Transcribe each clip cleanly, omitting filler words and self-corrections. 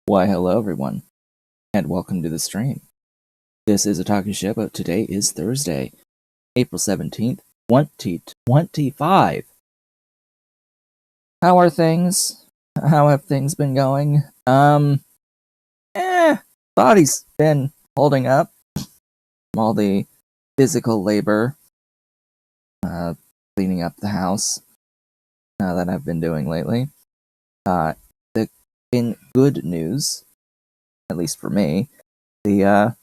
Why, hello everyone, and welcome to the stream. This is a talking show, but today is Thursday, April 17th, 2025. How are things? How have things been going? Body's been holding up from all the physical labor, cleaning up the house, that I've been doing lately. In good news, at least for me, the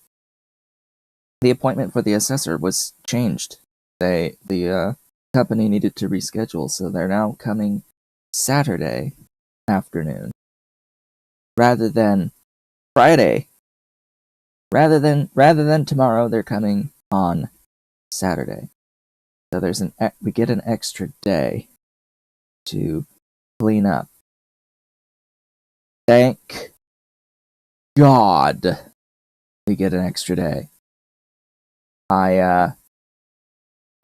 appointment for the assessor was changed. The company needed to reschedule, so they're now coming Saturday afternoon rather than Friday. Rather than tomorrow, they're coming on Saturday. So we get an extra day to clean up. Thank God we get an extra day. I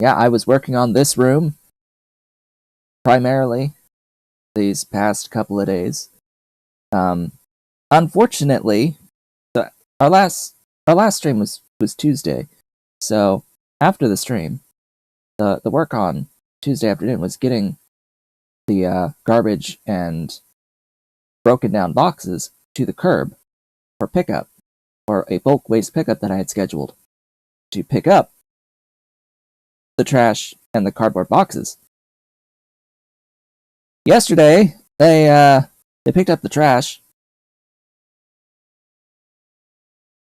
was working on this room primarily these past couple of days. Unfortunately, our last stream was Tuesday, so after the stream, the work on Tuesday afternoon was getting the garbage and broken down boxes to the curb for pickup, or a bulk waste pickup that I had scheduled to pick up the trash and the cardboard boxes. Yesterday, they picked up the trash.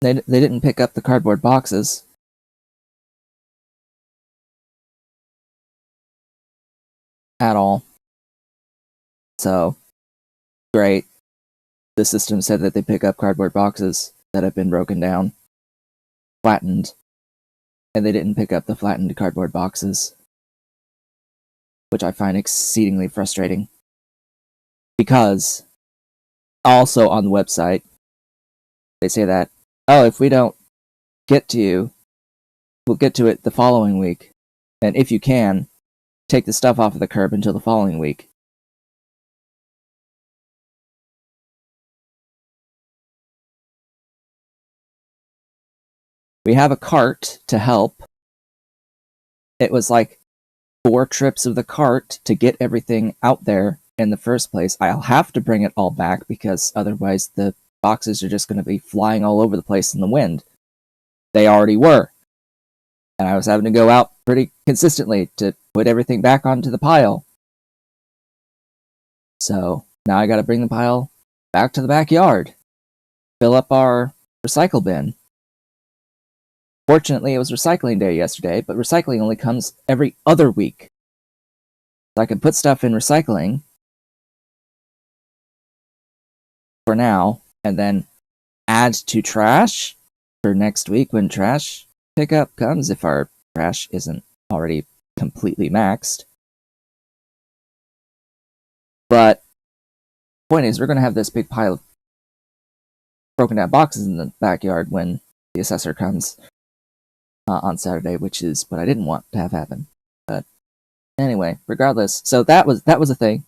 They didn't pick up the cardboard boxes. At all. So, great. The system said that they pick up cardboard boxes that have been broken down, flattened, and they didn't pick up the flattened cardboard boxes, which I find exceedingly frustrating. Because, also on the website, they say that, oh, if we don't get to you, we'll get to it the following week. And if you can, take the stuff off of the curb until the following week. We have a cart to help. It was like 4 trips of the cart to get everything out there in the first place. I'll have to bring it all back because otherwise the boxes are just going to be flying all over the place in the wind. They already were. And I was having to go out pretty consistently to put everything back onto the pile. So now I gotta bring the pile back to the backyard, fill up our recycle bin. Fortunately, it was recycling day yesterday, but recycling only comes every other week. So I can put stuff in recycling for now, and then add to trash for next week when trash pickup comes, if our trash isn't already completely maxed. But the point is, we're going to have this big pile of broken down boxes in the backyard when the assessor comes on Saturday, which is what I didn't want to have happen. But anyway, regardless, so that was a thing.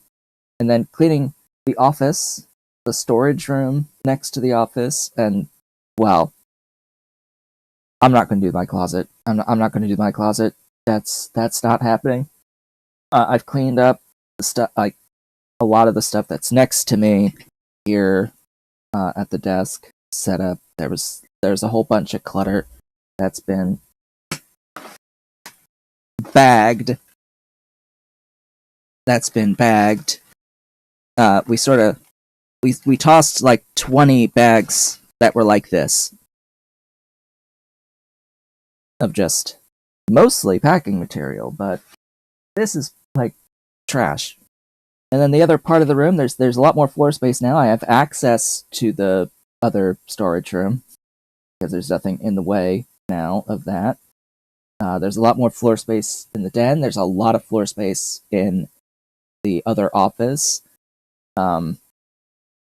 And then cleaning the office, the storage room next to the office, and, well, I'm not going to do my closet. I'm not going to do my closet. That's not happening. I've cleaned up the stuff, like a lot of the stuff that's next to me here at the desk set up. There's a whole bunch of clutter that's been bagged. We tossed like 20 bags that were like this of just mostly packing material, but this is like trash. And then the other part of the room, there's a lot more floor space now. I have access to the other storage room because there's nothing in the way now of that. There's a lot more floor space in the den. There's a lot of floor space in the other office. To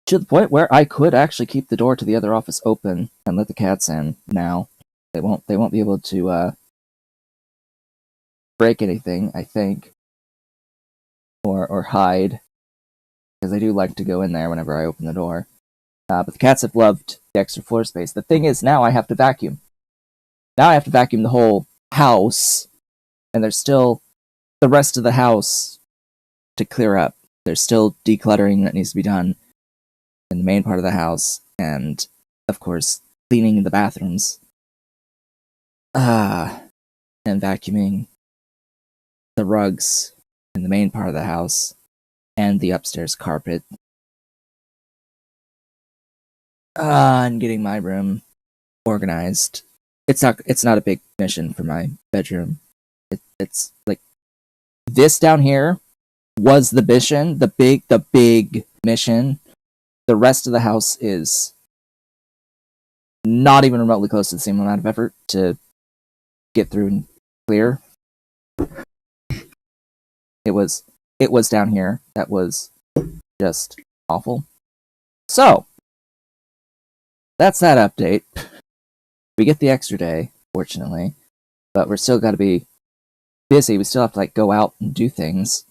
the point where I could actually keep the door to the other office open and let the cats in now. They won't be able to break anything, I think, or hide, because they do like to go in there whenever I open the door. But the cats have loved the extra floor space. The thing is, now I have to vacuum. Now I have to vacuum the whole house, and there's still the rest of the house to clear up. There's still decluttering that needs to be done in the main part of the house, and of course, cleaning the bathrooms. And vacuuming the rugs in the main part of the house, and the upstairs carpet. And getting my room organized. It's not a big mission for my bedroom. It's like this down here was the mission, the big mission. The rest of the house is not even remotely close to the same amount of effort to get through and clear. It was down here that was just awful. So that's that update. We get the extra day, fortunately, but we're still got to be busy. We still have to like go out and do things.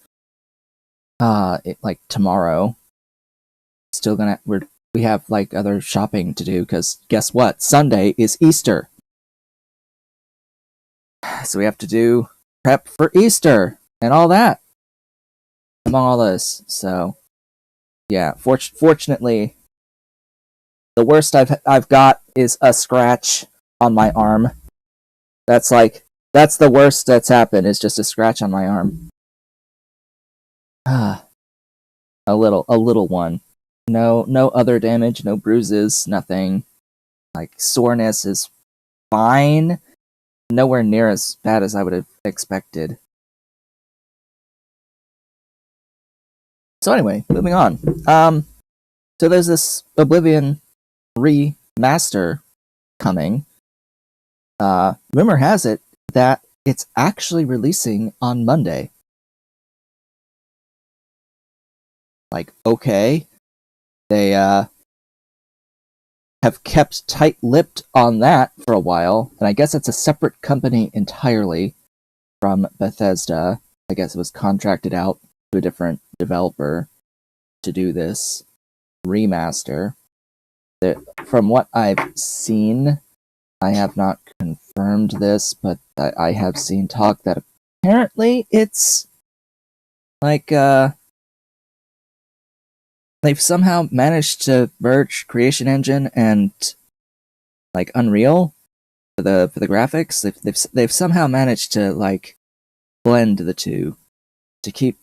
Like tomorrow, we have like other shopping to do because guess what? Sunday is Easter, so we have to do prep for Easter and all that. Among all this, so yeah. Fortunately, the worst I've got is a scratch on my arm. That's the worst that's happened. Is just a scratch on my arm. A little one. No other damage, no bruises, nothing. Like soreness is fine. Nowhere near as bad as I would have expected. So anyway, moving on. So there's this Oblivion remaster coming. Rumor has it that it's actually releasing on Monday. Like, okay. They have kept tight-lipped on that for a while, and I guess it's a separate company entirely from Bethesda. I guess it was contracted out to a different developer to do this remaster. From what I've seen, I have not confirmed this, but I have seen talk that apparently it's like they've somehow managed to merge Creation Engine and like Unreal for the graphics. They've somehow managed to like blend the two to keep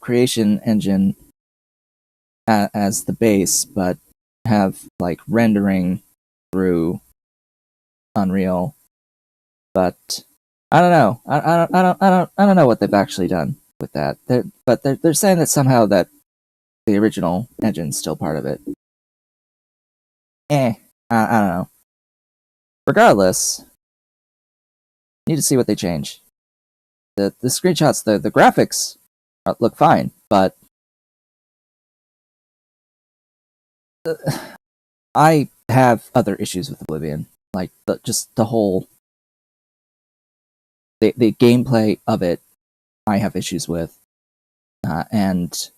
Creation Engine as the base, but have like rendering through Unreal. But I don't know. I don't know what they've actually done with that. They're saying that somehow that the original engine's still part of it. I don't know. Regardless, need to see what they change. The screenshots, the graphics look fine, but I have other issues with Oblivion. Like just the whole the gameplay of it, I have issues with, and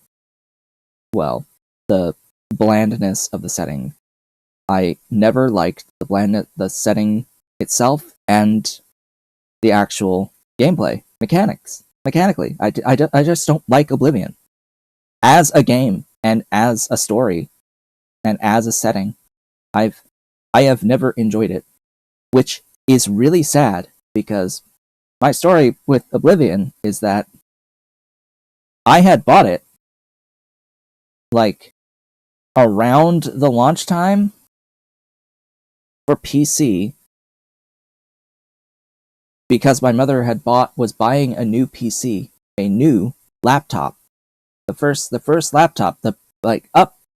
well, the blandness of the setting. I never liked the setting itself and the actual gameplay mechanically. I just don't like Oblivion as a game and as a story and as a setting. I have never enjoyed it, which is really sad because my story with Oblivion is that I had bought it like around the launch time for PC because my mother was buying a new PC, a new laptop, the first laptop,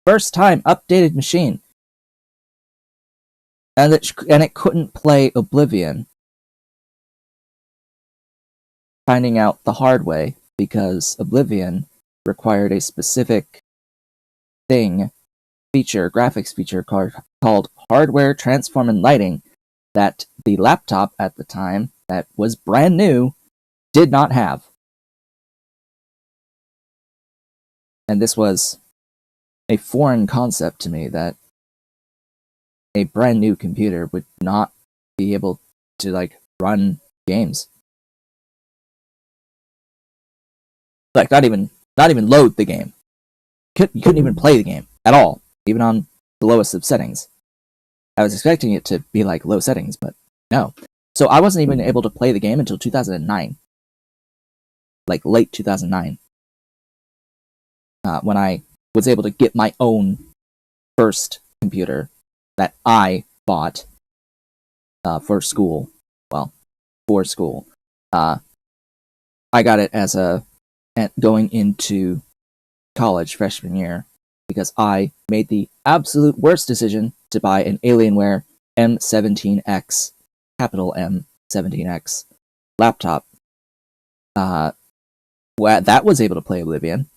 first time updated machine, and it couldn't play Oblivion. Finding out the hard way because Oblivion required a specific graphics feature called hardware transform and lighting that the laptop at the time that was brand new did not have. And this was a foreign concept to me that a brand new computer would not be able to like run games. Like not even load the game. You couldn't even play the game at all, even on the lowest of settings. I was expecting it to be like low settings, but no. So I wasn't even able to play the game until 2009. Like late 2009. When I was able to get my own first computer that I bought for school. Well, for school. I got it as going into college freshman year because I made the absolute worst decision to buy an Alienware M17X, capital M17X laptop. That was able to play Oblivion.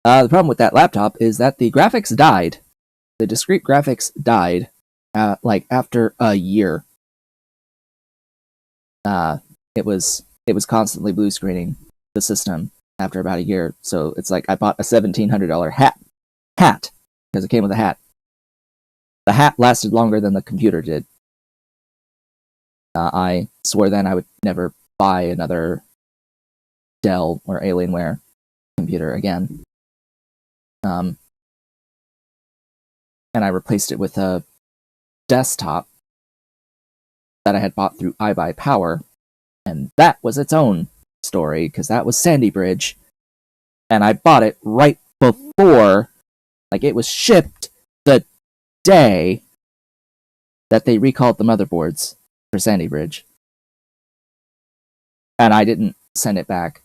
The problem with that laptop is that the graphics died. The discrete graphics died, like after a year. It was constantly blue screening the system after about a year. So it's like I bought a $1,700 hat because it came with a hat. The hat lasted longer than the computer did. I swore then I would never buy another Dell or Alienware computer again. And I replaced it with a desktop that I had bought through iBuyPower, and that was its own story, because that was Sandy Bridge, and I bought it right before, like it was shipped the day that they recalled the motherboards for Sandy Bridge. And I didn't send it back,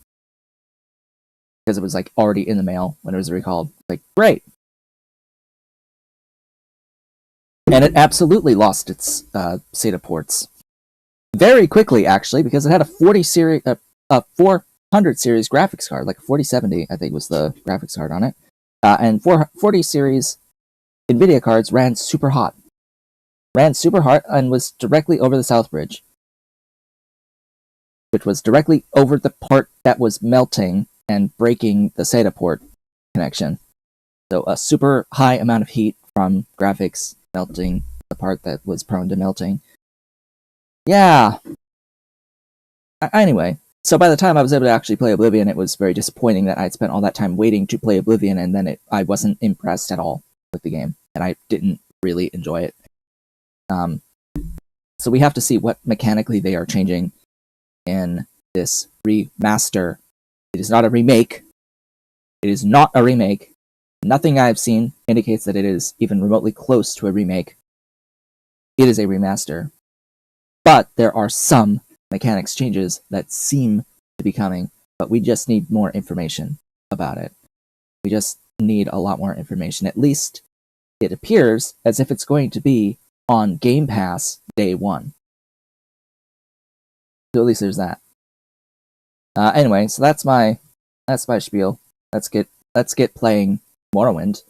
because it was like already in the mail when it was recalled. Like, great. And it absolutely lost its SATA ports. Very quickly, actually, because it had a 400 series graphics card, like a 4070, I think was the graphics card on it. And 40 series NVIDIA cards ran super hot. Ran super hot and was directly over the South Bridge, which was directly over the part that was melting and breaking the SATA port connection. So a super high amount of heat from graphics melting the part that was prone to melting. Yeah. Anyway, so by the time I was able to actually play Oblivion, it was very disappointing that I'd spent all that time waiting to play Oblivion, and then I wasn't impressed at all with the game, and I didn't really enjoy it. So we have to see what mechanically they are changing in this remaster. It is not a remake. It is not a remake. Nothing I've seen indicates that it is even remotely close to a remake. It is a remaster. But there are some mechanics changes that seem to be coming, but we just need more information about it. We just need a lot more information. At least it appears as if it's going to be on Game Pass day one. So at least there's that. Anyway, so that's my spiel. Let's get playing Morrowind,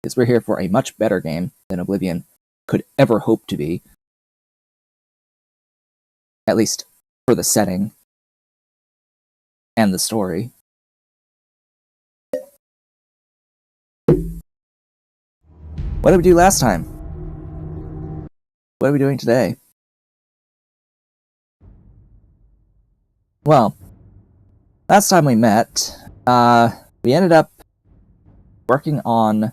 because we're here for a much better game than Oblivion could ever hope to be. At least for the setting and the story. What did we do last time? What are we doing today? Well, last time we met, we ended up working on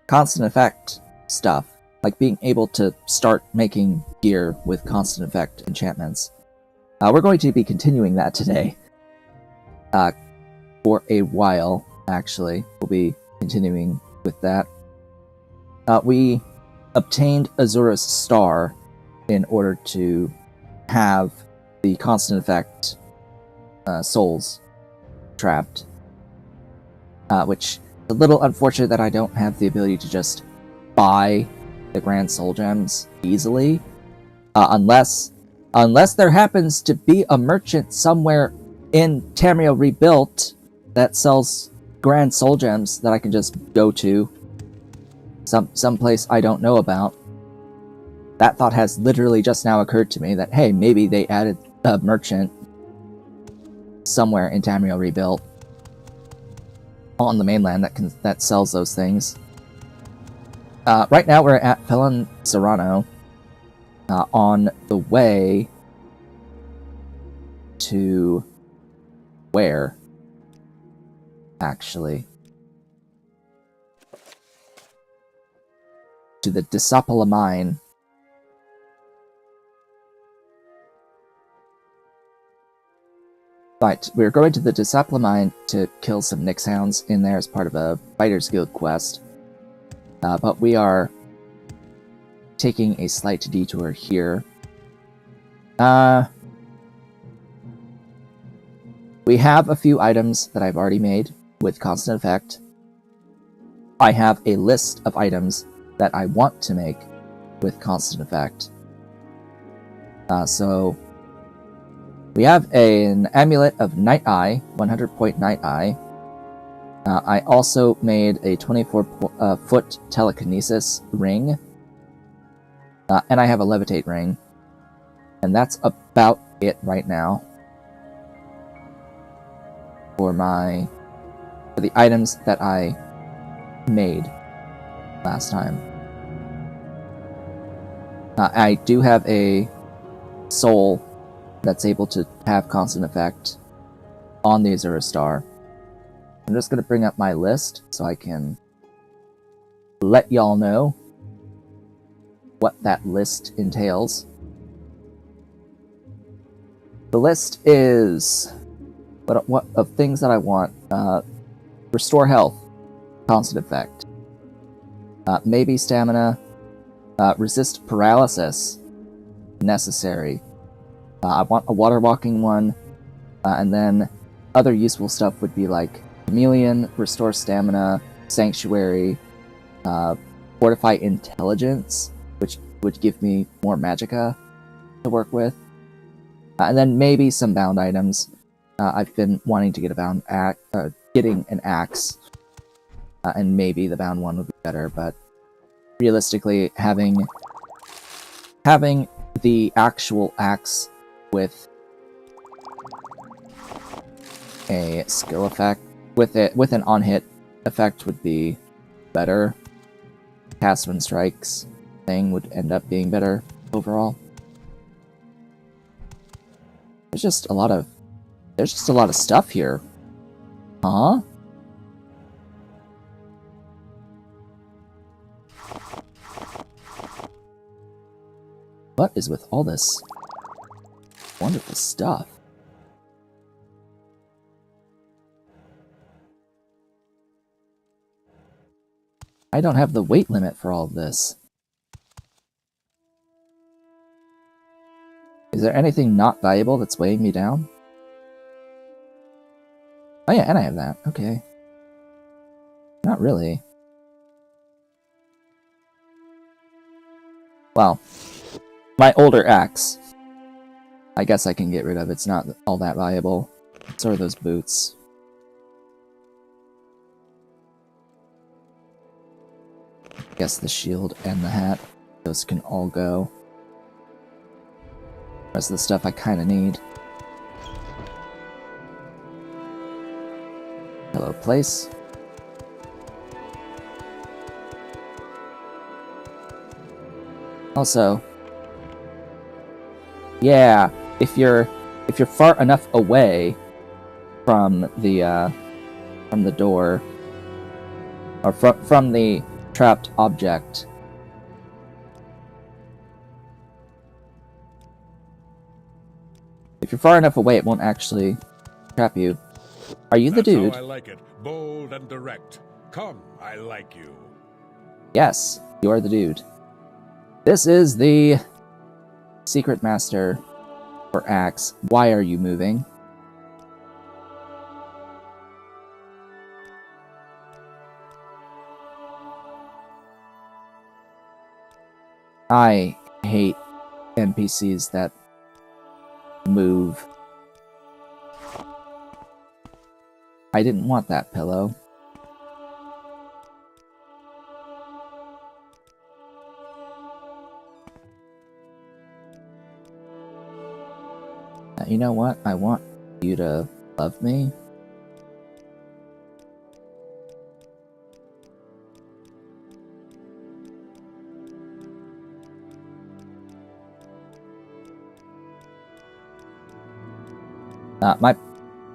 constant effect stuff, like being able to start making gear with constant effect enchantments. We're going to be continuing that today. For a while, actually. We'll be continuing with that. We obtained Azura's Star in order to have the constant effect souls trapped. Which is a little unfortunate that I don't have the ability to just buy the Grand Soul Gems easily. Unless there happens to be a merchant somewhere in Tamriel Rebuilt that sells Grand Soul Gems that I can just go to. Some place I don't know about. That thought has literally just now occurred to me, that hey, maybe they added a merchant somewhere in Tamriel Rebuilt on the mainland that sells those things. Right now we're at Felon Serrano, on the way to where, actually? To the Disapala mine. Right, we're going to the Disapala mine to kill some Nyx hounds in there as part of a Fighters Guild quest. But we are taking a slight detour here. We have a few items that I've already made with constant effect. I have a list of items that I want to make with constant effect. So we have an amulet of Night Eye, 100-point Night Eye. I also made a 24-foot telekinesis ring. And I have a levitate ring. And that's about it right now. For the items that I made last time. I do have a soul that's able to have constant effect on the Azura Star. I'm just going to bring up my list so I can let y'all know what that list entails. The list is what of things that I want. Restore health, constant effect. Maybe stamina. Resist paralysis, necessary. I want a water walking one, and then other useful stuff would be like chameleon, restore stamina, sanctuary, fortify intelligence, which would give me more magicka to work with, and then maybe some bound items. I've been wanting to get a bound getting an axe, and maybe the bound one would be better, but realistically, having the actual axe with a skill effect, with an on-hit effect would be better. Cast when strikes thing would end up being better overall. There's just a lot of stuff here. Huh? What is with all this wonderful stuff? I don't have the weight limit for all of this. Is there anything not valuable that's weighing me down? Oh yeah, and I have that. Okay. Not really. Well, my older axe. I guess I can get rid of. It's not all that valuable. So are those boots. I guess the shield and the hat. Those can all go. The rest of the stuff I kind of need. Hello, place. Also, yeah, if you're far enough away from the door, or from the trapped object, if you're far enough away, it won't actually trap you. Are you the dude? That's how I like it. Bold and direct. Come, I like you. Yes, you are the dude. This is the Secret Master for Axe. Why are you moving? I hate NPCs that move. I didn't want that pillow. You know what? I want you to love me. My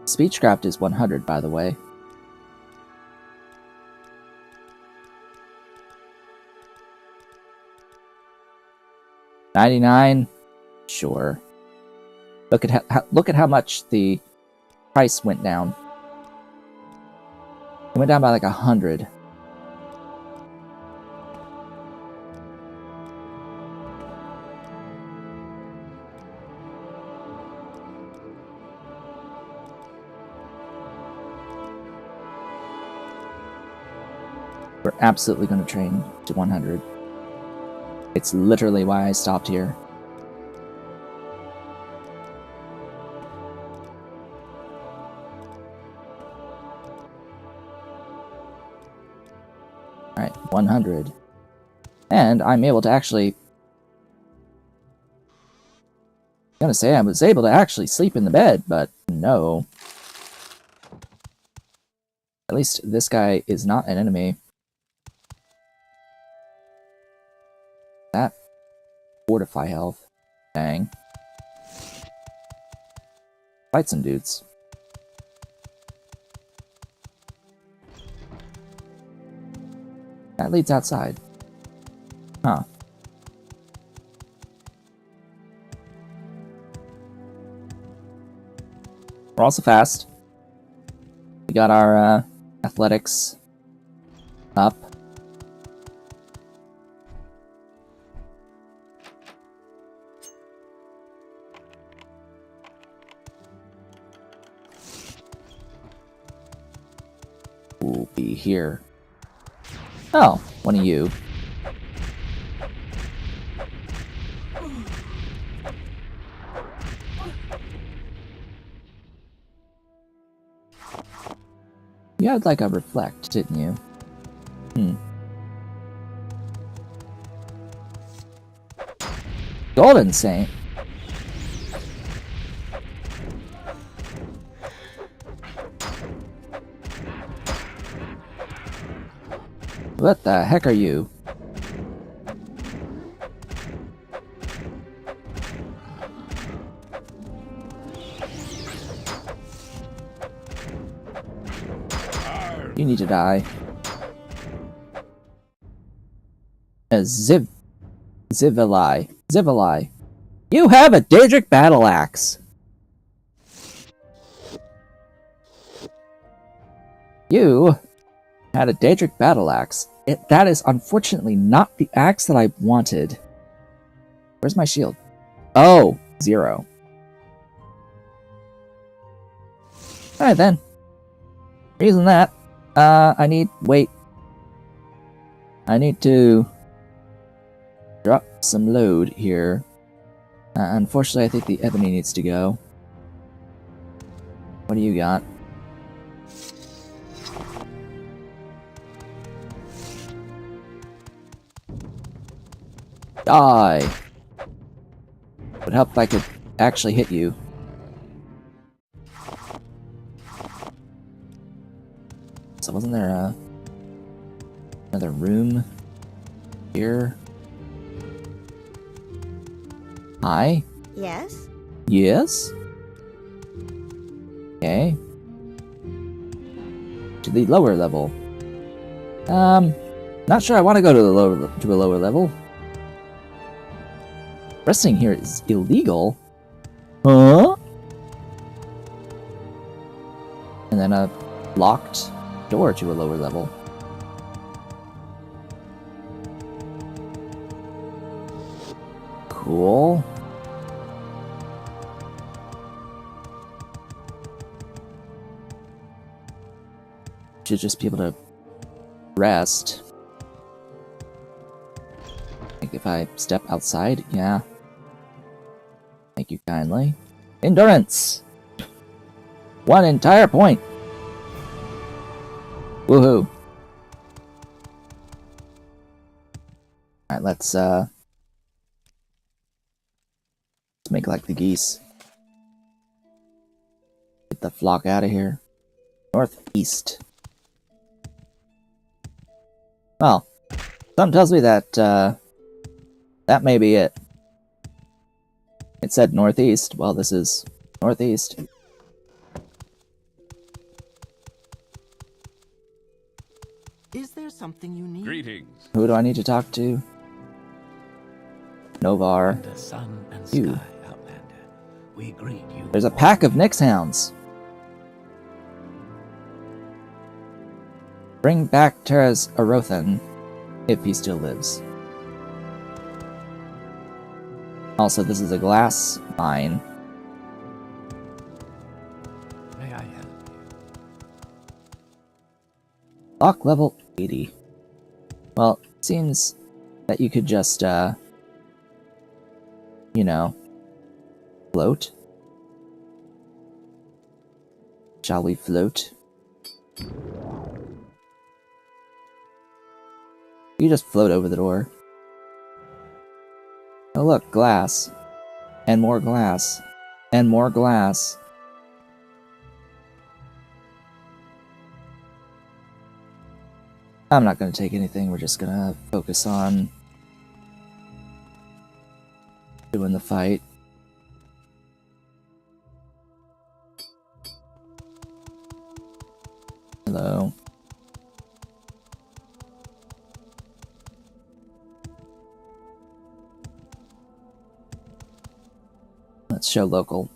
speechcraft is 100, by the way. $99? Sure. Look at how much the price went down. It went down by like 100. We're absolutely going to train to 100. It's literally why I stopped here. Alright, 100. And I'm able to actually... I'm gonna say I was able to actually sleep in the bed, but no. At least this guy is not an enemy. That fortify health. Dang. Fight some dudes. That leads outside. Huh. We're also fast. We got our athletics up. We'll be here. Oh, one of you. You had like a reflect, didn't you? Golden Saint. What the heck are you? You need to die. Zivali. You have a Daedric battle axe. You had a Daedric battle axe. That is unfortunately not the axe that I wanted. Where's my shield? Oh, 0. Alright then. Reason that. I need to drop some load here. Unfortunately, I think the ebony needs to go. What do you got? Die! Would help if I could actually hit you. So wasn't there another room here? Hi? Yes? Yes? Okay. To the lower level. Not sure I want to go to a lower level. Resting here is illegal. Huh? And then a locked door to a lower level. Cool. Should just be able to rest. Like if I step outside, yeah. Thank you kindly. Endurance! 1 entire point! Woohoo! Alright, let's make like the geese. Get the flock out of here. Northeast. Well, something tells me that, that may be it. It said northeast. Well, this is northeast. something you need? Greetings. Who do I need to talk to? Novar. The sun and You. sky, Outlander. We greet you. There's a pack of Nyx hounds. Bring back Terra's Arothan, if he still lives. Also, this is a glass mine. May I help you? Lock level 80. Well, it seems that you could just, you know, float. Shall we float? You just float over the door. Oh look, glass. And more glass. And more glass. I'm not gonna take anything, we're just gonna focus on doing the fight. Hello. Let's show local.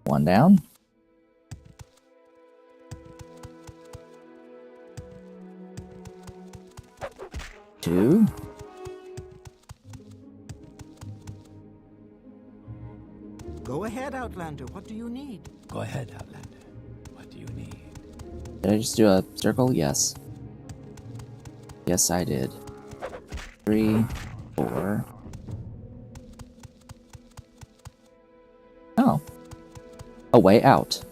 One down. Two. Go ahead, Outlander. What do you need? Go ahead, Outlander. What do you need? Did I just do a circle? Yes. Yes, I did. 3, 4. Oh. A way out.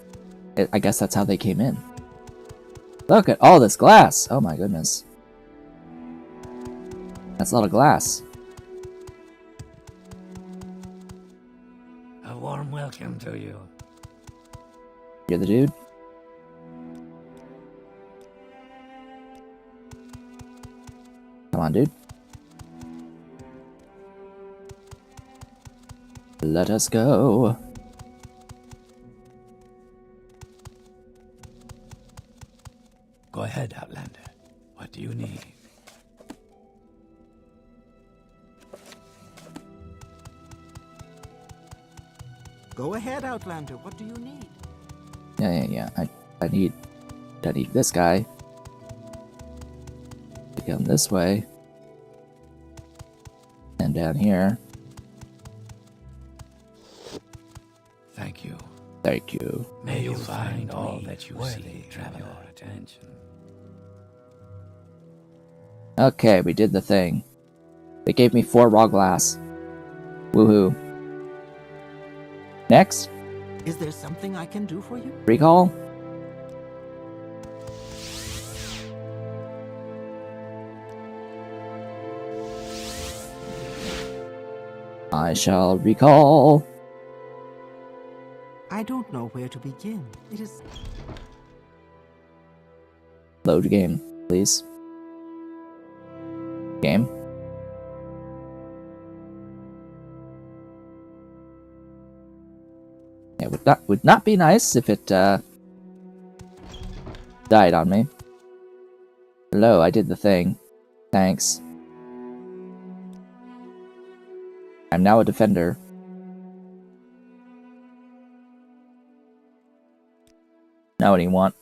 I guess that's how they came in. Look at all this glass! Oh my goodness. That's a lot of glass. A warm welcome to you. You're the dude? Come on, dude. Let us go. Go ahead, Outlander. What do you need? Go ahead, Outlander. What do you need? Yeah. I need this guy to come this way. And down here. Thank you. Thank you. May you find all that you see have your attention. Okay, we did the thing. They gave me 4 raw glass. Woohoo. Next, Is there something I can do for you? recall. I shall recall. I don't know where to begin. It is... Load game, please. Game. It would not be nice if it died on me. Hello, I did the thing. Thanks. I'm now a defender. Now what do you want?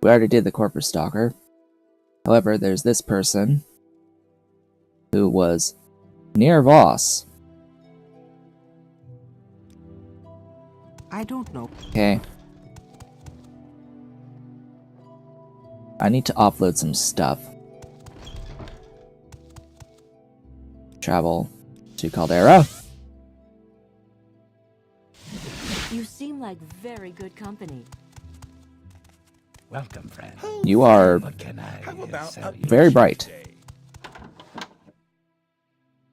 We already did the corporate stalker. However, there's this person who was near Voss. I don't know. Okay. I need to offload some stuff. Travel to Caldera. You seem like very good company. Welcome, friend. You are What can I How about sell a you? very bright. day?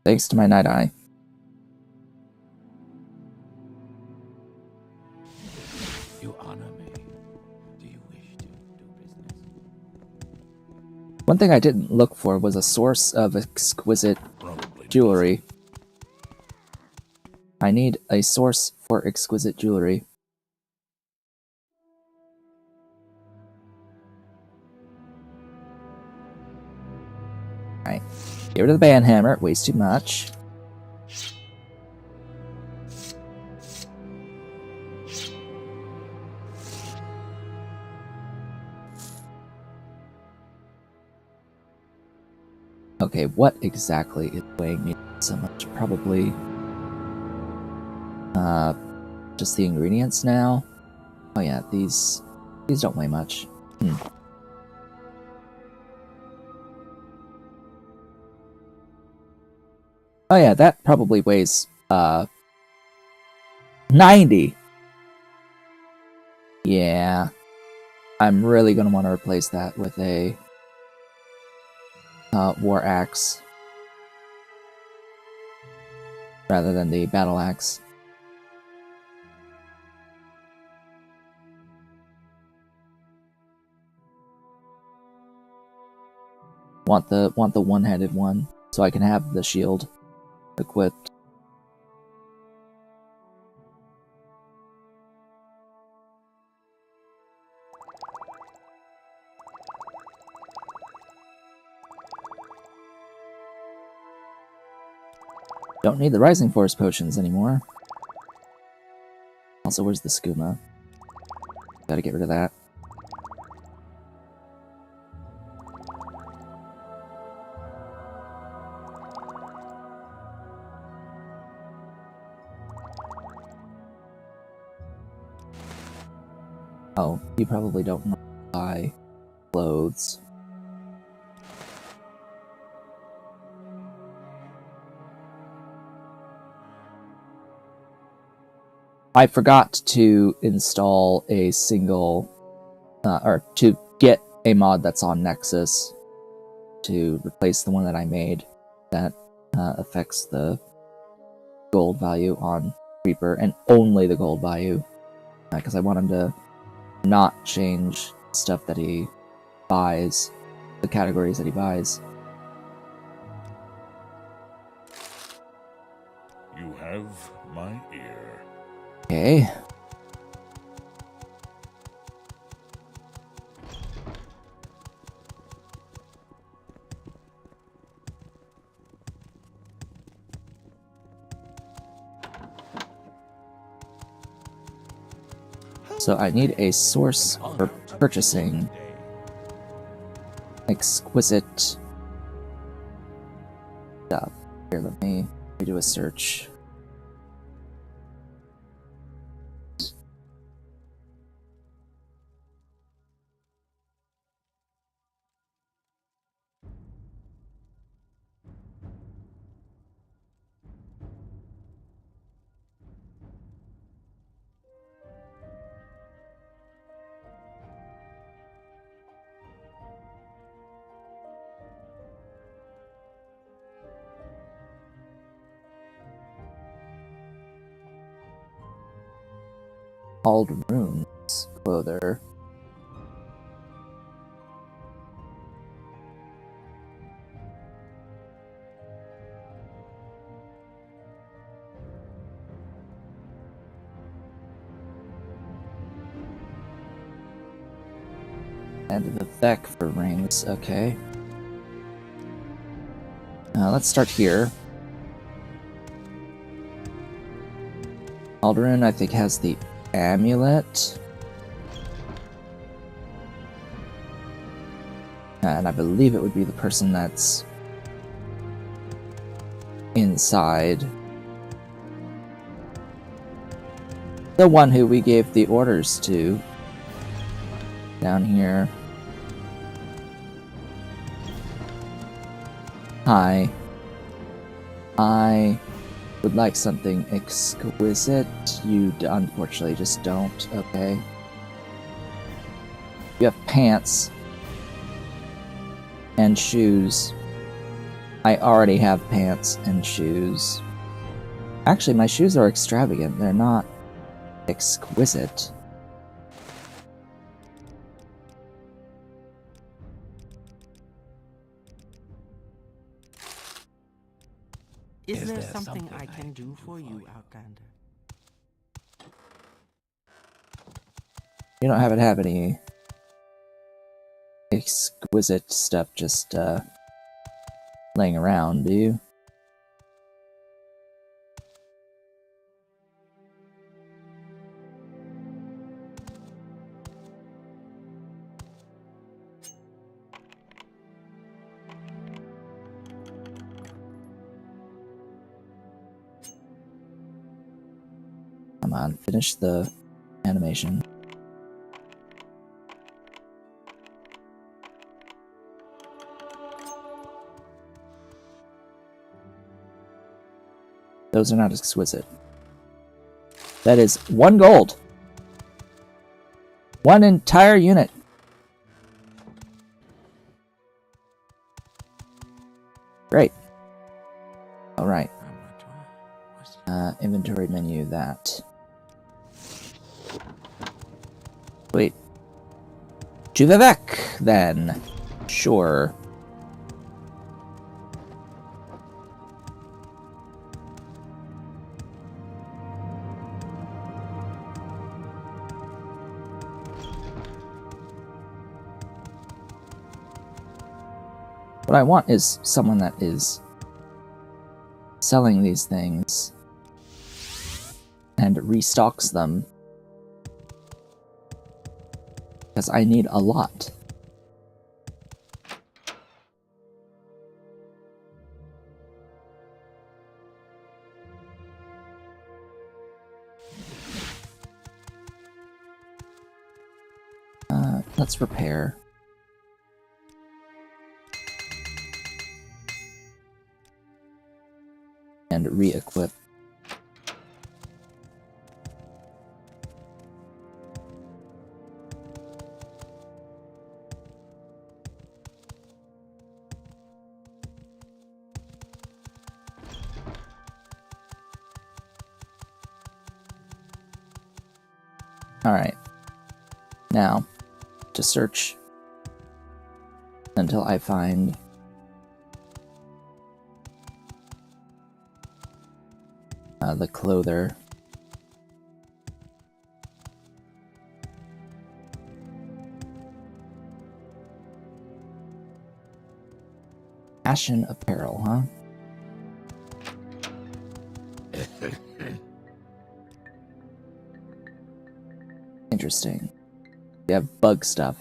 Thanks to my night eye. You honor me. One thing I didn't look for was a source of exquisite Probably jewelry. I need a source for exquisite jewelry. Alright. Get rid of the band hammer, it weighs too much. Okay, what exactly is weighing me so much? Probably just the ingredients now. Oh yeah, these don't weigh much. Oh yeah, that probably weighs 90. Yeah. I'm really gonna want to replace that with a war axe rather than the battle axe. Want the one-handed one so I can have the shield equipped. Don't need the Rising Force potions anymore. Also, where's the skooma? Gotta get rid of that. Oh, you probably don't know how to buy clothes. I forgot to install a single, or to get a mod that's on Nexus to replace the one that I made that affects the gold value on Reaper, and only the gold value, because I want him to not change stuff that he buys, the categories that he buys. You have my ear. Okay. So I need a source for purchasing exquisite stuff. Here, let me do a search. Overhauled runes, clother. And the Vec for rings, okay. Let's start here. Alderaan, I think, has the amulet. And I believe it would be the person that's inside. The one who we gave the orders to. Down here. Hi. I would like something exquisite. You unfortunately just don't, okay? You have pants and shoes. I already have pants and shoes. Actually, my shoes are extravagant. They're not exquisite. Is there there something something I can do for you, Outlander? You don't happen to have any exquisite stuff just laying around, do you? Come on, finish the animation. Those are not exquisite. That is 1 gold. 1 entire unit. Great. Alright. Inventory menu, that. Wait. To Vivek, then. Sure. What I want is someone that is selling these things and restocks them, because I need a lot. Let's repair. And re-equip. Alright. Now, to search until I find the clother. Ashen apparel, huh? Interesting. We have bug stuff.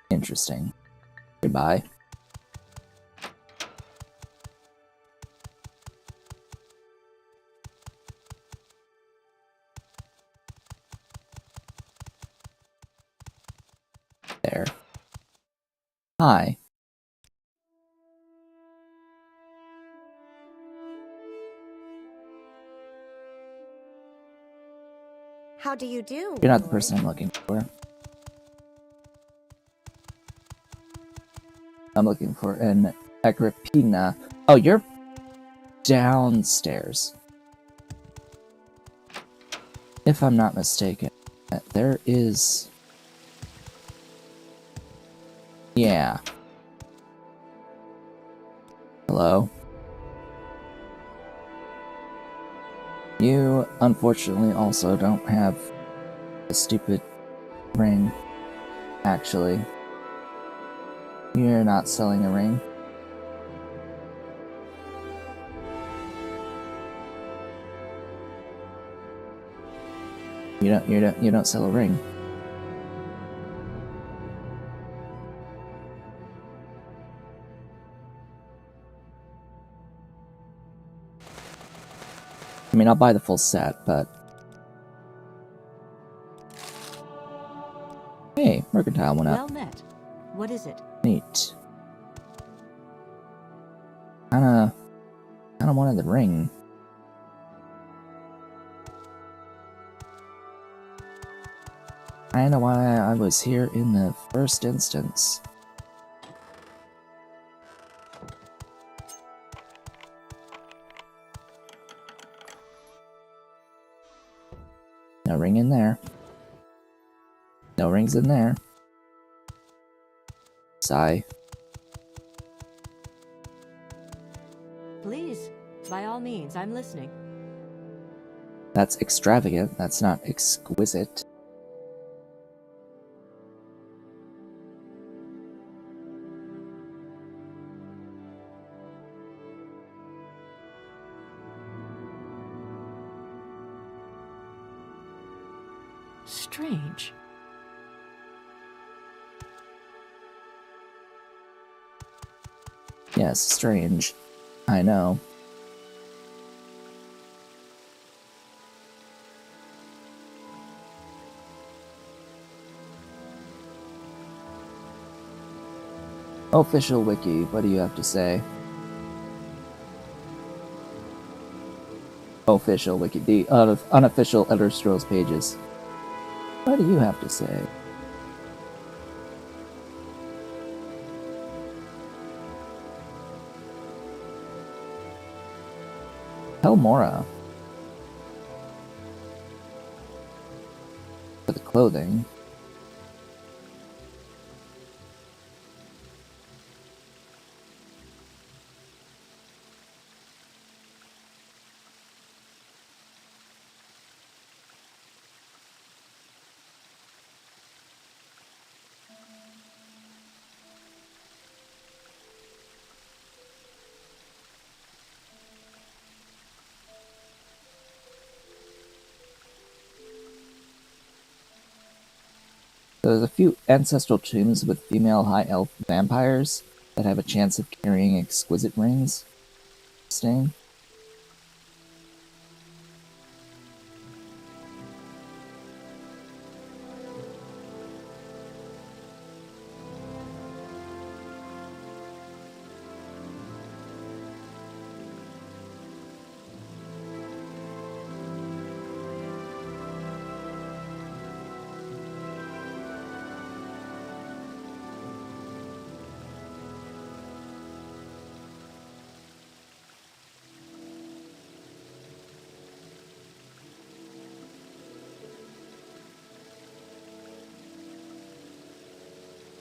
Interesting. Goodbye. There. Hi. How do you do? You're not the person I'm looking for. I'm looking for an Agrippina. Oh, you're downstairs. If I'm not mistaken, there is... Yeah. Hello. You, unfortunately, also don't have a stupid ring, actually. You're not selling a ring. You don't sell a ring. I mean, I'll buy the full set, but... Hey, Mercantile went up. Well met. What is it? Neat. Kinda wanted the ring. Kinda why I was here in the first instance. No ring in there. No rings in there. Sigh. Please, by all means, I'm listening. That's extravagant. That's not exquisite. Strange. Yes, strange. I know. Official wiki, what do you have to say? Official wiki, the unofficial Elder Scrolls pages. What do you have to say? Helmora. For the clothing. So there's a few ancestral tombs with female high elf vampires that have a chance of carrying exquisite rings. Interesting.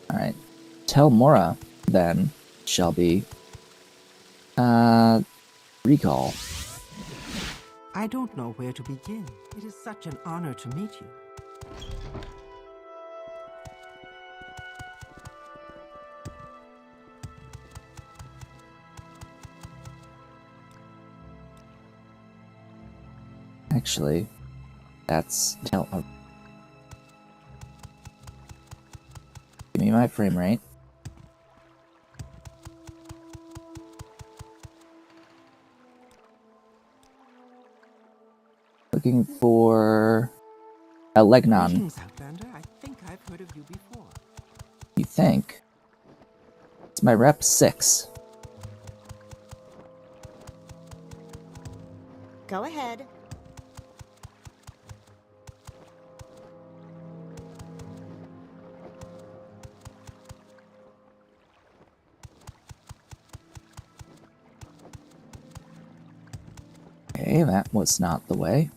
Alright. Tell Mora, then, shall be. Recall. I don't know where to begin. It is such an honor to meet you. Actually, that's tell. Give me my frame rate. Looking for a Legnon. Greetings, Outlander. I think I've heard of you before. You think? It's my rep 6. Go ahead. Okay, that was not the way.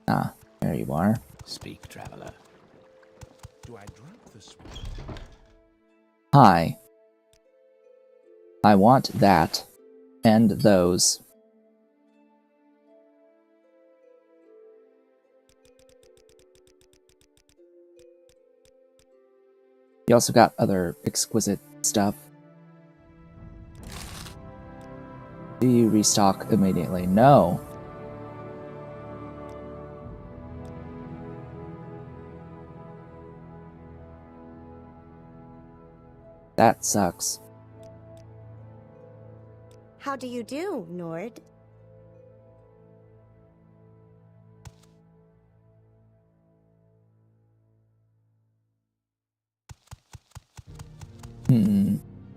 Ah, there you are. Speak, traveler. Do I drop this? Hi. I want that. And those. You also got other exquisite stuff. Do you restock immediately? No. That sucks. How do you do, Nord?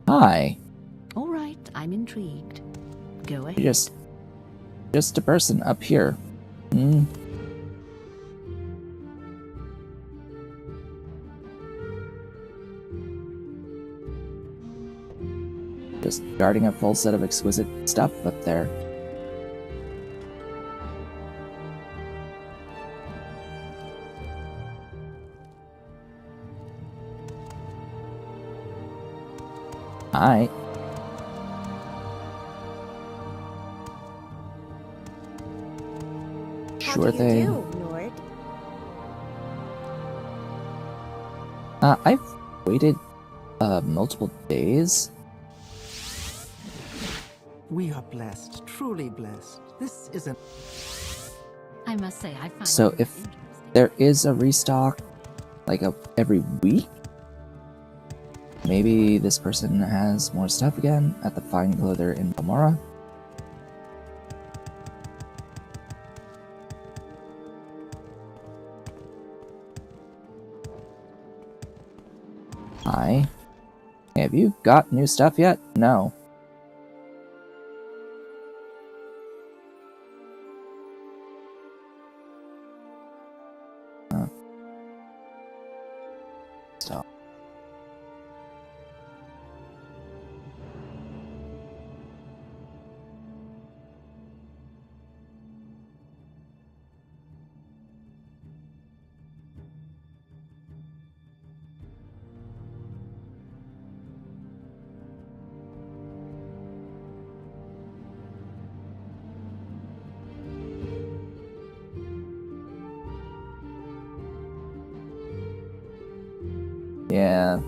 Hi. All right, I'm intrigued. Go ahead. You're just a person up here. Hmm. Just guarding a full set of exquisite stuff up there. Alright. Sure How do thing. you do, Nord? I've waited multiple days. We are blessed, truly blessed. This is an... I must say, I find So it if interesting. there is a restock, like every week, maybe this person has more stuff again at the fine clother in Palmora. Hi. Have you got new stuff yet? No. Stop. Yeah.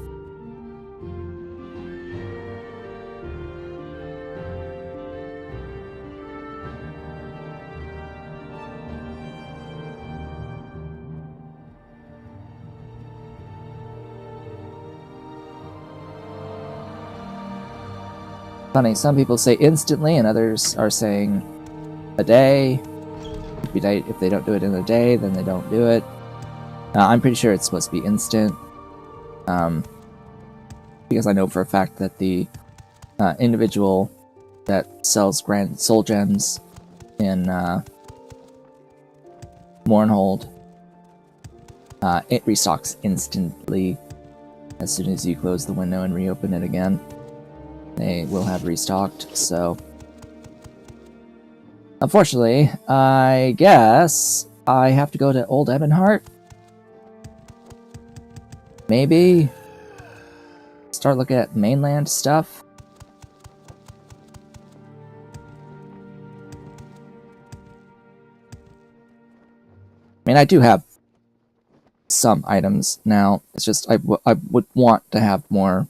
Funny, some people say instantly and others are saying a day. If they don't do it in a day, then they don't do it. I'm pretty sure it's supposed to be instant. Because I know for a fact that the individual that sells Grand Soul Gems in Morrowind, it restocks instantly as soon as you close the window and reopen it again. They will have restocked, so... Unfortunately, I guess I have to go to Old Ebonheart. Maybe start looking at mainland stuff. I mean, I do have some items now. It's just I would want to have more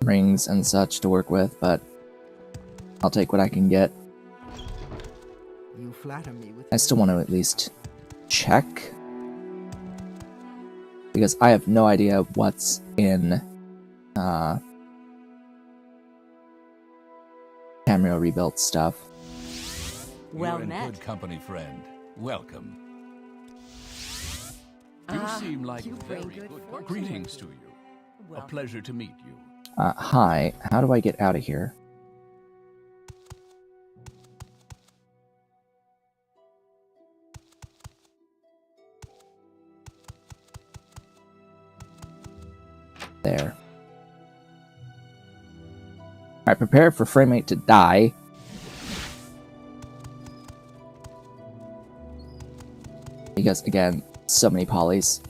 rings and such to work with, but I'll take what I can get. You flatter me with... I still want to at least check, because I have no idea what's in Tamriel rebuilt stuff. Well You're in met. good company, friend. Welcome. You seem like you bring very good good. fortune Greetings with to you. A Welcome. pleasure to meet you. Hi, how do I get out of here? There. Alright, prepare for Framerate to die. Because, again, so many polys.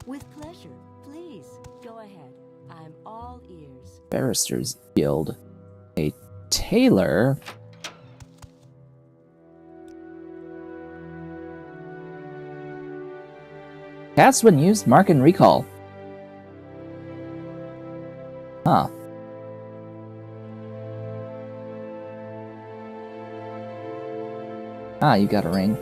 With pleasure. Please, go ahead. I'm all ears. Barrister's Guild. A tailor? Cast when used, mark and recall. Huh. Ah, you got a ring.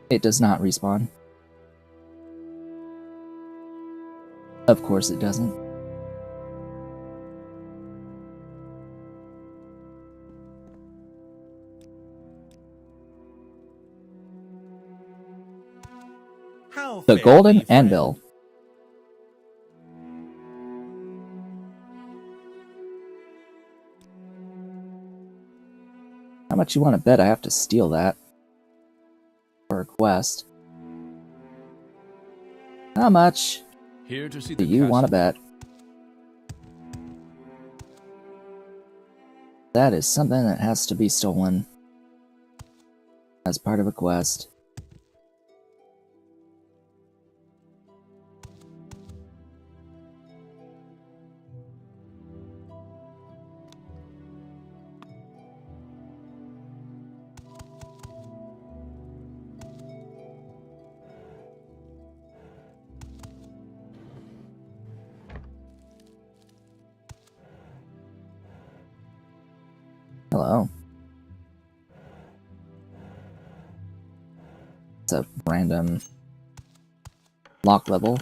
It does not respawn. Of course it doesn't. How The fare Golden thee, friend? Anvil. How much you want to bet I have to steal that? For a quest. How much Here to see do the you want to castle. bet? that is something that has to be stolen as part of a quest. Hello. It's a random lock level.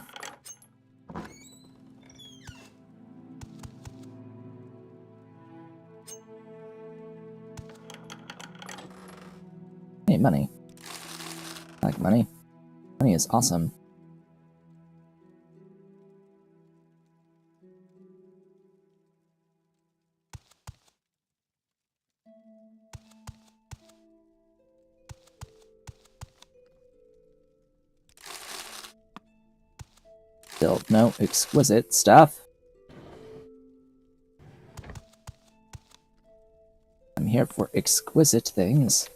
Hey, money. I like money. Money is awesome. Still no exquisite stuff. I'm here for exquisite things.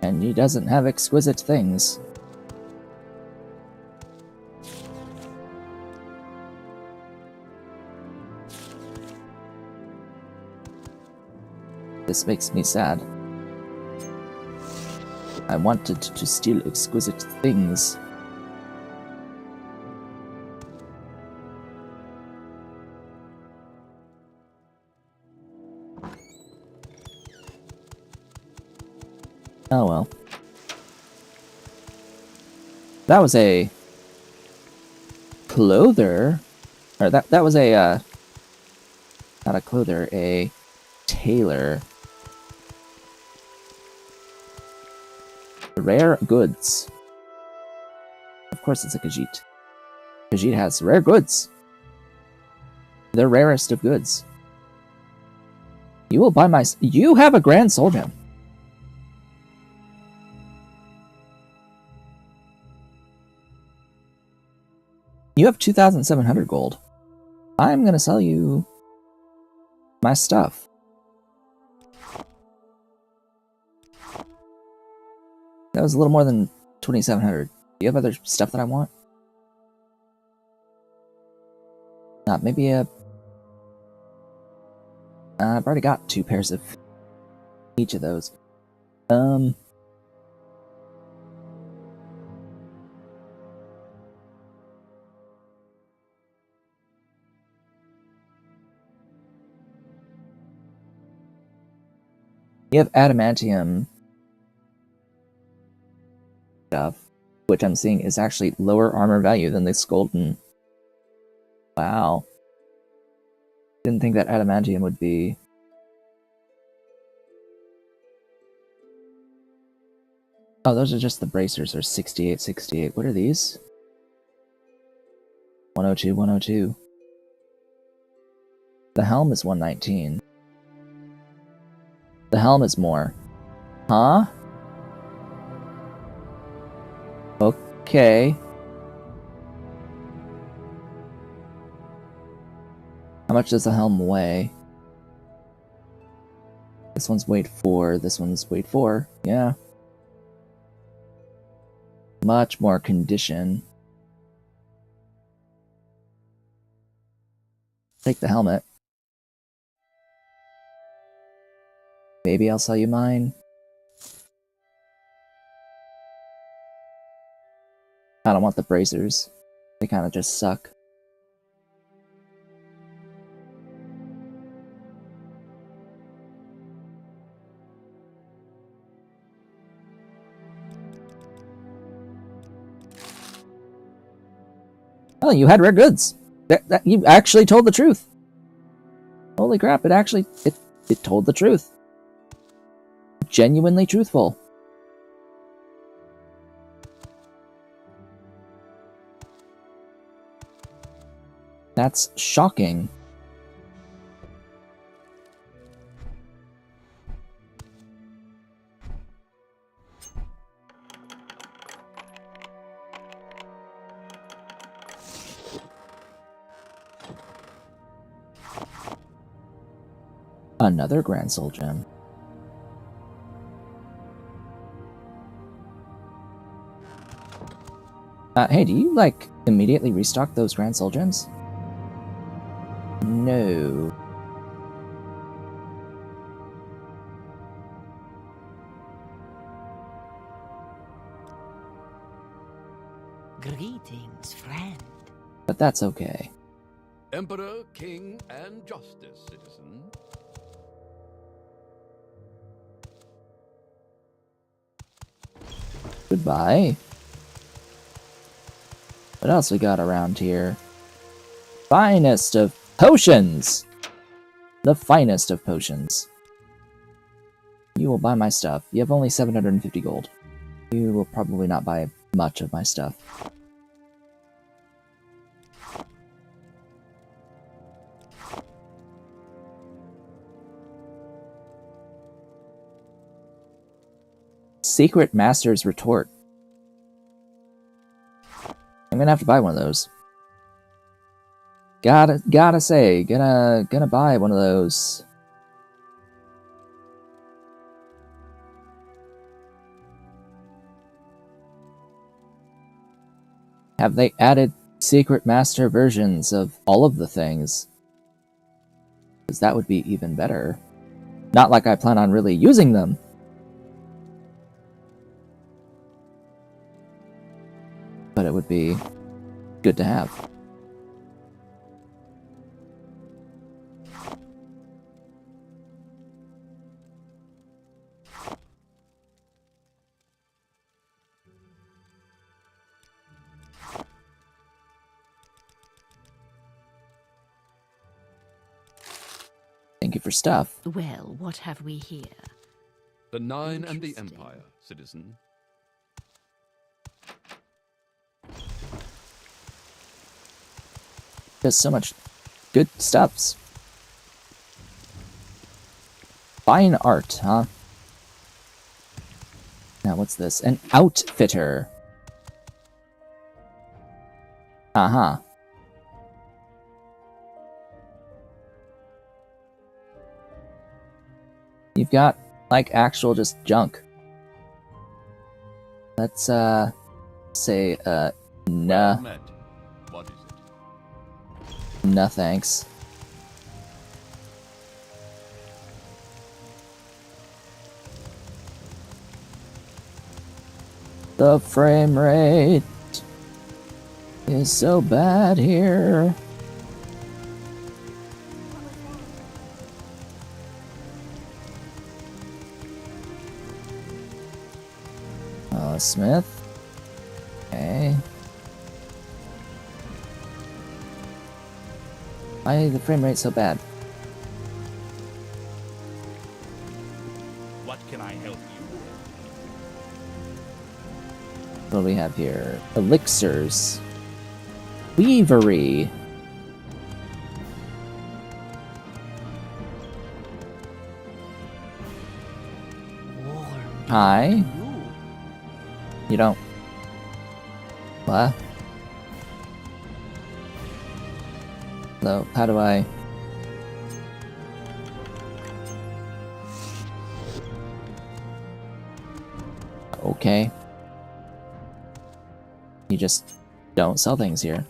And he doesn't have exquisite things. This makes me sad. I wanted to steal exquisite things. Oh well. That was a clother, or that was a not a clother, a tailor. Rare goods. Of course it's a Khajiit. Khajiit has rare goods. The rarest of goods. You will buy my... You have a grand soul gem. You have 2,700 gold. I'm gonna sell you my stuff. That was a little more than 2,700. Do you have other stuff that I want? Maybe a... I've already got 2 pairs of each of those. You have adamantium stuff, which I'm seeing is actually lower armor value than this golden. Wow. Didn't think that adamantium would be... Oh, those are just the bracers. They're 68, 68. What are these? 102, 102. The helm is 119. The helm is more. Huh? Okay. How much does the helm weigh? This one's weight 4, this one's weight 4. Yeah. Much more condition. Take the helmet. Maybe I'll sell you mine. I don't want the bracers. They kind of just suck. Oh, you had rare goods. That you actually told the truth. Holy crap! It told the truth. Genuinely truthful. That's shocking. Another Grand Soul Gem. Hey, do you, like, immediately restock those Grand Soul Gems? No. Greetings, friend. But that's okay. Emperor, King, and Justice, citizen. Goodbye. What else we got around here? Finest of potions! The finest of potions. You will buy my stuff. You have only 750 gold. You will probably not buy much of my stuff. Secret Master's Retort. I'm gonna have to buy one of those. Gotta say, gonna buy one of those. Have they added Secret Master versions of all of the things? Because that would be even better. Not like I plan on really using them. But it would be good to have. Thank you for stuff. Well, what have we here? The Nine and the Interesting. Empire, citizen. There's so much good stuffs. Fine art, huh? Now what's this? An outfitter. Uh-huh. You've got, like, actual just junk. Let's, say, nah. Well met. What is it? No thanks. The frame rate is so bad here. Smith. Okay. Why the frame rate so bad? What can I help you with? What do we have here? Elixirs. Weavery. Hi. You don't... What? No, how do I... Okay. You just don't sell things here.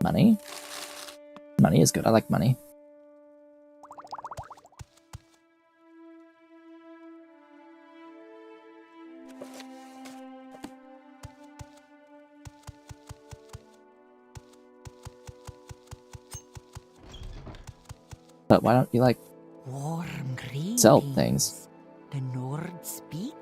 Money? Money is good. I like money. But why don't you, like, Warm greetings. sell things? The Nord speaks.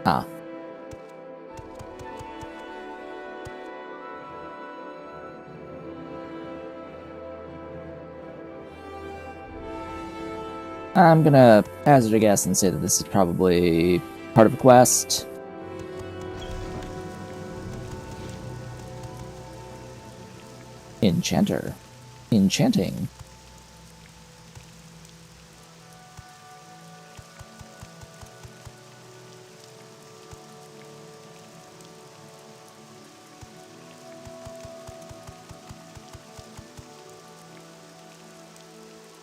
Ah. I'm gonna hazard a guess and say that this is probably part of a quest. Enchanter. Enchanting.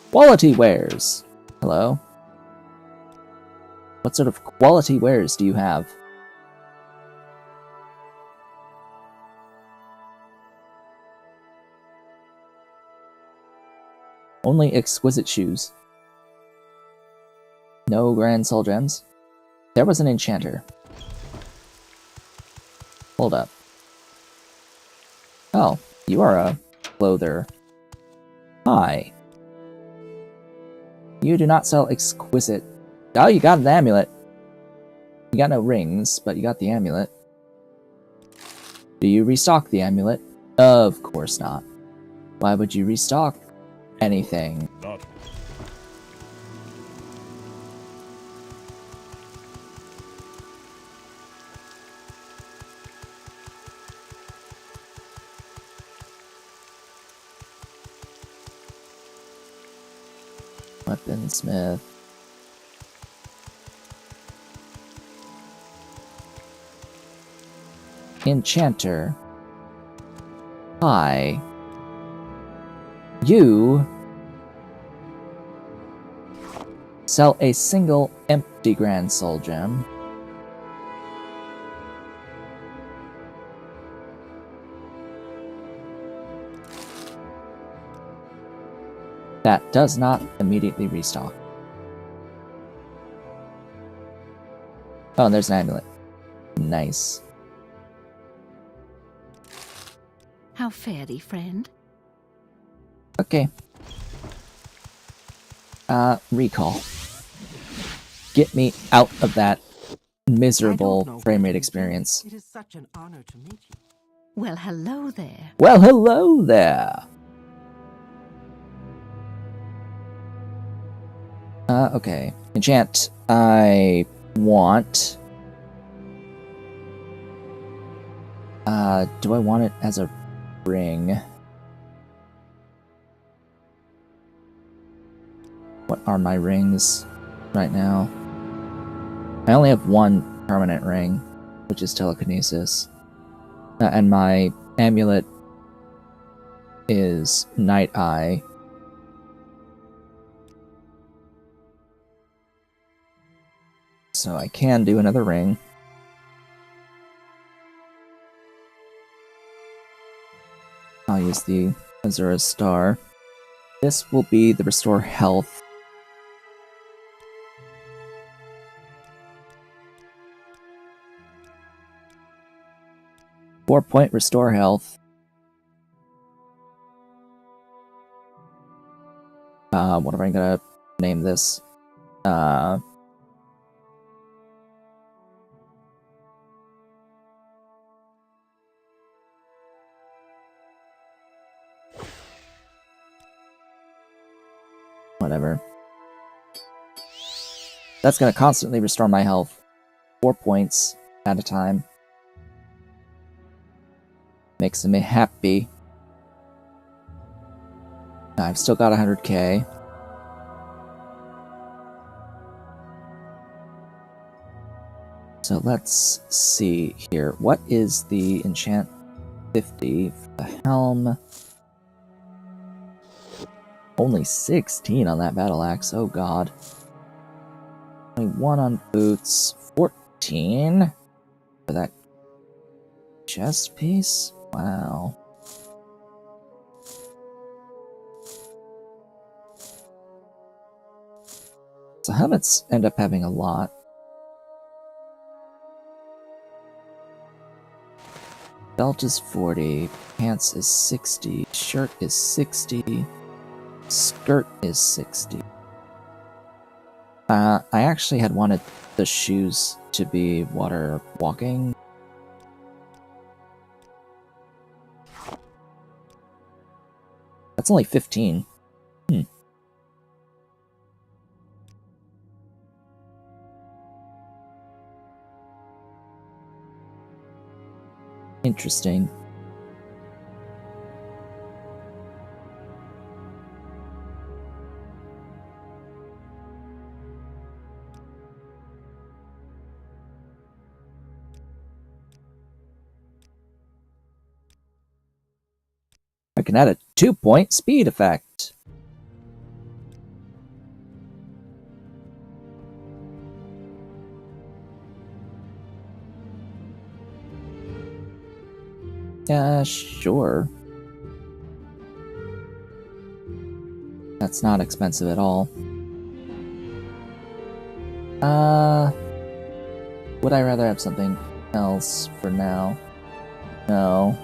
Quality wares. Hello. What sort of quality wares do you have? Only exquisite shoes. No grand soul gems. There was an enchanter. Hold up. Oh, you are a clother. Hi. You do not sell exquisite. Oh, you got an amulet. You got no rings, but you got the amulet. Do you restock the amulet? Of course not. Why would you restock anything? Not. Weaponsmith. Enchanter. Hi. You sell a single empty grand soul gem. That does not immediately restock. Oh, and there's an amulet. Nice. How fare thee, friend? Okay. Recall. Get me out of that miserable frame rate experience. It is such an honor to meet you. Well, hello there. Well, hello there! Okay. Enchant. I want... do I want it as a ring? What are my rings right now? I only have one permanent ring, which is telekinesis. And my amulet is Night Eye. So I can do another ring. I'll use the Azura Star. This will be the Restore Health. Four-point Restore Health. What am I gonna name this? Whatever. That's gonna constantly restore my health. 4 points at a time. Makes me happy. I've still got 100k. So let's see here. What is the enchant 50 for the helm? Only 16 on that battle axe. Oh god. 21 on boots. 14 for that chest piece. Wow. So helmets end up having a lot. Belt is 40, pants is 60, shirt is 60, skirt is 60. I actually had wanted the shoes to be water walking. That's only 15. Interesting. I can add a 2-point speed effect. Yeah, sure. That's not expensive at all. Would I rather have something else for now? No.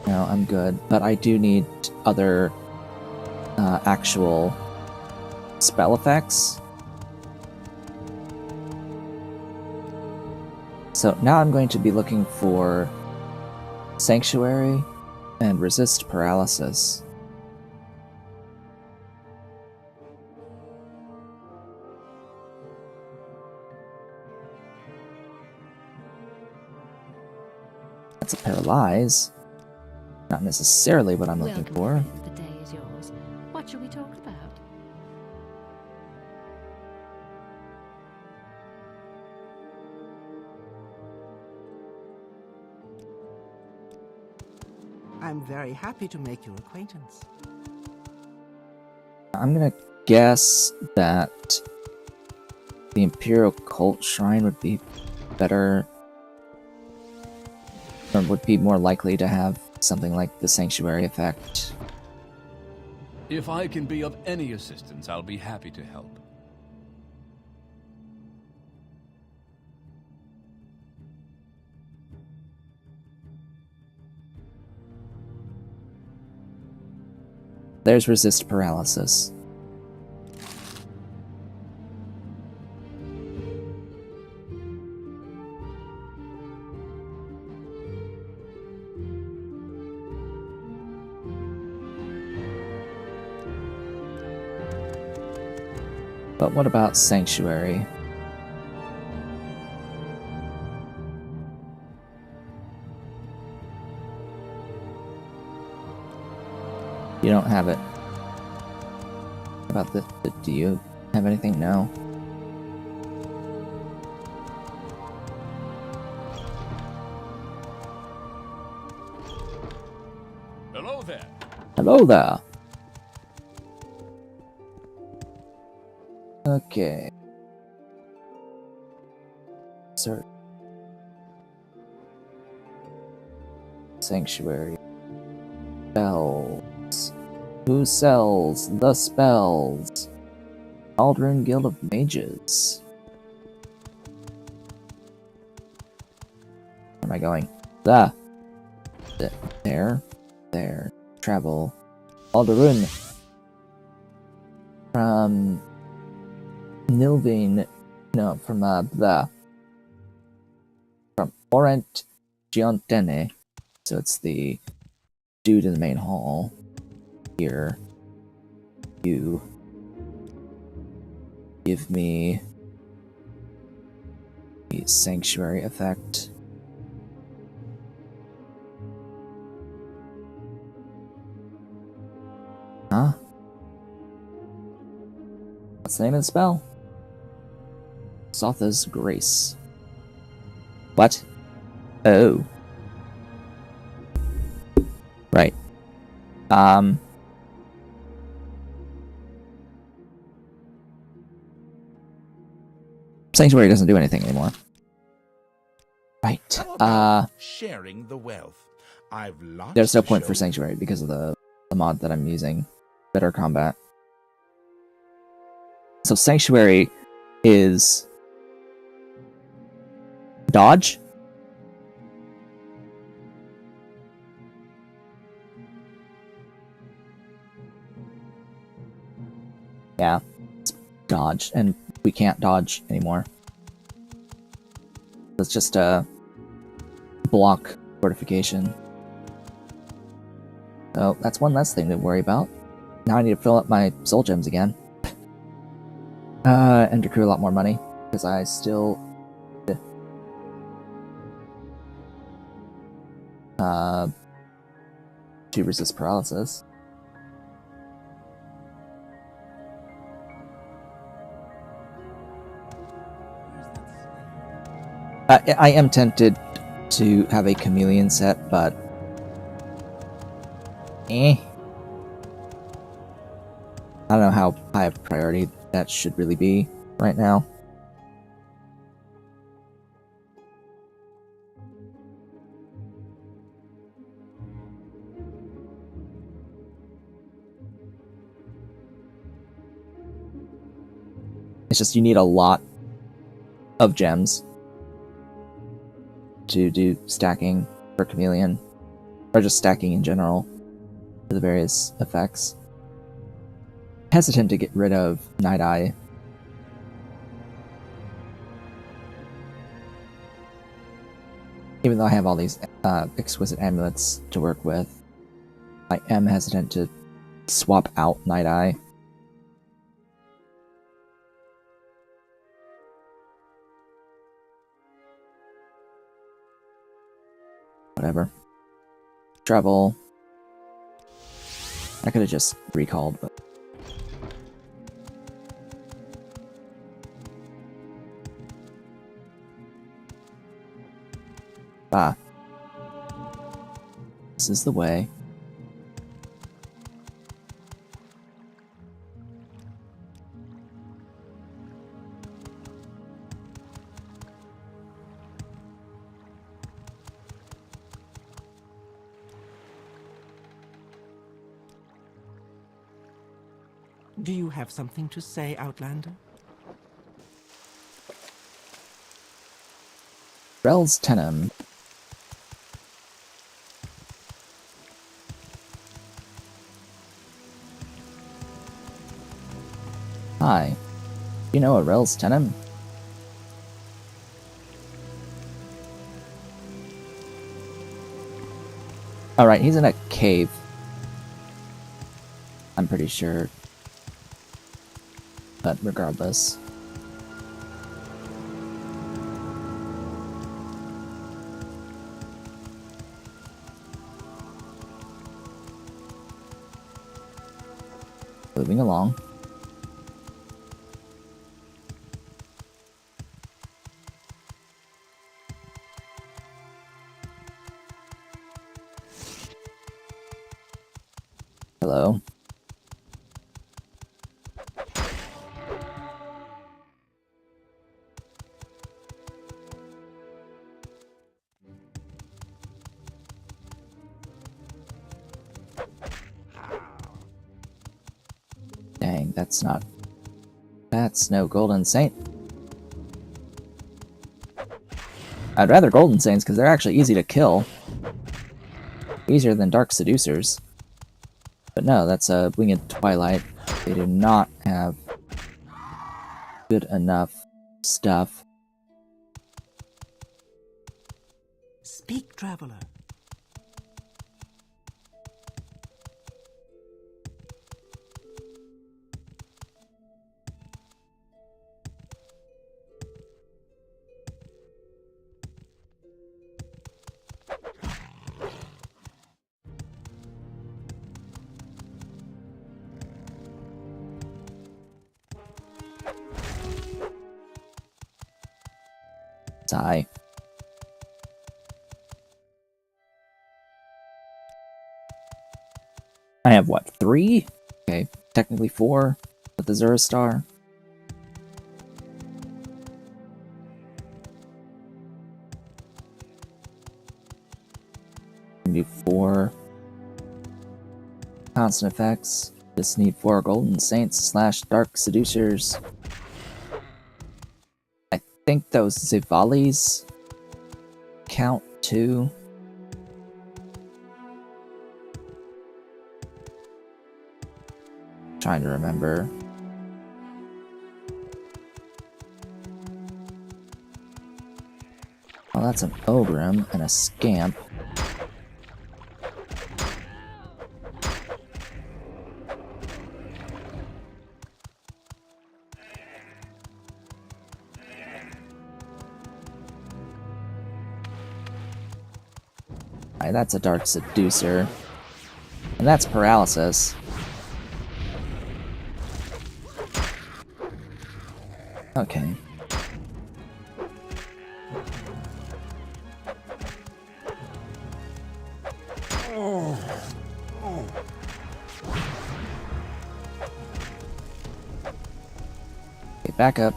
No, I'm good. But I do need other actual spell effects. So now I'm going to be looking for Sanctuary and Resist Paralysis. That's a Paralyze. Not necessarily what I'm looking Welcome, for. friend. The day is yours. What shall we talk about? I'm very happy to make your acquaintance. I'm gonna guess that the Imperial Cult Shrine would be better, or would be more likely to have something like the Sanctuary effect. If I can be of any assistance, I'll be happy to help. There's Resist Paralysis. But what about Sanctuary? You don't have it. About the do you have anything? No. Hello there. Hello there. Okay. Search. Sanctuary. Spells. Who sells the spells? Aldrin Guild of Mages. Where am I going? There. Travel. Alderun. From Nilvane. No, from from Orent Giontene. So it's the dude in the main hall. Here. You give me the Sanctuary effect. Huh? What's the name of the spell? Sotha's Grace. What? Oh. Right. Sanctuary doesn't do anything anymore. Right. How about sharing the wealth? I've lots There's no to point show for you. Sanctuary because of the mod that I'm using. Better combat. So Sanctuary is dodge. Yeah, it's dodge, and we can't dodge anymore. It's just a block fortification. So that's one less thing to worry about. Now I need to fill up my soul gems again. And accrue a lot more money, because I still to resist paralysis. I am tempted to have a chameleon set, but I don't know how high a priority that should really be right now. It's just you need a lot of gems to do stacking for chameleon, or just stacking in general for the various effects. Hesitant to get rid of Night Eye. Even though I have all these exquisite amulets to work with, I am hesitant to swap out Night Eye. Whatever. Travel. I could have just recalled, but... Ah. This is the way. Do you have something to say, Outlander? Rel's Tenem. Hi. You know a Rel's Tenem? Alright, he's in a cave. I'm pretty sure. But regardless. Moving along. Hello. Dang, that's not... That's no Golden Saint. I'd rather Golden Saints because they're actually easy to kill. Easier than Dark Seducers. But no, that's a Winged Twilight. They do not have good enough stuff. Speak, traveler. Sigh. I have what, 3? Okay, technically 4 with the Zura Star. Can do 4 constant effects. Just need 4 Golden Saints / Dark Seducers. I think those Zivalis count too. Trying to remember. Well, that's an Ogrim and a Scamp. Alright, that's a Dark Seducer. And that's Paralysis. Okay. Okay, back up.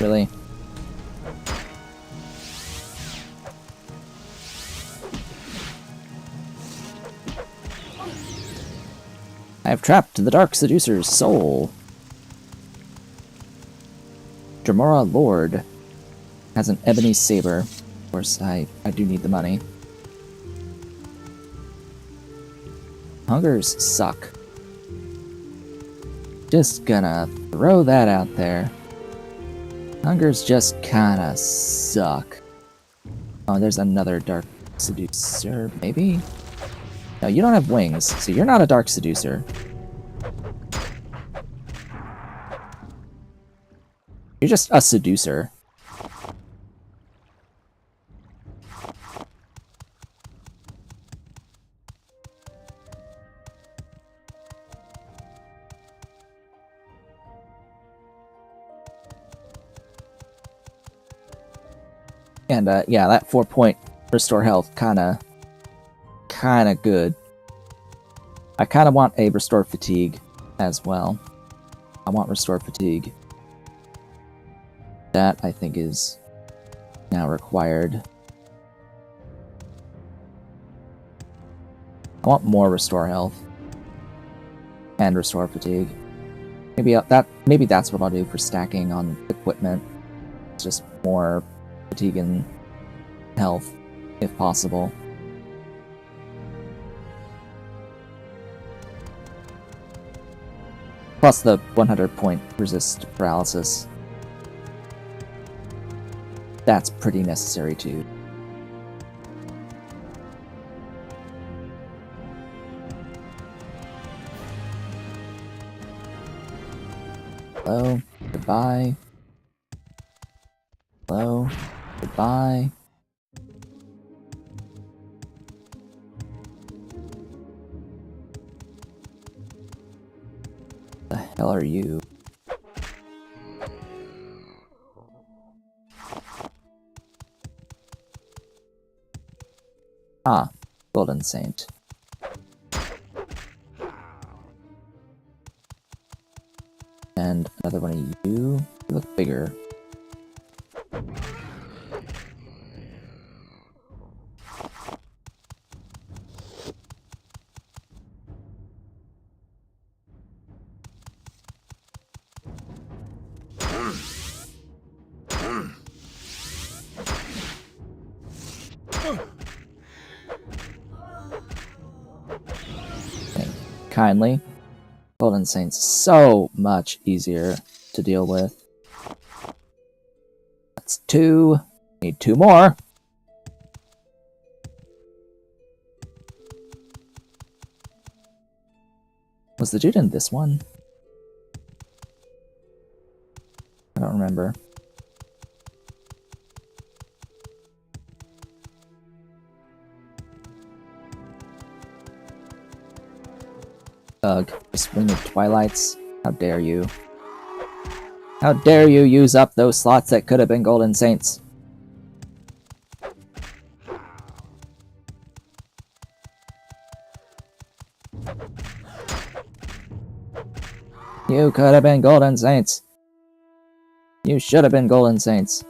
Really? I have trapped the Dark Seducer's soul. Dramora Lord has an ebony saber. Of course, I do need the money. Hungers suck. Just gonna throw that out there. Hungers just kinda suck. Oh, there's another Dark Seducer, maybe? No, you don't have wings, so you're not a Dark Seducer. You're just a seducer. And yeah, that 4-point restore health kinda good. I kinda want a restore fatigue as well. I want restore fatigue. That I think is now required. I want more restore health and restore fatigue. Maybe that's what I'll do for stacking on equipment. It's just more fatigue and health, if possible. Plus the 100-point resist paralysis. That's pretty necessary too. Hello, goodbye. Hello, goodbye. The hell are you? Ah, Golden Saint. And another one of you. You look bigger. Kindly. Golden Saint's so much easier to deal with. That's 2. Need 2 more. Was the dude in this one? I don't remember. Ugh, just Wing of Twilights. How dare you. How dare you use up those slots that could have been Golden Saints. You could have been Golden Saints. You should have been Golden Saints.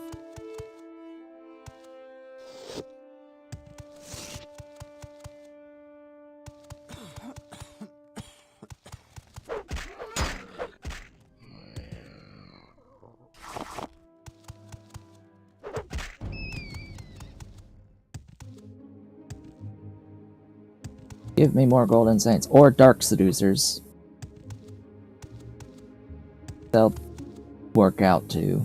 Give me more Golden Saints, or Dark Seducers. They'll work out too.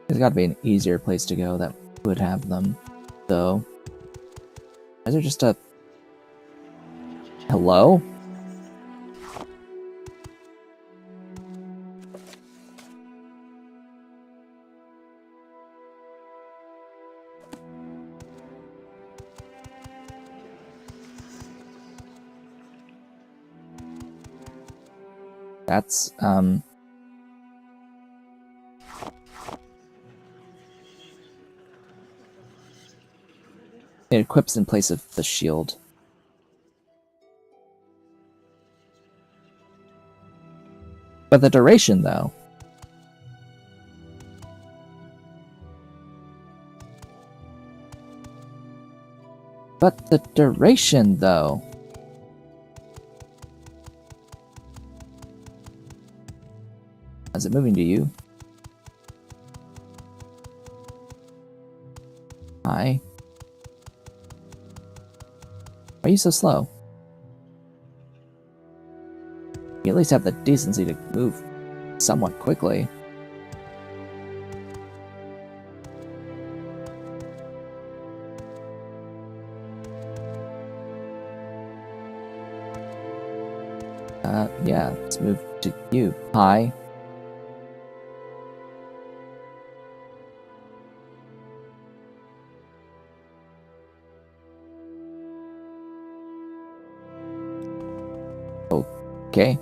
There's gotta be an easier place to go that would have them, though. Is there just a Hello? That's, it equips in place of the shield. But the duration, though. But the duration, though. Is it moving to you? Hi. Why are you so slow? You at least have the decency to move somewhat quickly. Yeah, let's move to you. Hi. Okay.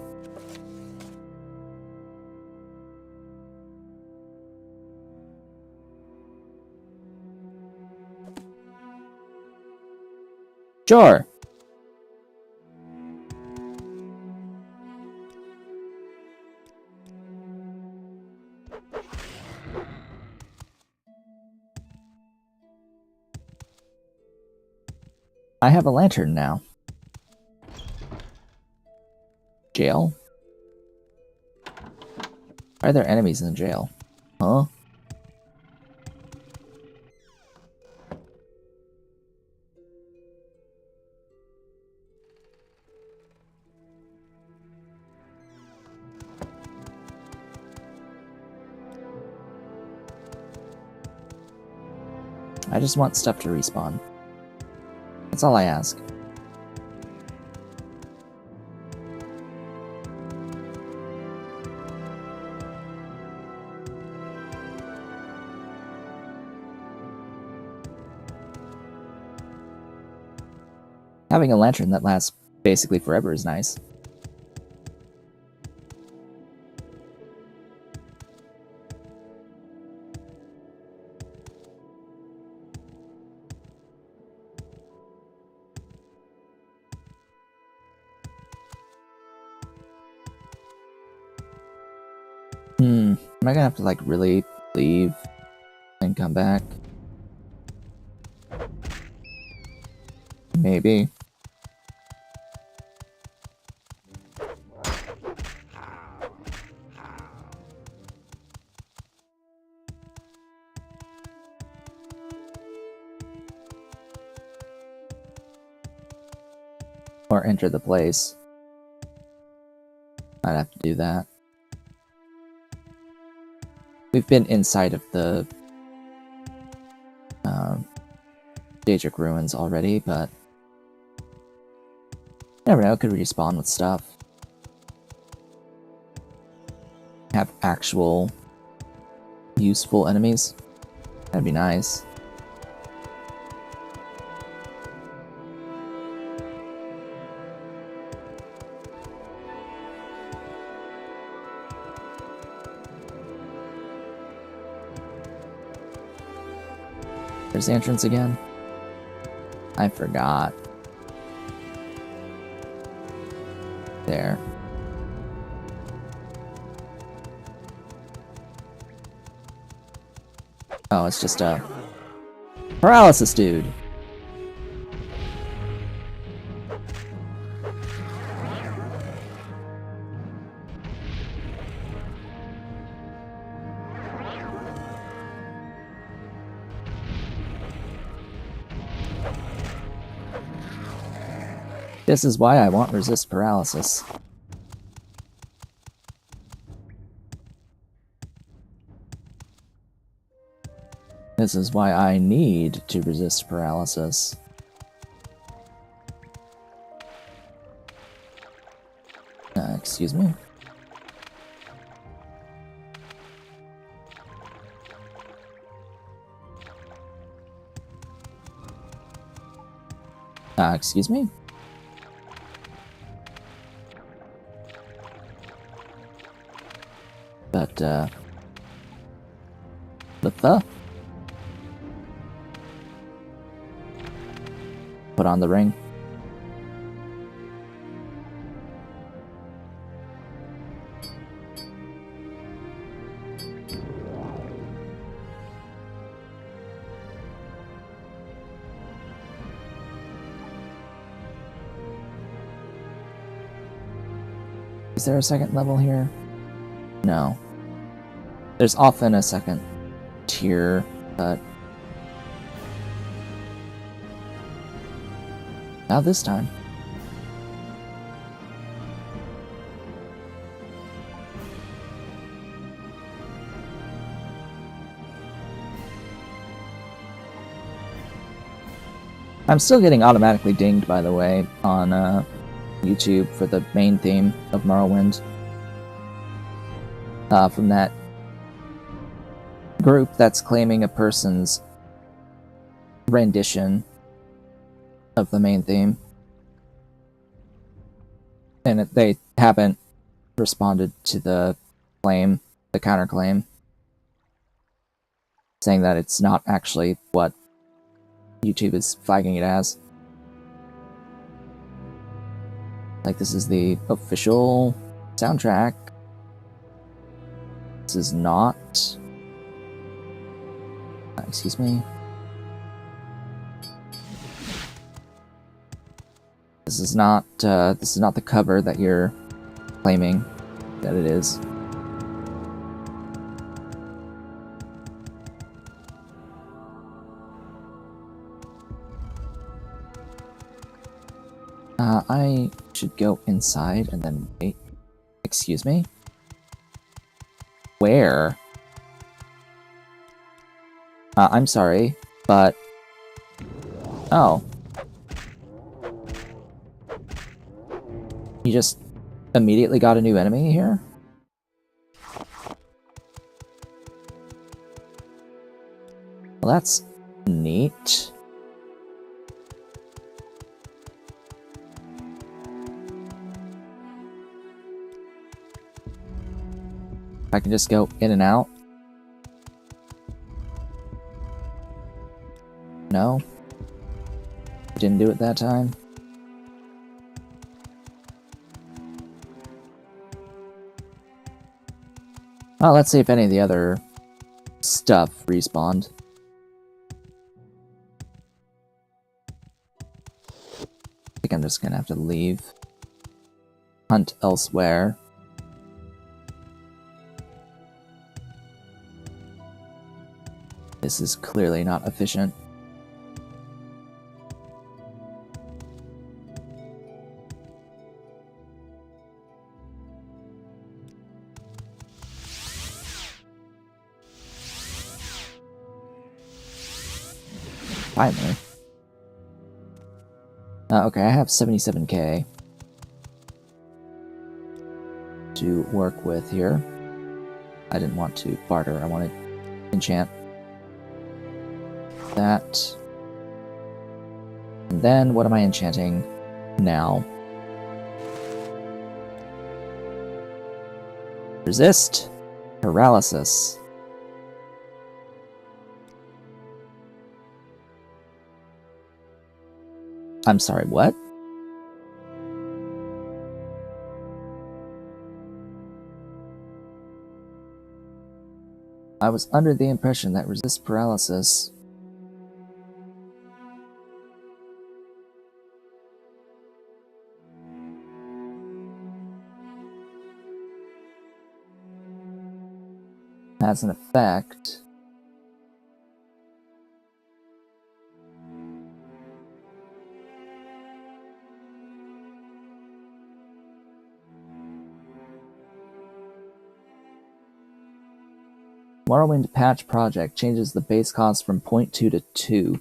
Sure. I have a lantern now. Jail? Are there enemies in the jail? Huh? I just want stuff to respawn. That's all I ask. Having a lantern that lasts basically forever is nice. Am I gonna have to, like, really leave and come back? Maybe. Or enter the place. I'd have to do that. We've been inside of the Daedric ruins already, but never know, could respawn with stuff. Have actual useful enemies. That'd be nice. There's the entrance again. I forgot. There. Oh, it's just a paralysis dude. This is why I want resist paralysis. This is why I need to resist paralysis. Excuse me. Excuse me? But, what the? Put on the ring. Is there a second level here? No. There's often a second tier, but not this time. I'm still getting automatically dinged, by the way, on YouTube for the main theme of Morrowind. From that group that's claiming a person's rendition of the main theme. And they haven't responded to the claim, the counterclaim, saying that it's not actually what YouTube is flagging it as. Like, this is the official soundtrack. This is not... excuse me. This is not the cover that you're claiming that it is. I should go inside and then wait. Excuse me? Where? I'm sorry, but... oh. You just immediately got a new enemy here? Well, that's neat. I can just go in and out. No? Didn't do it that time. Well, let's see if any of the other stuff respawned. I think I'm just gonna have to leave. Hunt elsewhere. This is clearly not efficient. Finally. Okay, I have 77k to work with here. I didn't want to barter, I wanted enchant that. And then, what am I enchanting now? Resist paralysis. I'm sorry, what? I was under the impression that resist paralysis has an effect. Morrowind patch project changes the base cost from 0.2 to 2.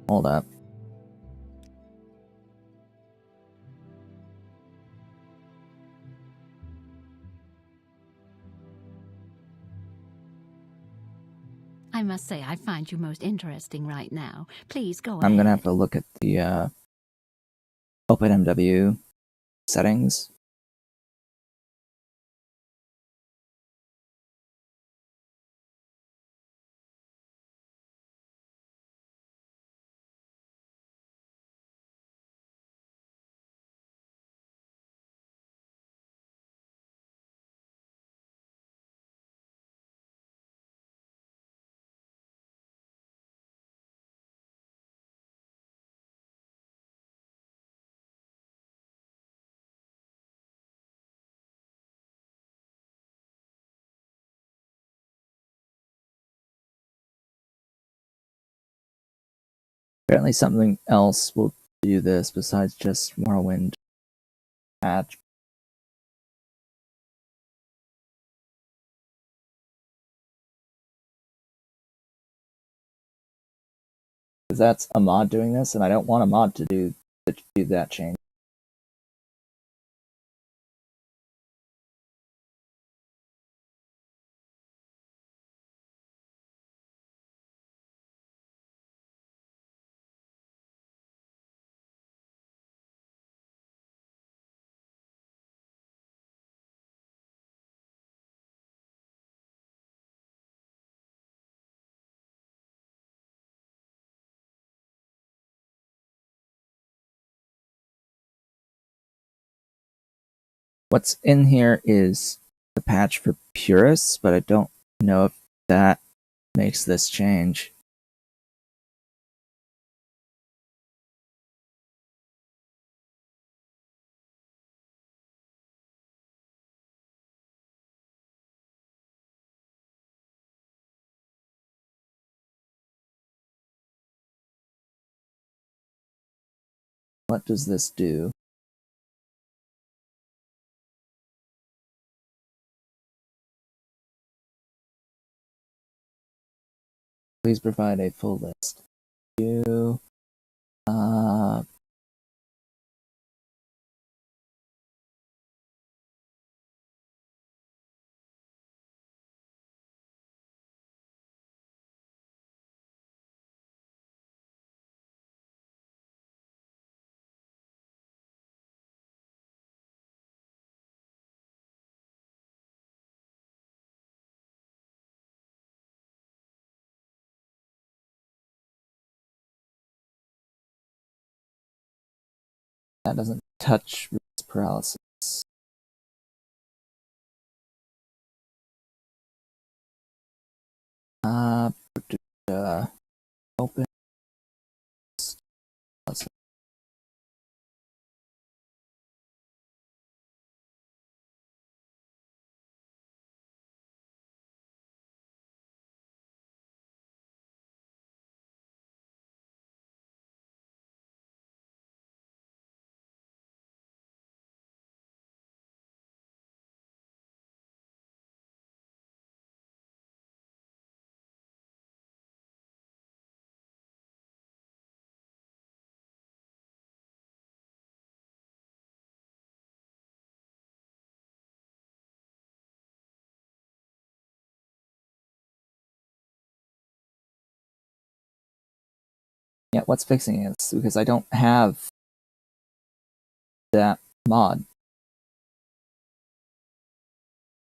Hold up. I must say, I find you most interesting right now. Please go I'm gonna ahead. have to look at the OpenMW settings. Apparently something else will do this besides just Morrowind patch. Because that's a mod doing this, and I don't want a mod to do that change. What's in here is the patch for purists, but I don't know if that makes this change. What does this do? Please provide a full list. You, that doesn't touch risk paralysis. Uh, open. Yeah, what's fixing it? Because I don't have that mod.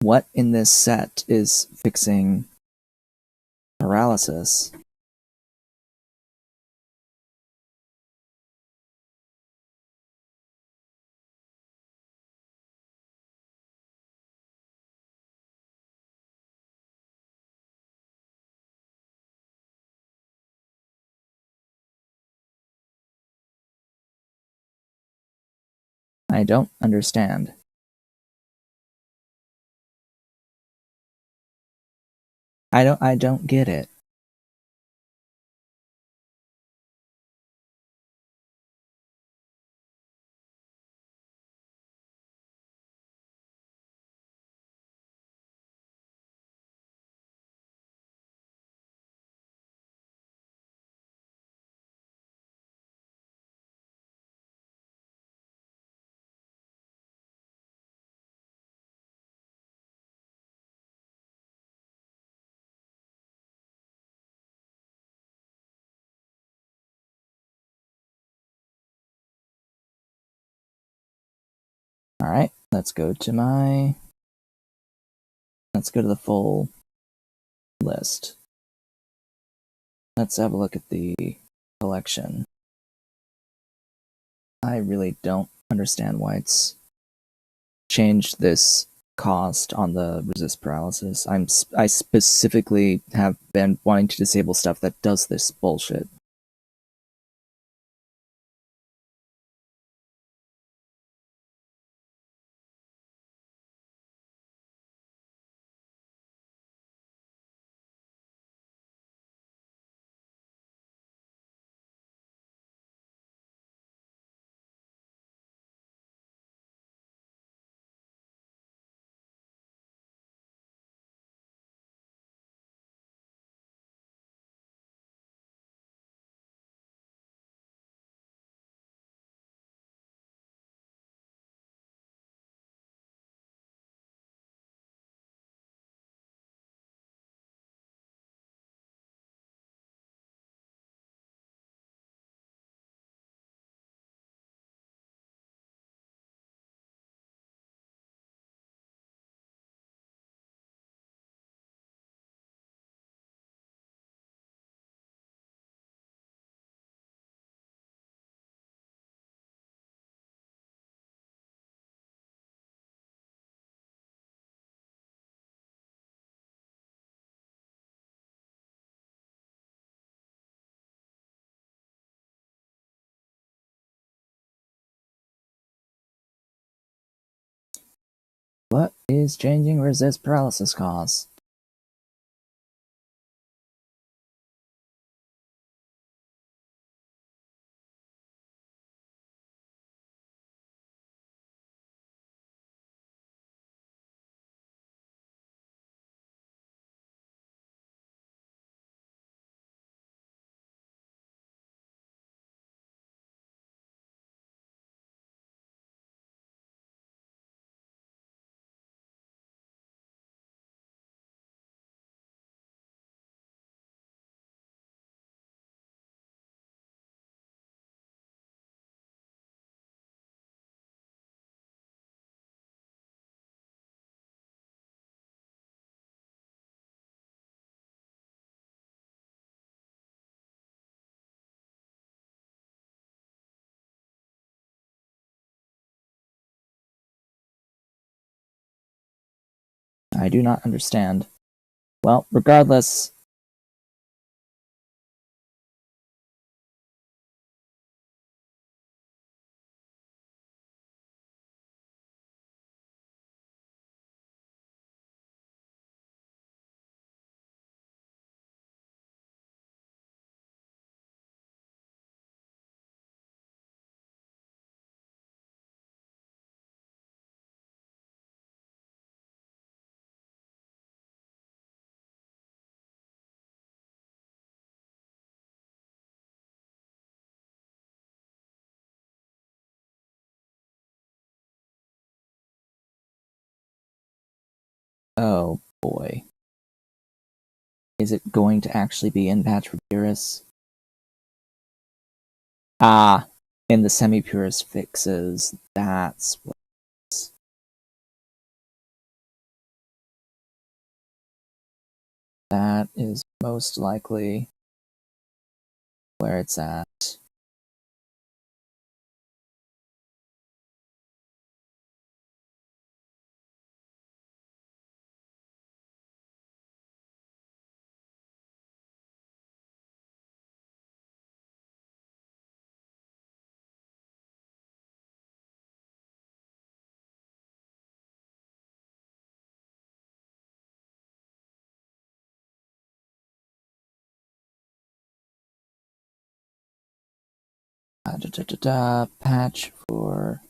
What in this set is fixing paralysis? I don't understand. I don't get it. Alright, let's go to the full list. Let's have a look at the collection. I really don't understand why it's changed this cost on the resist paralysis. I specifically have been wanting to disable stuff that does this bullshit. What is changing resist paralysis cost? I do not understand. Well, regardless, oh boy. Is it going to actually be in patch for purists? Ah, in the semi-purist fixes, that's what. That is most likely where it's at. Patch for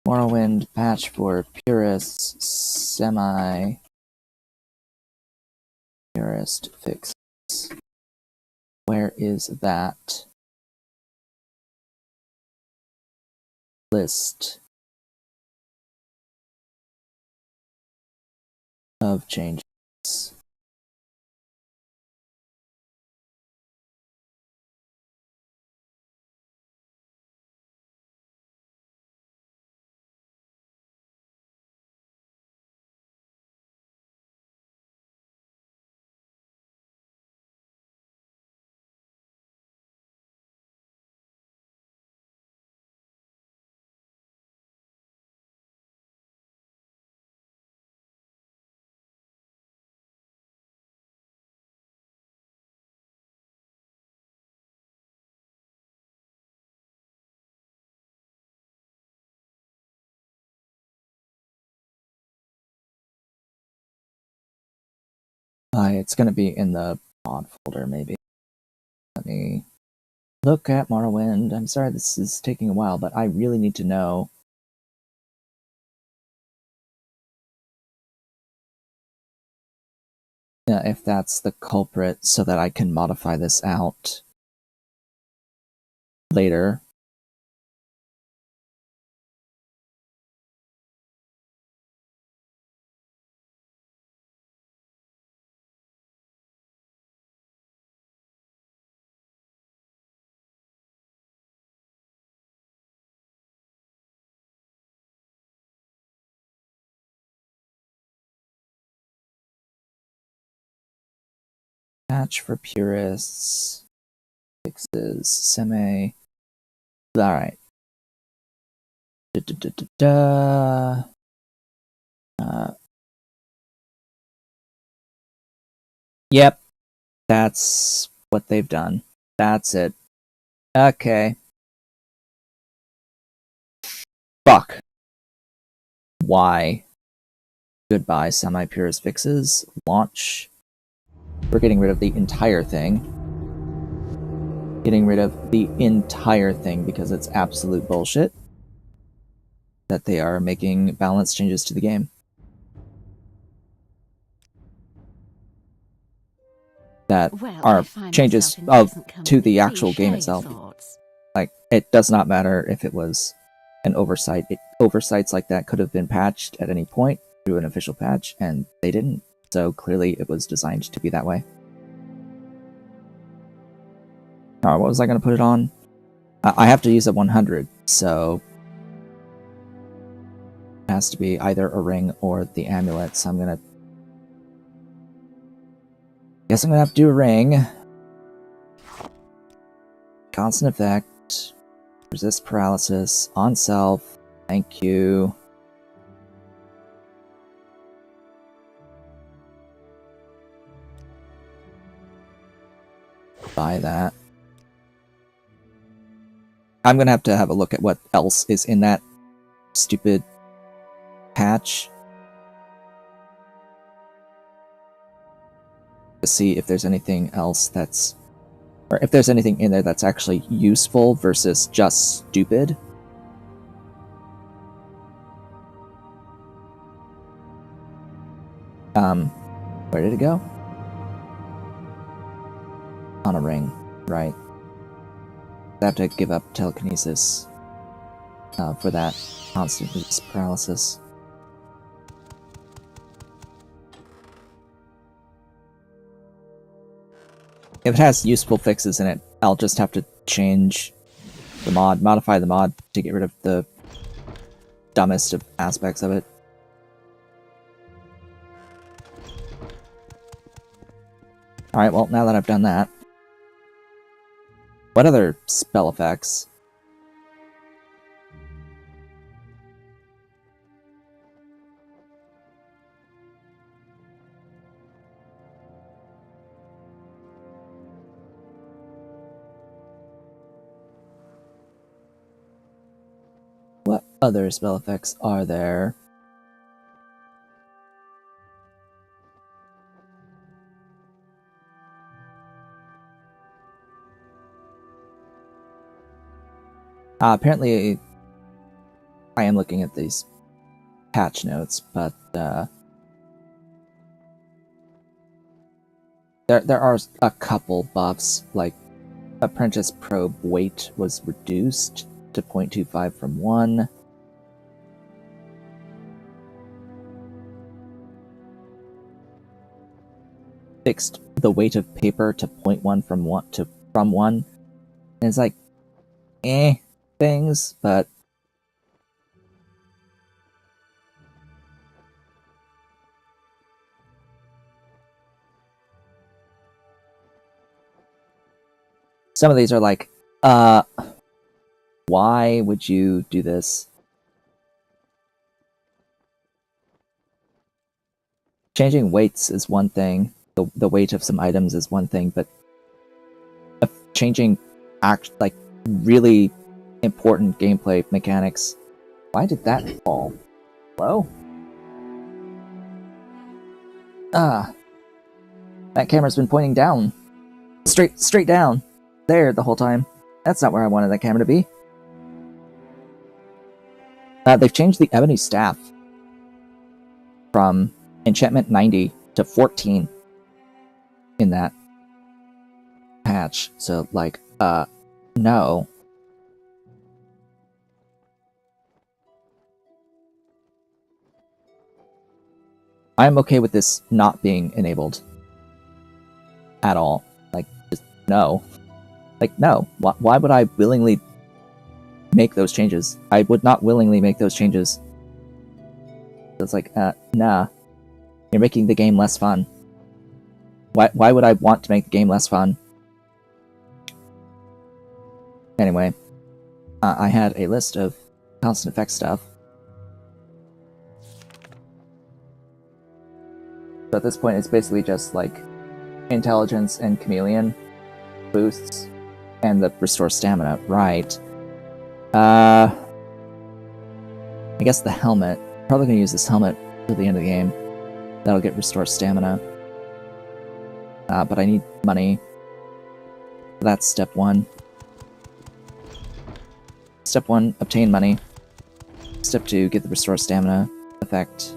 Morrowind, patch for purists, semi-purist fixes. Where is that list of changes? It's gonna be in the mod folder, maybe. Let me look at Morrowind. I'm sorry this is taking a while, but I really need to know if that's the culprit so that I can modify this out later. Patch for purists. Fixes. Semi. Alright. Yep. That's what they've done. That's it. Okay. Fuck. Why? Goodbye, semi-purist fixes. Launch. We're getting rid of the entire thing. Getting rid of the entire thing because it's absolute bullshit that they are making balance changes to the game. That are changes to the actual game itself. Like, it does not matter if it was an oversight. Oversights like that could have been patched at any point through an official patch, and they didn't. So clearly it was designed to be that way. Alright, what was I going to put it on? I have to use a 100, so it has to be either a ring or the amulet, so I'm going to... Guess I'm going to have to do a ring. Constant effect. Resist paralysis. On self. Thank you. Buy that. I'm going to have a look at what else is in that stupid patch. To see if there's anything else that's... Or if there's anything in there that's actually useful versus just stupid. Where did it go? On a ring, right. I have to give up telekinesis for that constant resist paralysis. If it has useful fixes in it, I'll just have to change the mod, modify the mod to get rid of the dumbest of aspects of it. Alright, well, now that I've done that, what other spell effects? What other spell effects are there? Apparently, I am looking at these patch notes, but there are a couple buffs, like Apprentice Probe weight was reduced to 0.25 from 1. Fixed the weight of paper to 0.1 from 1. And it's like, things, but some of these are like, why would you do this? Changing weights is one thing. The weight of some items is one thing, but changing like really important gameplay mechanics. Why did that fall? Hello? That camera's been pointing down. Straight down. There the whole time. That's not where I wanted that camera to be. They've changed the ebony staff from enchantment 90 to 14 in that patch. So, like, no. I'm okay with this not being enabled. At all. Like, just no. Like, no. Why would I willingly make those changes? I would not willingly make those changes. It's like, nah. You're making the game less fun. Why would I want to make the game less fun? Anyway, I had a list of constant effect stuff. So at this point, it's basically just like intelligence and chameleon boosts and the restore stamina, right? I guess the helmet. Probably gonna use this helmet till the end of the game. That'll get restore stamina. But I need money. That's step 1. Step 1, obtain money. Step 2, get the restore stamina effect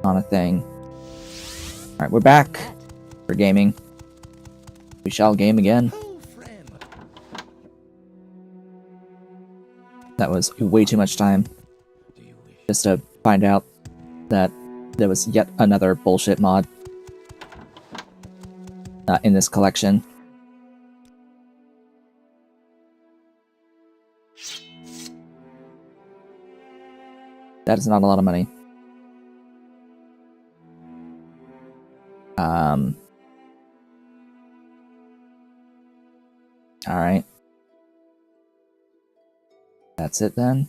on a thing. Alright, we're back. We're gaming. We shall game again. That was way too much time just to find out that there was yet another bullshit mod in this collection. That is not a lot of money. Alright. That's it then.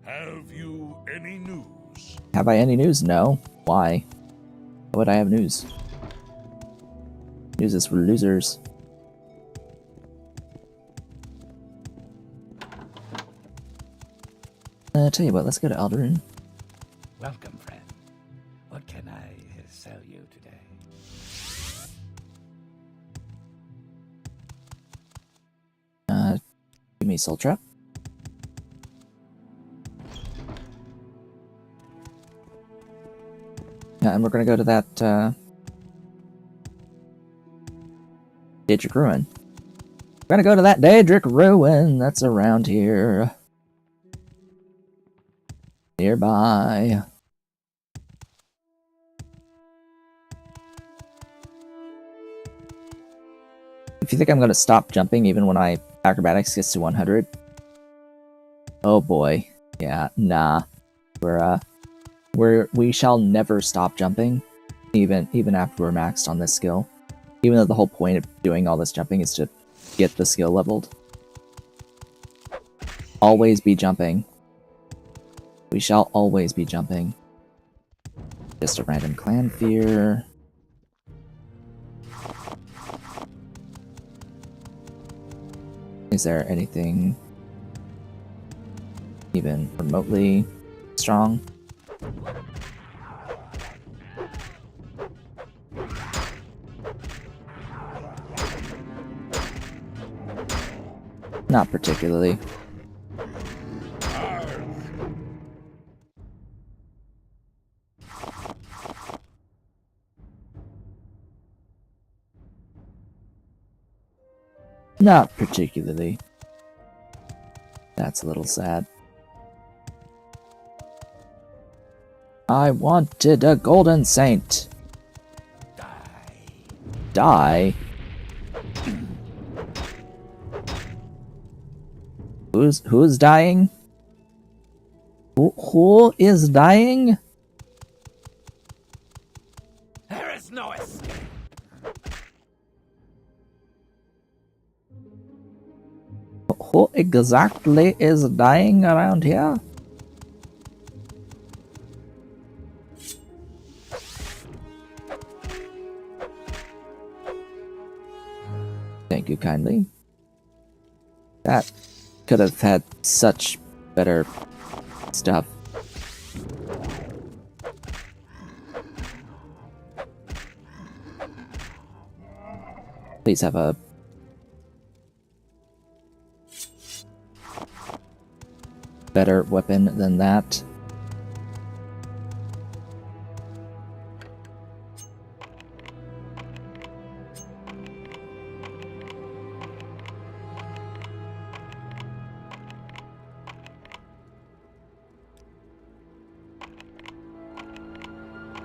Have you any news? Have I any news? No. Why? Why would I have news? News is for losers. Tell you what, let's go to Alderaan. Welcome, friend. What can I sell you today? Give me Soul Trap. Yeah, and we're gonna go to that, Daedric Ruin. We're gonna go to that Daedric Ruin that's around here. Nearby. If you think I'm gonna stop jumping even when my acrobatics gets to 100, oh boy, yeah, nah. We shall never stop jumping, even after we're maxed on this skill. Even though the whole point of doing all this jumping is to get the skill leveled. Always be jumping. We shall always be jumping. Just a random clan fear. Is there anything even remotely strong? Not particularly. Not particularly. That's a little sad. I wanted a golden saint. Die? Who's dying? Who is dying? There is no escape. Who exactly is dying around here? Thank you kindly. That could have had such better stuff. Please have a better weapon than that.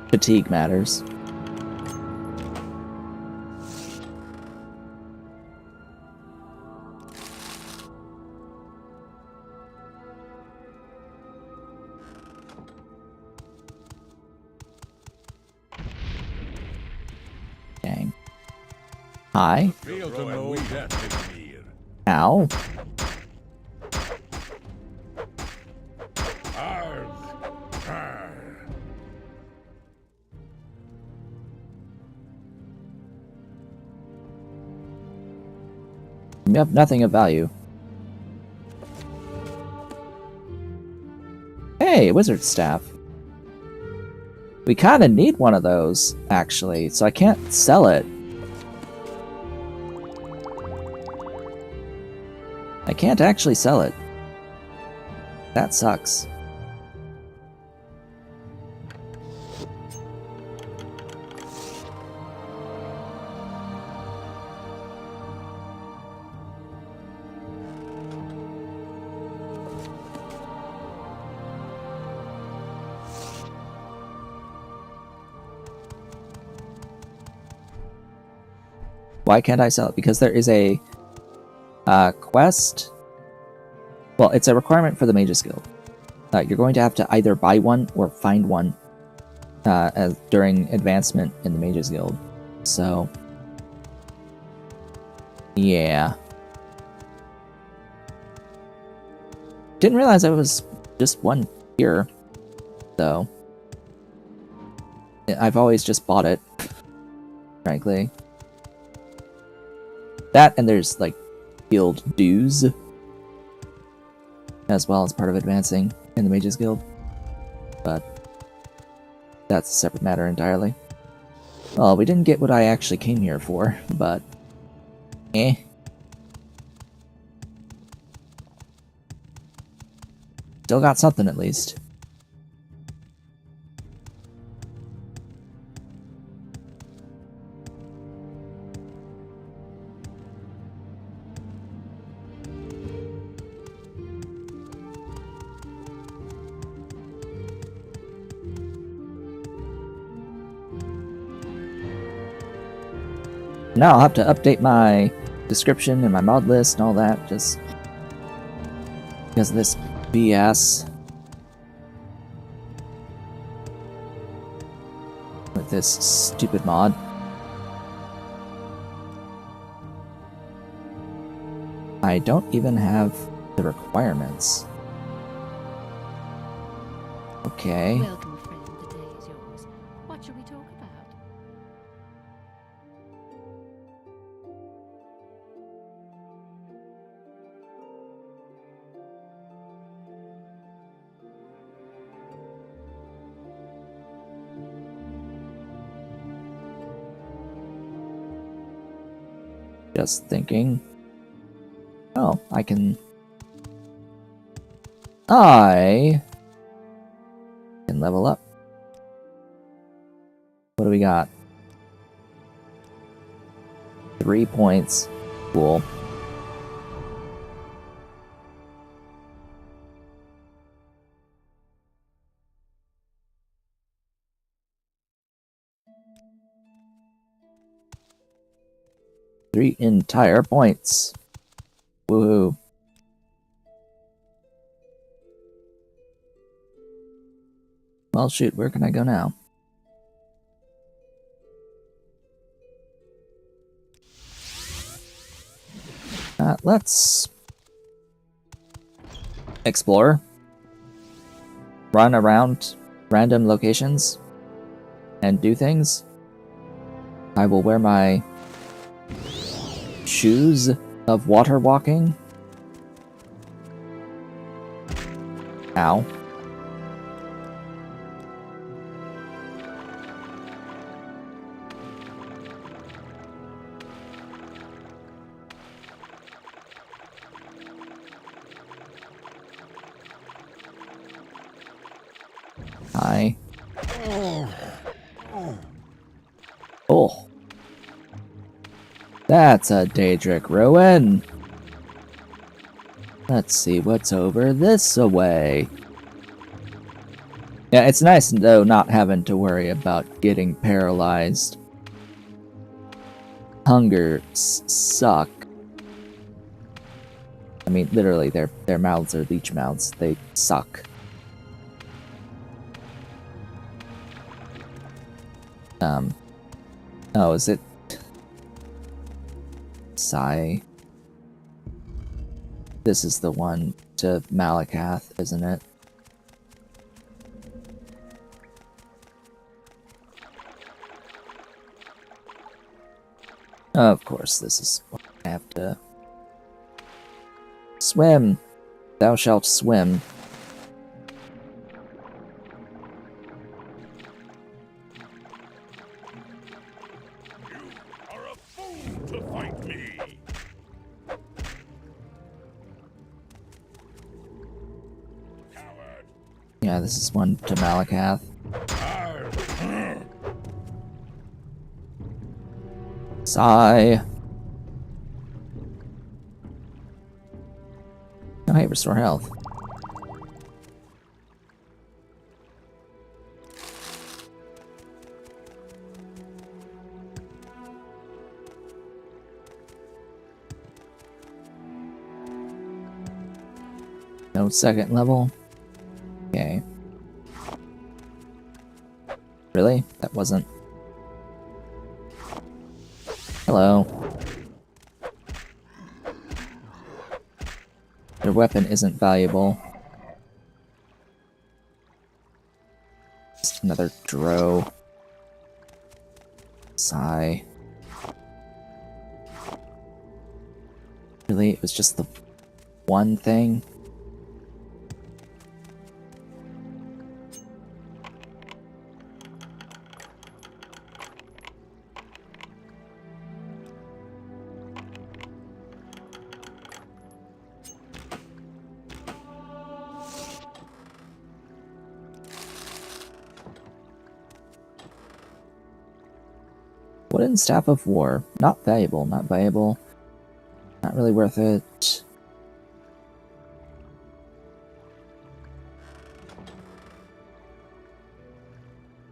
Fatigue matters. Dang. Hi. Feel to know death is near. Ow. Arg! Arr! You have nothing of value. Hey, wizard staff. We kind of need one of those, actually, so I can't sell it. I can't actually sell it. That sucks. Why can't I sell it? Because there is a quest. Well, it's a requirement for the Mages Guild. You're going to have to either buy one or find one during advancement in the Mages Guild. So, yeah. Didn't realize I was just one here, though. I've always just bought it, frankly. That, and there's, like, guild dues, as well as part of advancing in the Mages Guild. But that's a separate matter entirely. Well, we didn't get what I actually came here for, but eh. Still got something at least. Now I'll have to update my description and my mod list and all that, just because of this BS with this stupid mod. I don't even have the requirements. Okay. Welcome, friend. The day is yours. What shall we talk about? Just thinking. Oh, I can level up. What do we got? 3 points. Cool. Three entire points. Woohoo. Well, shoot, where can I go now? Let's explore. Run around random locations and do things. I will wear my shoes of water walking. Ow. Hi. Oh. That's a Daedric ruin. Let's see what's over this way. Yeah, it's nice though not having to worry about getting paralyzed. Hunger suck. I mean, literally, their mouths are leech mouths. They suck. Oh, is it? Sigh. This is the one to Malakath, isn't it? Of course, this is what I have to... Swim! Thou shalt swim. You are a fool to fight me! Coward! Yeah, this is one to Malakath. Sigh. Oh, hey, restore health. No second level. Okay. Really? That wasn't... Hello. Their weapon isn't valuable. Just another Dro. Sigh. Really? It was just the one thing? Wooden Staff of War. Not valuable, not valuable. Not really worth it.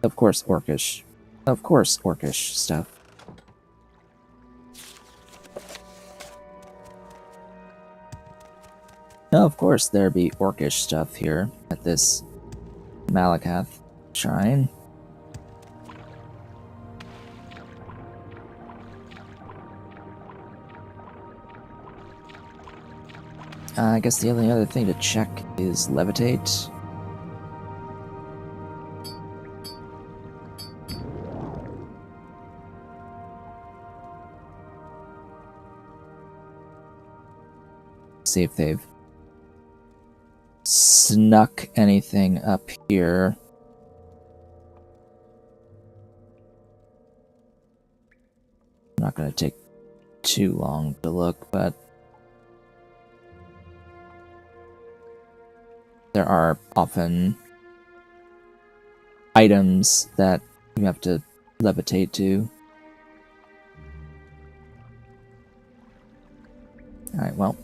Of course, Orcish. Of course, Orcish stuff. No, of course there be Orcish stuff here at this Malakath shrine. I guess the only other thing to check is Levitate. See if they've snuck anything up here. I'm not going to take too long to look, but there are often items that you have to levitate to. Alright, well.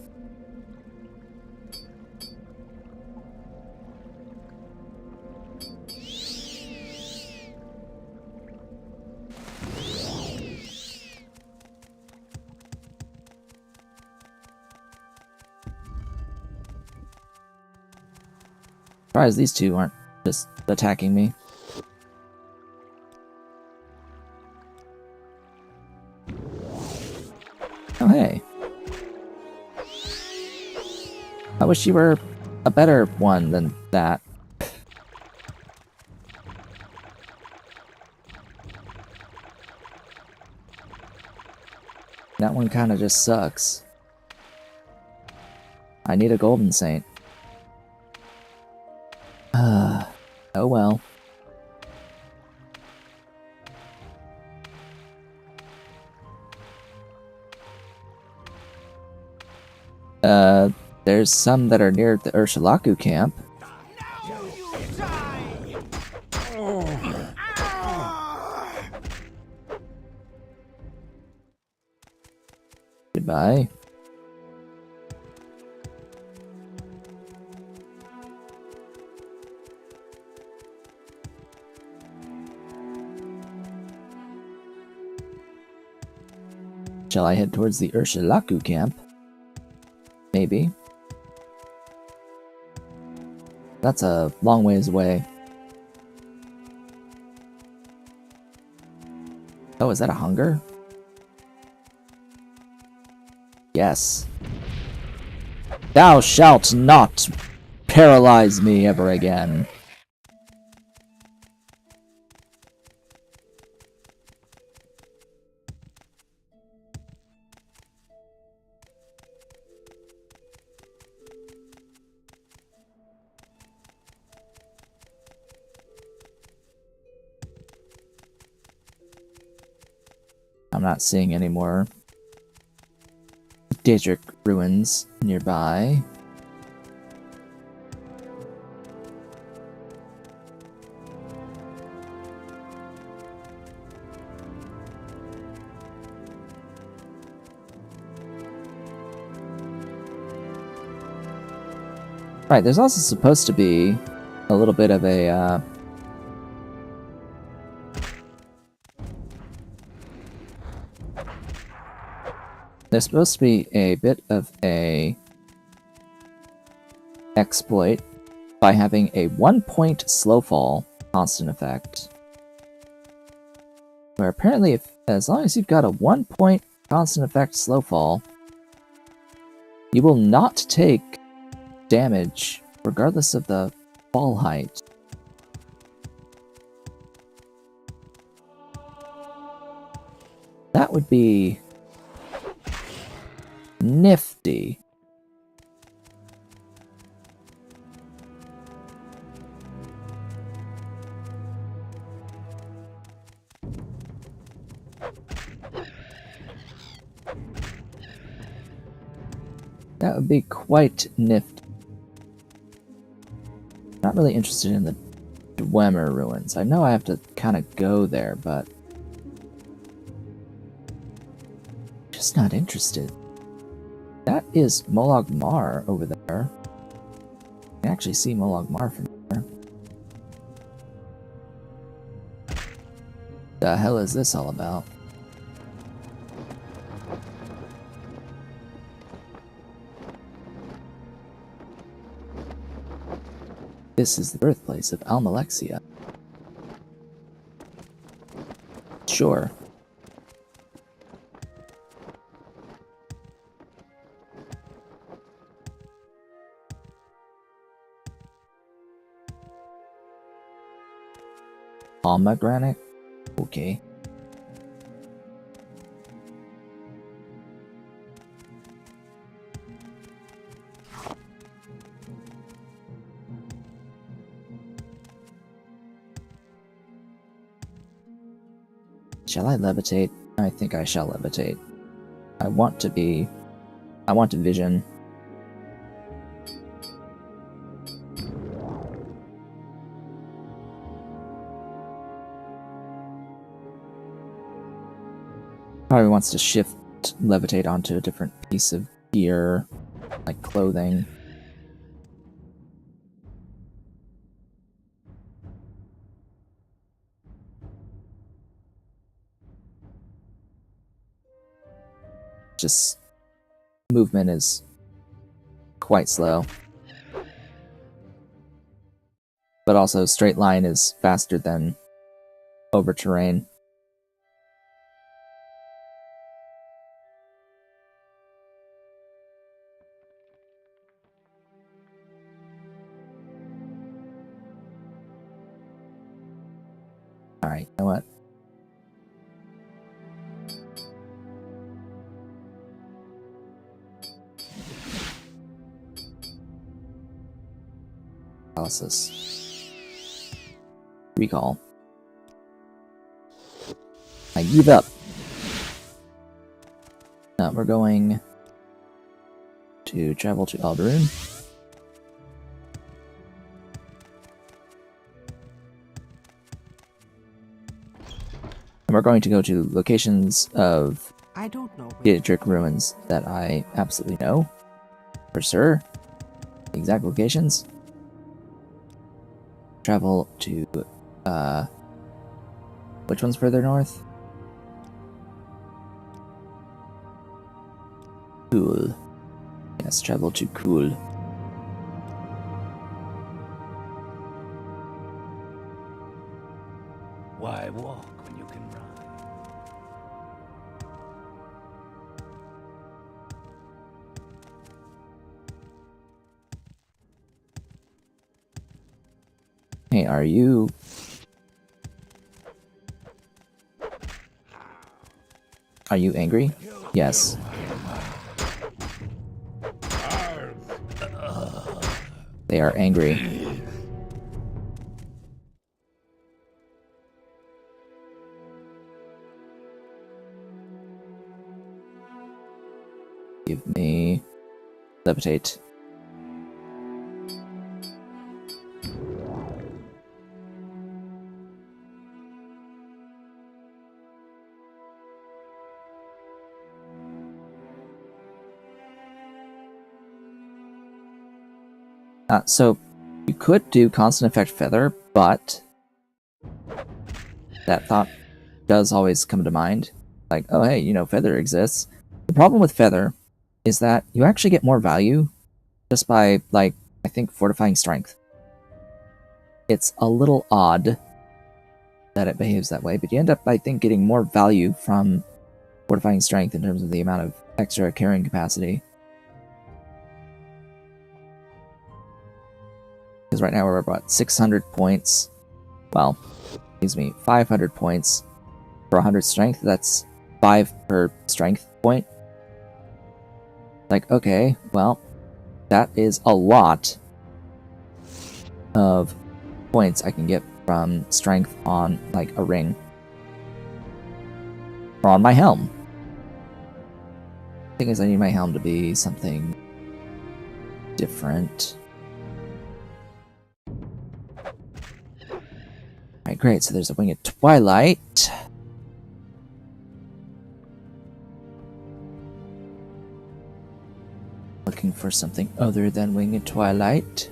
Surprised these two aren't just attacking me. Oh, hey. I wish you were a better one than that. That one kind of just sucks. I need a Golden Saint. Oh well. There's some that are near the Urshulaku camp. nearby. Shall I head towards the Ursulaku camp? Maybe. That's a long ways away. Oh, is that a hunger? Yes. Thou shalt not paralyze me ever again. I'm not seeing any more Daedric ruins nearby. Right, there's also supposed to be a little bit of a there's supposed to be a bit of a exploit by having a 1-point slowfall constant effect. Where apparently, as long as you've got a 1-point constant effect slowfall, you will not take damage regardless of the fall height. That would be nifty. That would be quite nifty. Not really interested in the Dwemer ruins. I know I have to kind of go there, but just not interested. That is Molag Mar over there. I can actually see Molag Mar from there. The hell is this all about? This is the birthplace of Almalexia. Sure. Pomegranate? Okay. Shall I levitate? I think I shall levitate. I want to vision. Probably wants to shift levitate onto a different piece of gear, like clothing. Just movement is quite slow. But also straight line is faster than over terrain. Alright, you know what? Analysis. Recall. I give up. Now we're going to travel to Alderun. And we're going to go to locations of I don't know. Daedric ruins that I absolutely know for sure. The exact locations. Travel to which one's further north? Cool. Yes, travel to Cool. Why walk when you can run? Hey, are you... Are you angry? Yes. They are angry. Give me... levitate. So, you could do constant effect feather, but that thought does always come to mind. Like, oh hey, you know, feather exists. The problem with feather is that you actually get more value just by, like, I think fortifying strength. It's a little odd that it behaves that way, but you end up, I think, getting more value from fortifying strength in terms of the amount of extra carrying capacity. Because right now we're about 600 points. Well, excuse me, 500 points for 100 strength. That's 5 per strength point. Like, okay, well, that is a lot of points I can get from strength on, like, a ring. Or on my helm. The thing is, I need my helm to be something different. Alright, great, so there's a Winged Twilight. Looking for something other than Winged Twilight.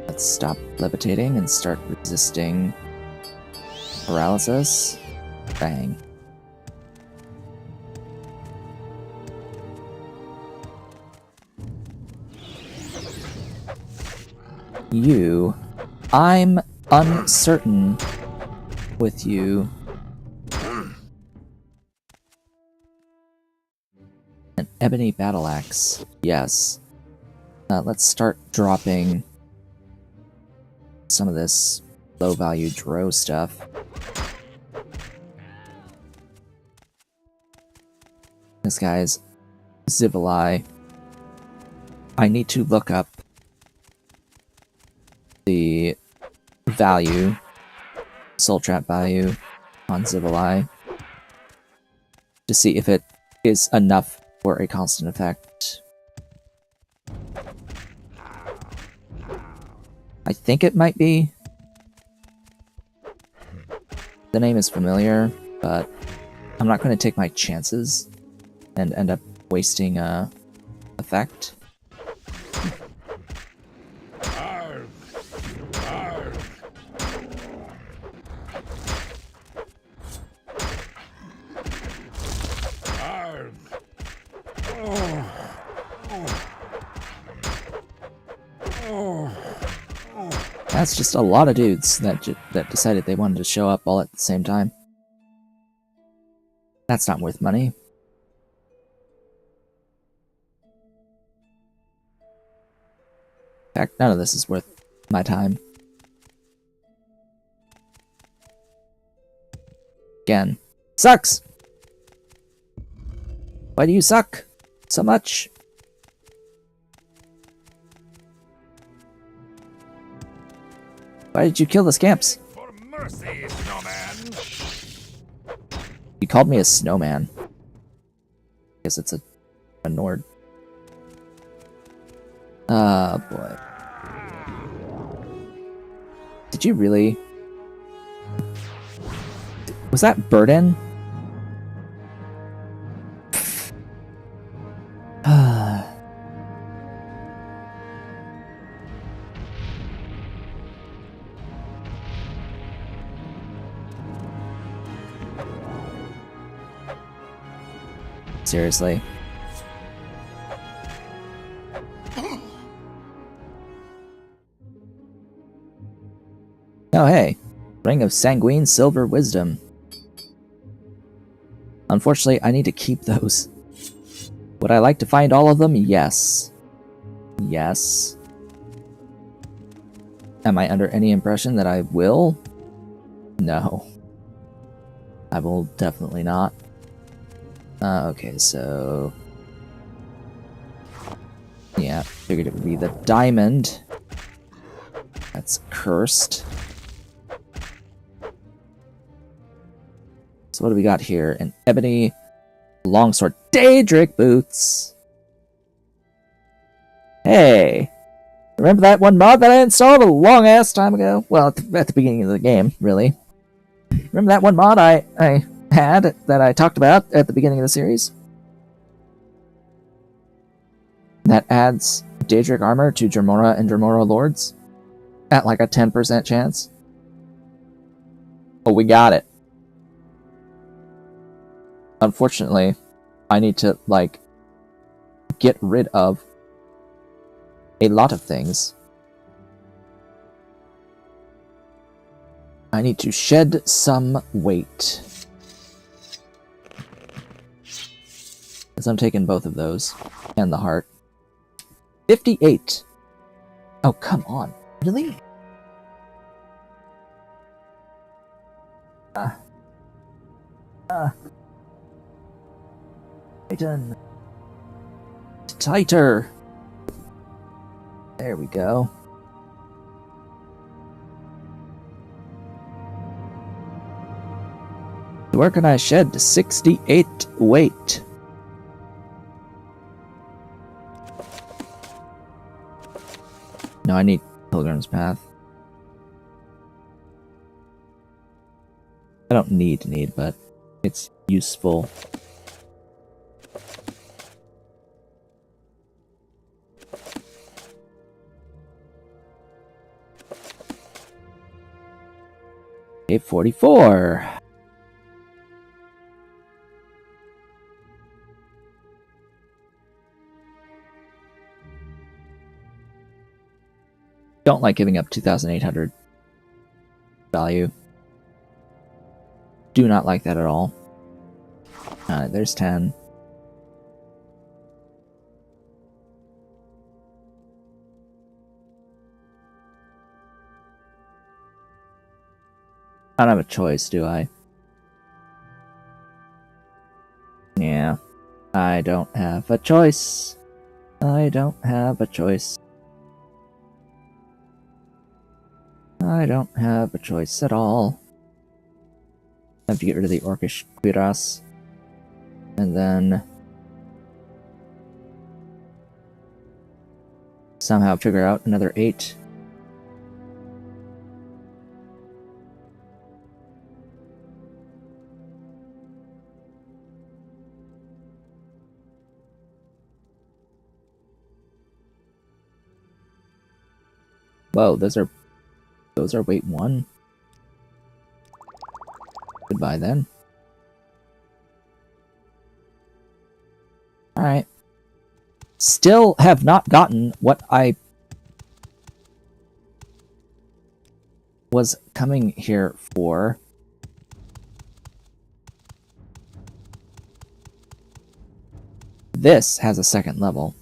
Let's stop levitating and start resisting paralysis. Bang. You. I'm uncertain with you. An ebony battle axe. Yes. Let's start dropping some of this low value Dro stuff. This guy's Zivili. I need to look up the value, soul trap value on Zivili to see if it is enough for a constant effect. I think it might be. The name is familiar, but I'm not going to take my chances and end up wasting a effect. That's just a lot of dudes that decided they wanted to show up all at the same time. That's not worth money. In fact, none of this is worth my time. Again. Sucks! Why do you suck so much? Why did you kill the scamps? For mercy, snowman! You called me a snowman. Guess it's a Nord. Oh boy. Did you really? Was that Burden? Seriously. Oh hey, Ring of Sanguine Silver Wisdom. Unfortunately, I need to keep those. Would I like to find all of them? Yes. Yes. Am I under any impression that I will? No. I will definitely not. Okay, so... yeah, figured it would be the diamond. That's cursed. So what do we got here? An ebony longsword. Daedric boots! Hey! Remember that one mod that I installed a long-ass time ago? Well, at the beginning of the game, really. Remember that one mod I had that I talked about at the beginning of the series? That adds Daedric armor to Dremora and Dremora lords? At like a 10% chance? Oh, we got it. Unfortunately, I need to, like, get rid of a lot of things. I need to shed some weight. Because I'm taking both of those. And the heart. 58! Oh, come on. Really? Tighten. Tighter. There we go. Where can I shed 68 weight? No, I need Pilgrim's Path. I don't need, but it's useful. $844. Don't like giving up 2,800 value. Do not like that at all. There's 10. I don't have a choice, do I? Yeah. I don't have a choice. I don't have a choice. I don't have a choice at all. I have to get rid of the Orcish Cuirass. And then... somehow figure out another 8. Whoa, those are weight 1. Goodbye then. Alright. Still have not gotten what I was coming here for. This has a second level.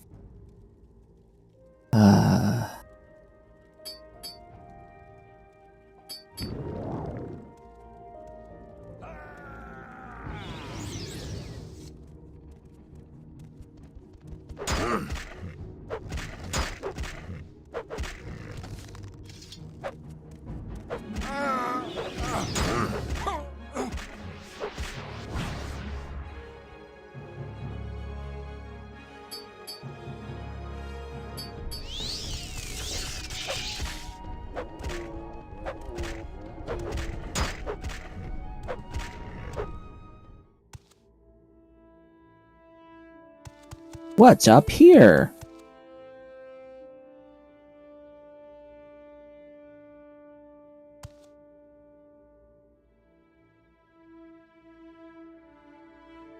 What's up here?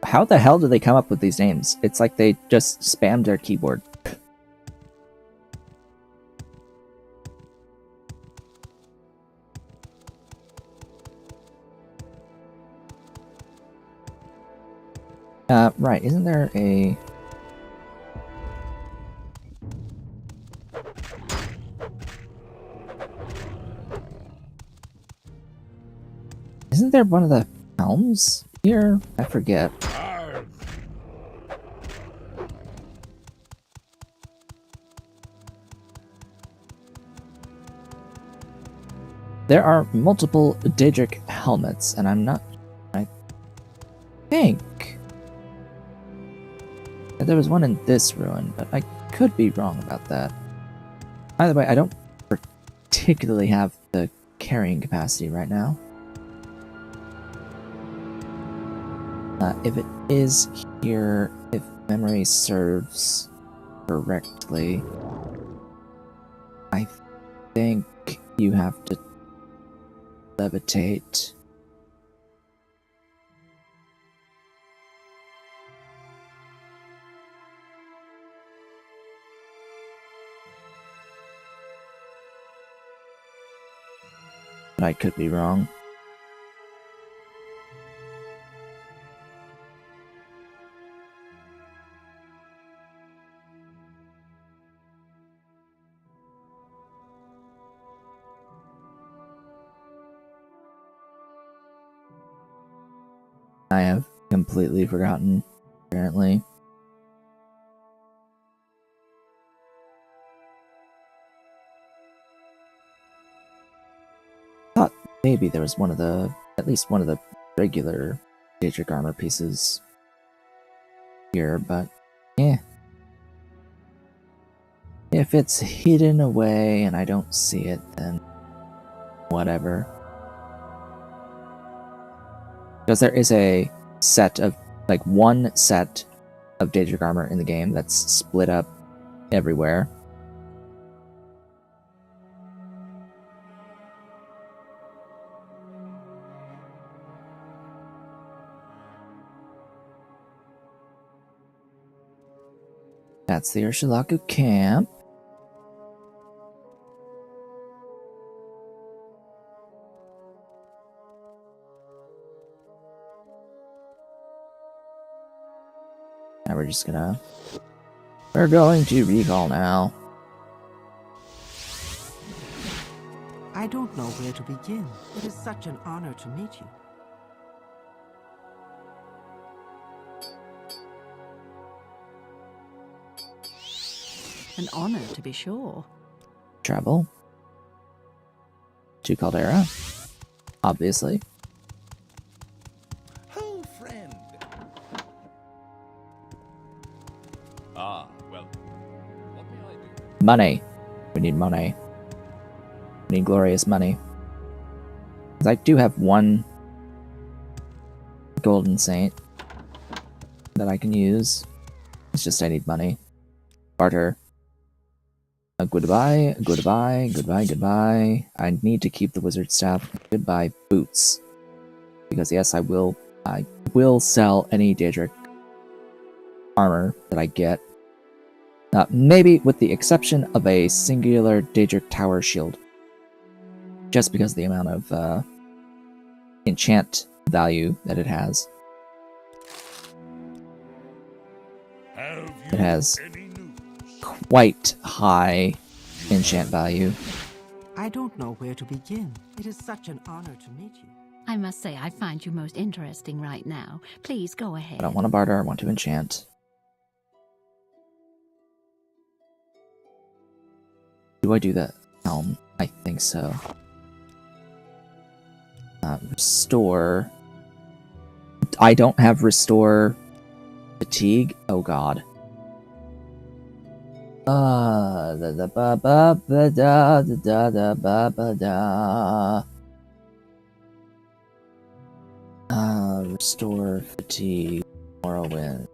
How the hell do they come up with these names? It's like they just spammed their keyboard. Right, isn't there a... Isn't there one of the helms here? I forget. There are multiple Daedric helmets, and I'm not... I think... that there was one in this ruin, but I could be wrong about that. Either way, I don't particularly have the carrying capacity right now. If it is here, if memory serves correctly, I think you have to levitate. But I could be wrong. I have completely forgotten, apparently. Thought maybe there was one of the, at least one of the regular Daedric armor pieces here, but yeah. If it's hidden away and I don't see it, then whatever. Because there is a set of, like, one set of Daedric armor in the game that's split up everywhere. That's the Ursulaku camp. Now we're going to recall now. I don't know where to begin. It is such an honor to meet you. An honor, to be sure. Travel to Caldera, obviously. Oh, friend. Ah, well, what may I do? Money. We need money. We need glorious money. 'Cause I do have one golden saint that I can use. It's just I need money. Barter. Goodbye, goodbye, goodbye, goodbye. I need to keep the wizard staff. Goodbye, boots. Because yes, I will sell any Daedric armor that I get. Maybe with the exception of a singular Daedric tower shield. Just because of the amount of enchant value that it has. It has quite high enchant value. I don't know where to begin. It is such an honor to meet you. I must say I find you most interesting right now. Please go ahead. I don't want to barter, I want to enchant. Do I do that? Helm? I think so. Restore. I don't have restore fatigue. Oh god. Restore fatigue. Morrowind.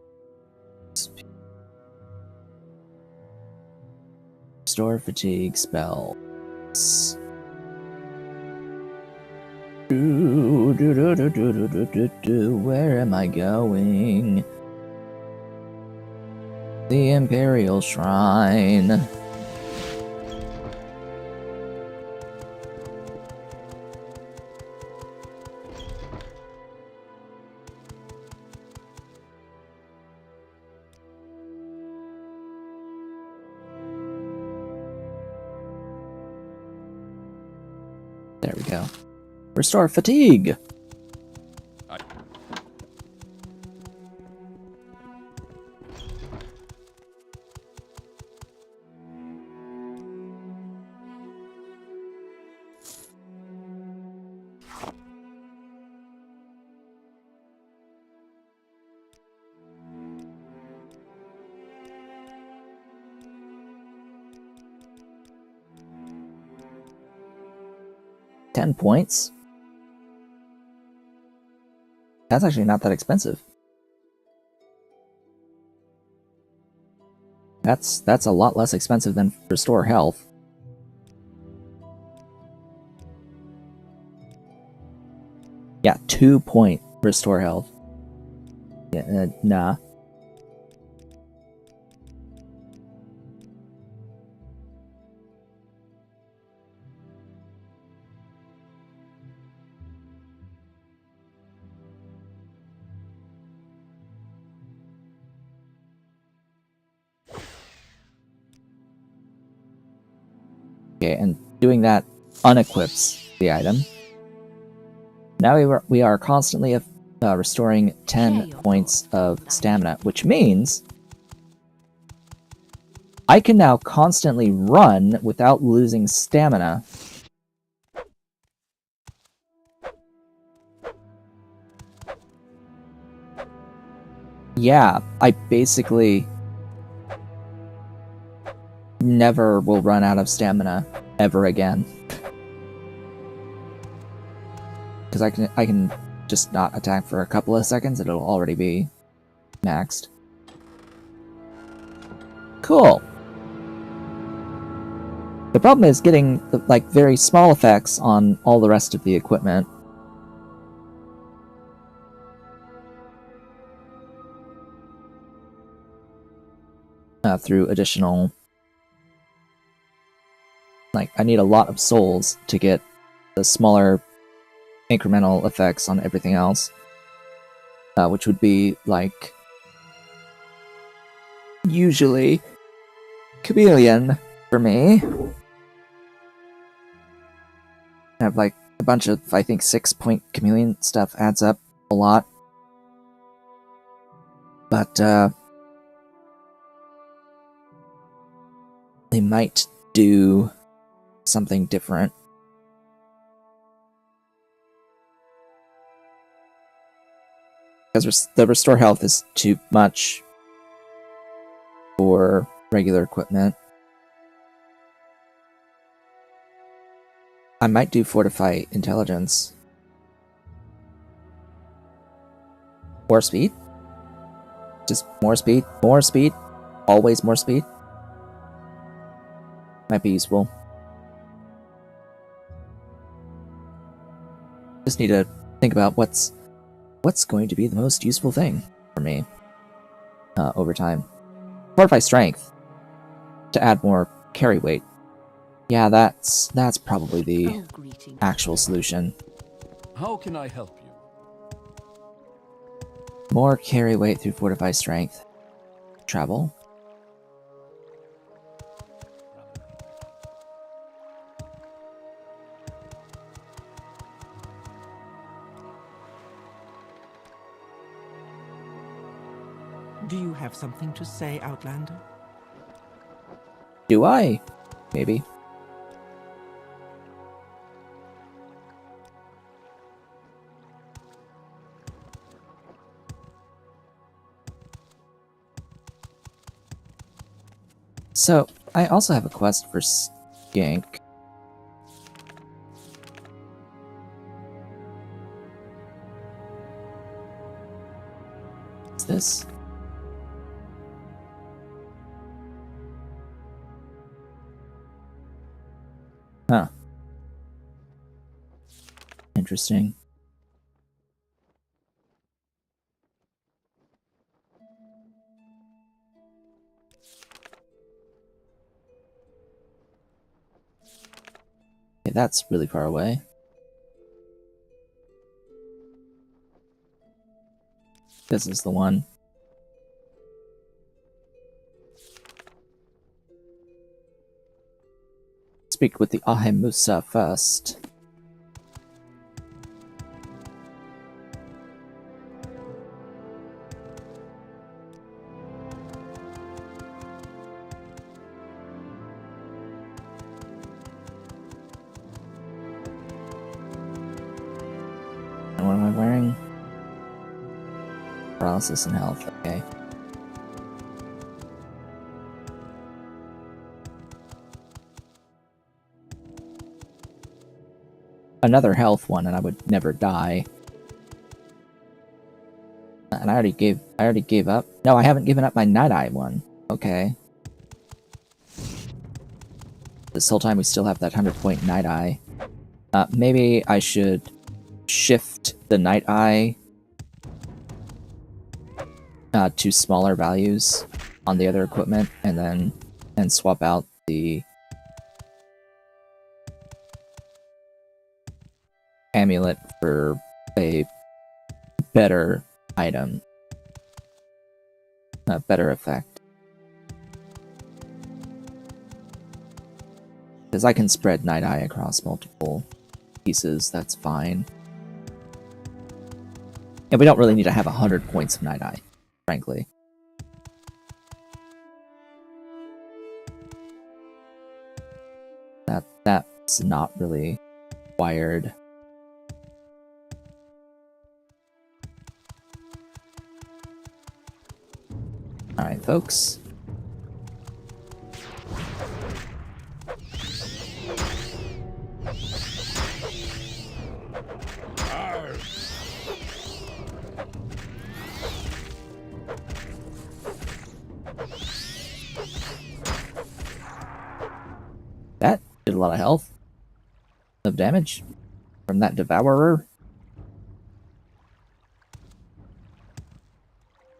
Restore fatigue spells. Where am I going? The Imperial Shrine. There we go. Restore fatigue! 10 points? That's actually not that expensive. That's a lot less expensive than restore health. Yeah, 2-point restore health. Yeah, nah. Okay, and doing that unequips the item. Now we are constantly restoring 10 points of stamina, which means I can now constantly run without losing stamina. Yeah, I basically never will run out of stamina ever again. Because I can just not attack for a couple of seconds and it'll already be maxed. Cool. The problem is getting like very small effects on all the rest of the equipment. Through additional, like, I need a lot of souls to get the smaller incremental effects on everything else, which would be like usually chameleon for me. I have like a bunch of, I think, 6-point chameleon stuff adds up a lot, but they might do something different. Because the restore health is too much for regular equipment. I might do fortify intelligence. More speed? Just more speed? More speed? Always more speed? Might be useful. Just need to think about what's going to be the most useful thing for me over time. Fortify strength to add more carry weight. Yeah, that's probably the actual solution. How can I help you? More carry weight through fortify strength. Travel. Do you have something to say, Outlander? Do I? Maybe. So, I also have a quest for Skink. What's this? Interesting. Okay, that's really far away. This is the one. Speak with the Ahemusa first. And what am I wearing? Paralysis and health, okay. Another health one, and I would never die. And I already gave up. No, I haven't given up my Night Eye one. Okay. This whole time we still have that 100-point Night Eye. Maybe I should shift the Night Eye to smaller values on the other equipment, and swap out the amulet for a better item, a better effect. Because I can spread Night Eye across multiple pieces, that's fine. And we don't really need to have 100 points of Night Eye, frankly. That's not really required. Alright, folks. That did a lot of health. Of damage from that Devourer.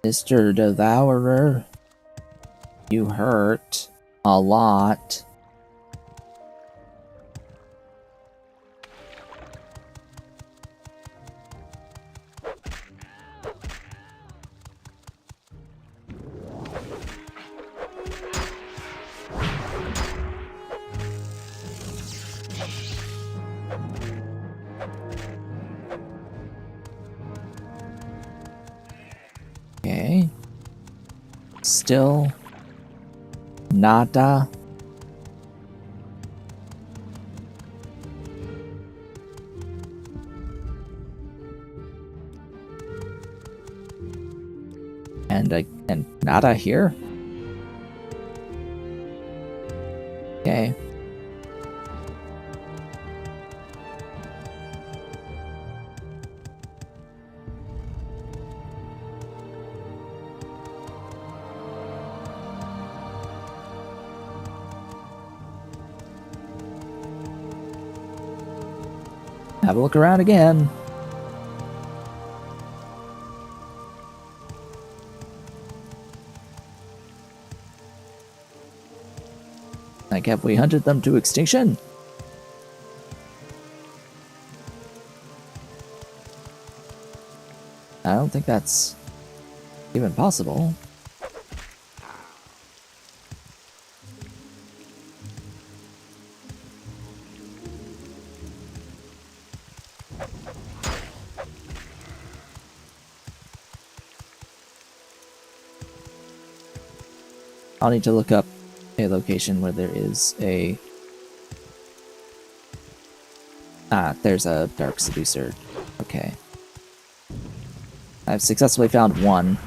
Mr. Devourer, you hurt a lot. Okay. Still nada. And nada here. Okay. Have a look around again. Like, have we hunted them to extinction? I don't think that's even possible. I'll need to look up a location where there is a... Ah, there's a Dark Seducer. Okay. I've successfully found one.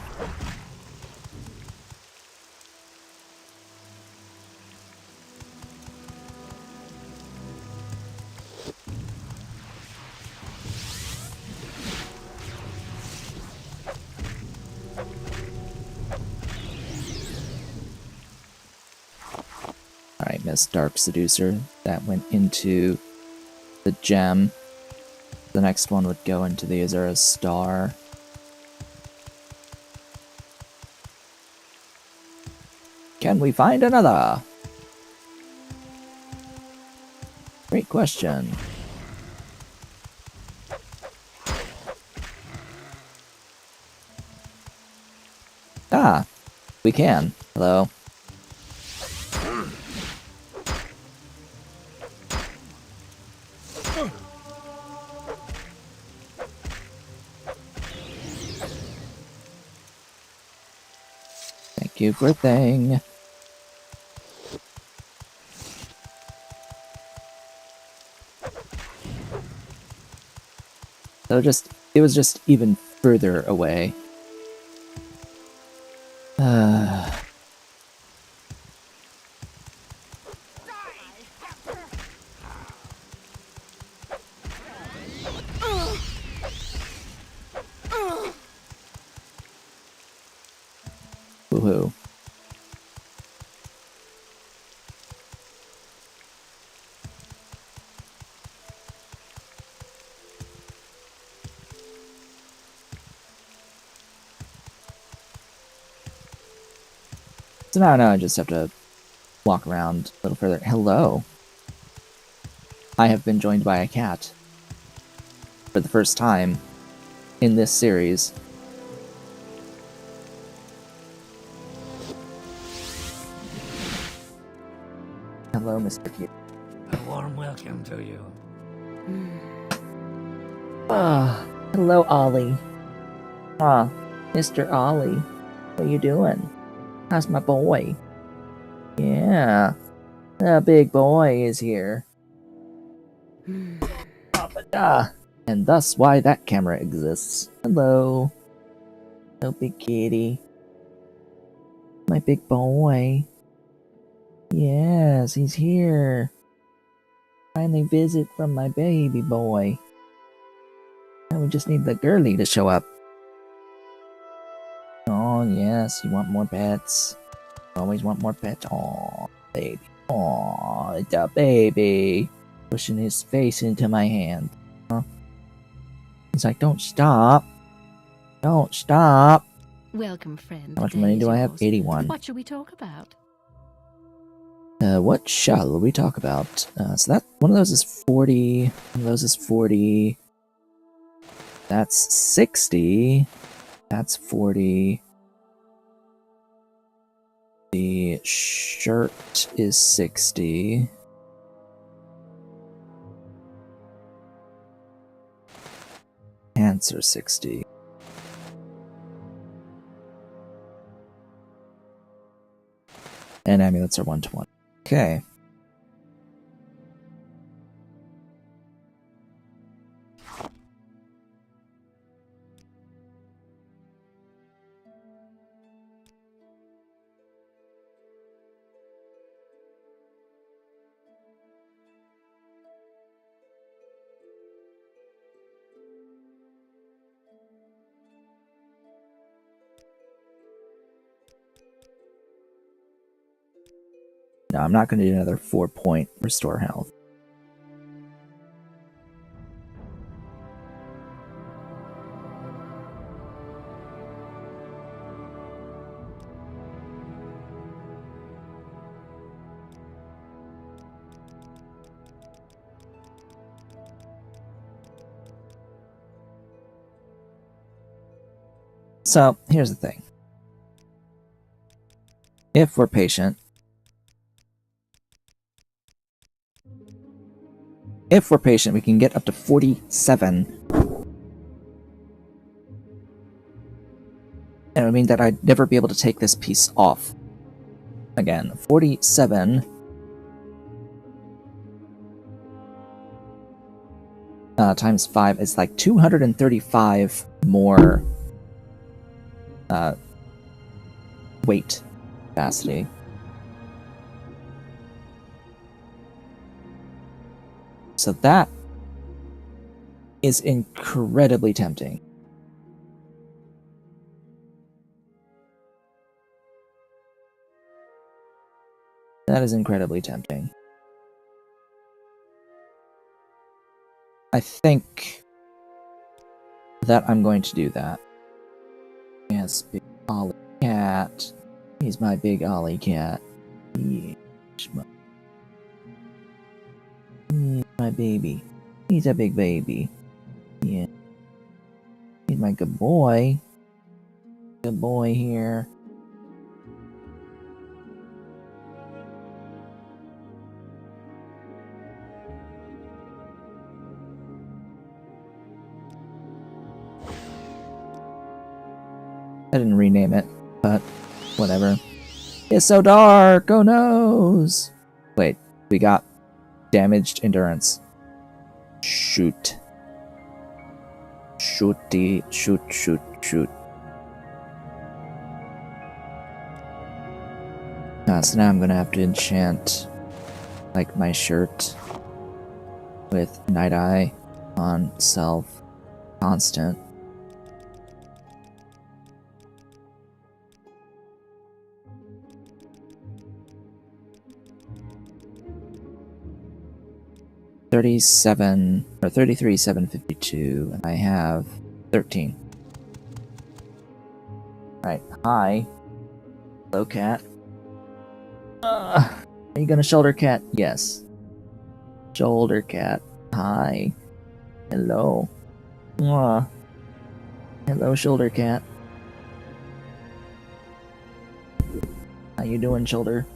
Alright, Miss Dark Seducer. That went into the gem. The next one would go into the Azura's Star. Can we find another? Great question. Ah, we can. Hello. Thank you for thing. So it was just even further away. Woohoo. So now I just have to walk around a little further. Hello. I have been joined by a cat. For the first time in this series. Hello, Mr. Cute. A warm welcome to you. Ah, hello, Ollie. Ah, Mr. Ollie. What you doing? How's my boy? Yeah, the big boy is here. And thus why that camera exists. Hello. Hello, big kitty. My big boy. Yes, he's here. Finally visit from my baby boy. Now we just need the girly to show up. Oh yes, you want more pets. Always want more pets. Aw, baby. Aw, it's a baby. Pushing his face into my hand. Huh? He's like, don't stop. Don't stop. Welcome, friend. How much The money day do is I have? yours. 81. What shall we talk about? What shall we talk about? So that one of those is 40. One of those is 40. That's 60. That's 40. The shirt is 60. Pants are 60. And amulets are 120. Okay. No, I'm not going to do another 4-point restore health. So, here's the thing. If we're patient, we can get up to 47. And it would mean that I'd never be able to take this piece off. Again, 47 times 5 is like 235 more weight capacity. So that is incredibly tempting. That is incredibly tempting. I think that I'm going to do that. Yes, big Ollie cat. He's my big Ollie cat. Yeah, he's my baby. He's a big baby. Yeah. He's my good boy. Good boy here. I didn't rename it, but whatever. It's so dark! Oh noes! Wait, we got damaged endurance. Shoot. Shoot. So now I'm gonna have to enchant, like, my shirt with Night Eye on self constant. $37 or $33,752, and I have 13. Right, hi. Hello, cat. Are you gonna shoulder cat? Yes. Shoulder cat. Hi. Hello. Mwah. Hello, shoulder cat. How you doing, shoulder?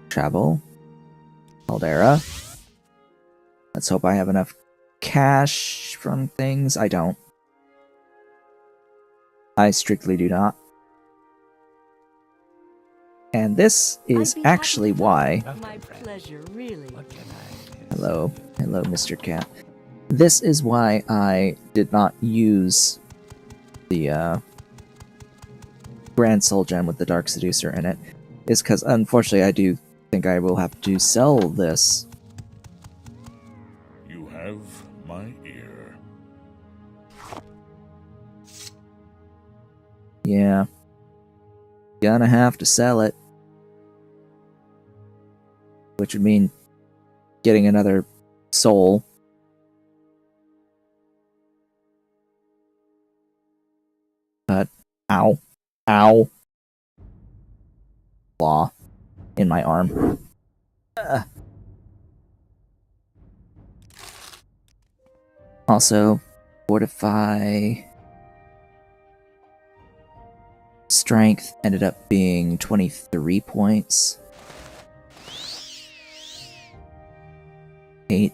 Travel. Caldera. Let's hope I have enough cash from things. I don't. I strictly do not. And this is actually why... My pleasure, really. Hello. Hello, Mr. Cat. This is why I did not use the Grand Soul Gem with the Dark Seducer in it. Is because, unfortunately, I do think I will have to sell this. You have my ear. Yeah. Gonna have to sell it. Which would mean getting another soul. But, ow. Ow. Claw. In my arm. Also, fortify. Strength ended up being 23 points. 8.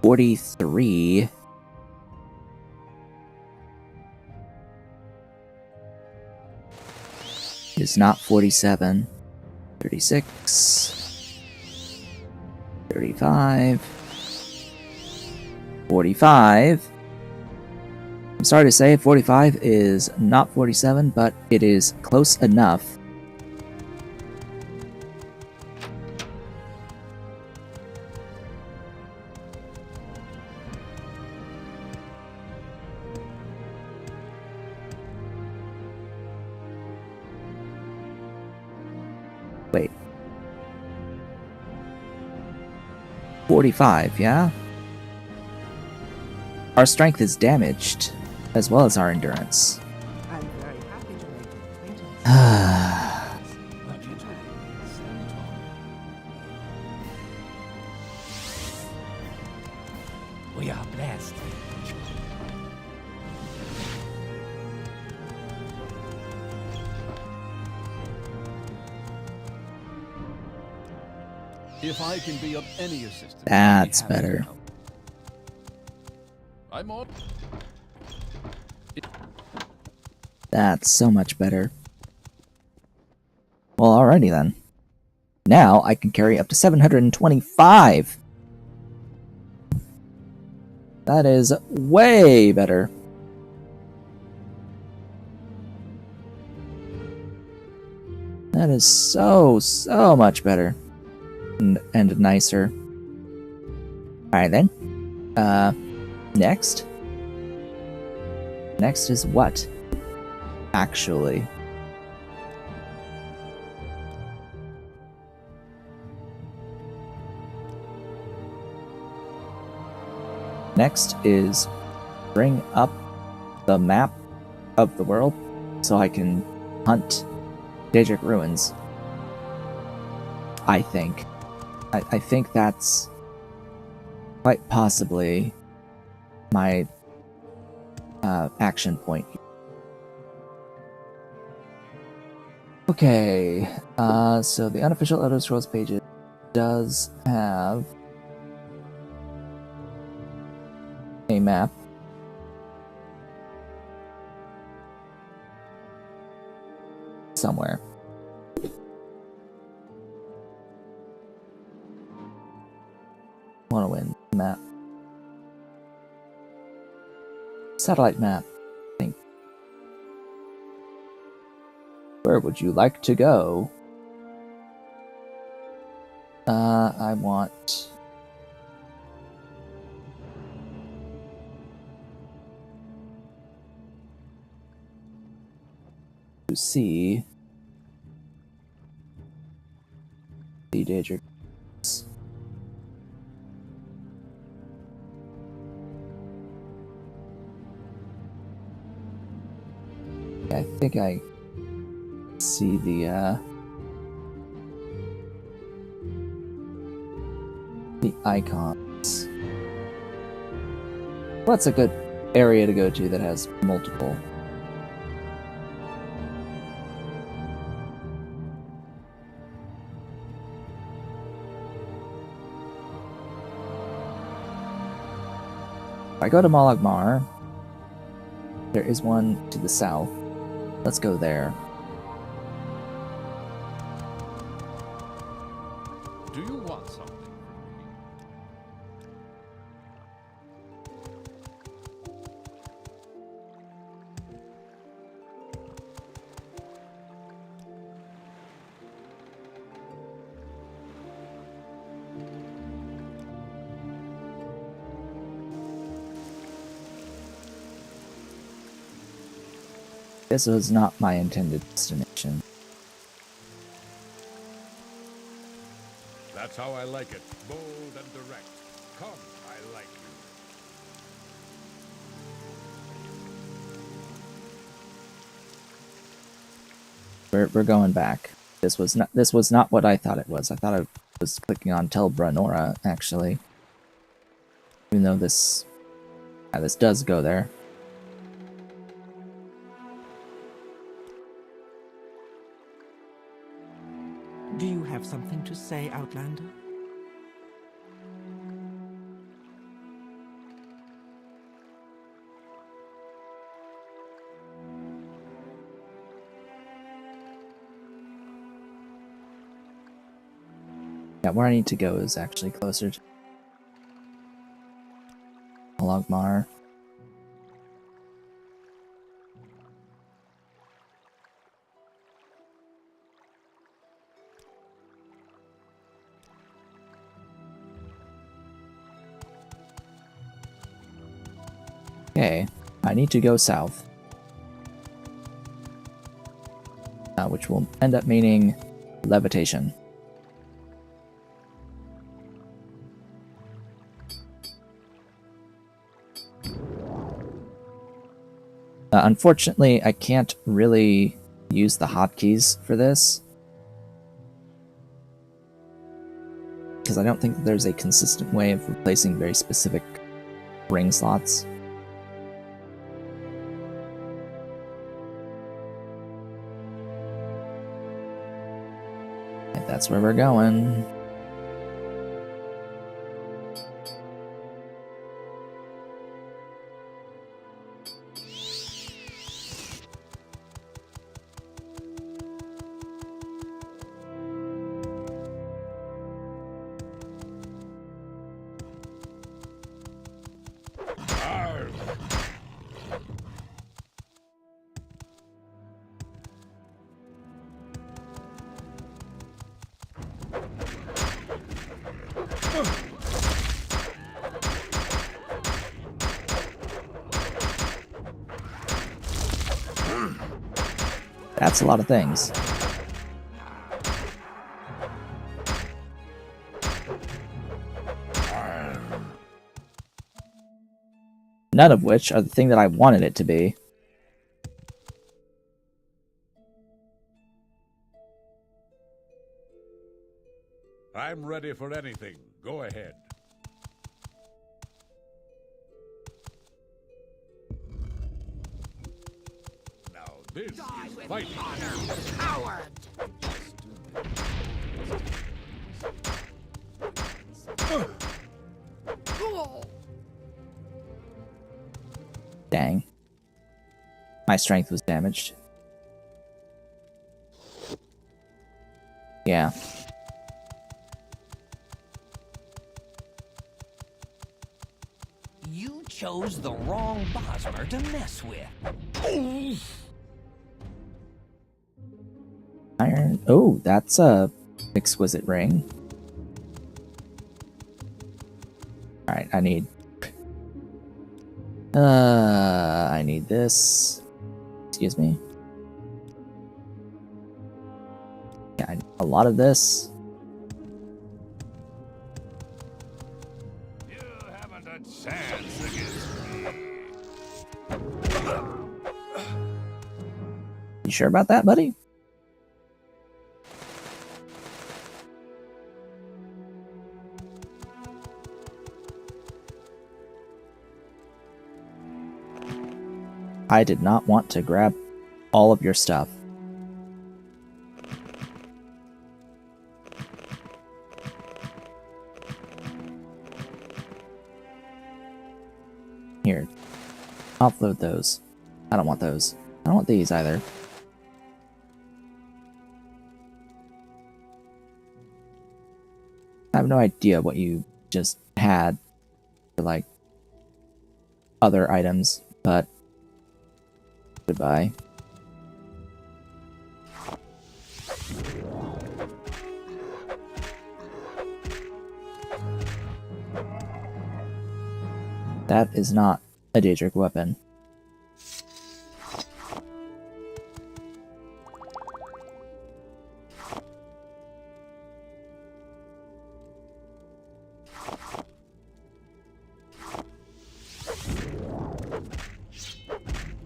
43. Is not 47. 36. 35. 45. I'm sorry to say, 45 is not 47, but it is close enough. Wait. 45, yeah? Our strength is damaged, as well as our endurance. I'm very happy to make your acquaintance. What can I sell you on? We are blessed. If I can be of any assistance, That's I'll be happy to better. help. I'm on. That's so much better. Well, alrighty then. Now I can carry up to 725! That is way better. That is so much better. And nicer. Alright then. Next. Next is what? Actually. Next is bring up the map of the world so I can hunt Daedric ruins. I think. I think that's quite possibly my action point. Okay, so the unofficial Elder Scrolls pages does have a map. Somewhere. Morrowind map. Satellite map, I think. Where would you like to go? I want... to see... the Daedric. I think I see the icons. Well, that's a good area to go to that has multiple. If I go to Malagmar, there is one to the south. Let's go there. Do you want something? This was not my intended destination. That's how I like it. Bold and direct. Come, I like you. We're going back. This was not what I thought it was. I thought I was clicking on Tel Branora, actually. Even though this does go there. Do you have something to say, Outlander? Yeah, where I need to go is actually closer to Malagmar. Okay, I need to go south. Which will end up meaning levitation. Unfortunately, I can't really use the hotkeys for this, because I don't think that there's a consistent way of replacing very specific ring slots. And that's where we're going. That's a lot of things. None of which are the thing that I wanted it to be. I'm ready for anything. Go ahead. Now this is fighting. Dang. My strength was damaged. Yeah. You chose the wrong Bosmer to mess with. Iron. Oh, that's a exquisite ring. Alright, I need this. Excuse me. Yeah, I need a lot of this. You haven't a chance against me. You sure about that, buddy? I did not want to grab all of your stuff. Here. Offload those. I don't want those. I don't want these either. I have no idea what you just had for, like, other items, but goodbye. That is not a Daedric weapon.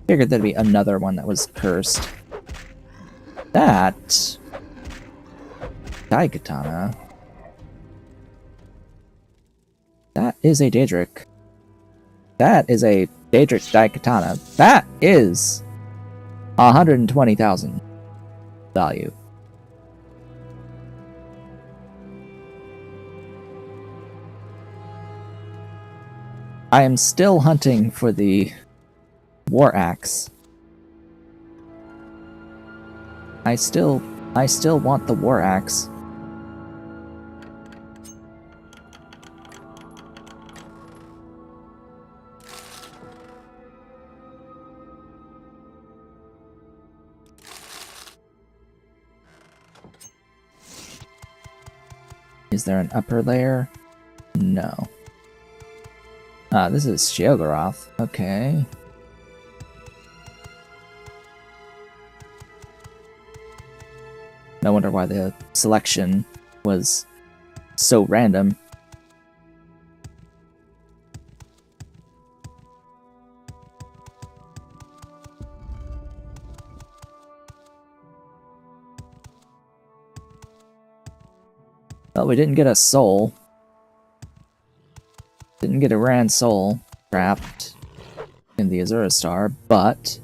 Figured there'd be another one that was cursed. That Daikatana. That is a Daedric. That is a Daedric Daikatana. That is 120,000 value. I am still hunting for the War Axe. I still want the War Axe. Is there an upper layer? No. This is Sheogorath. Okay. No wonder why the selection was so random. Well, we didn't get a soul. Didn't get a Rand soul trapped in the Azura Star, but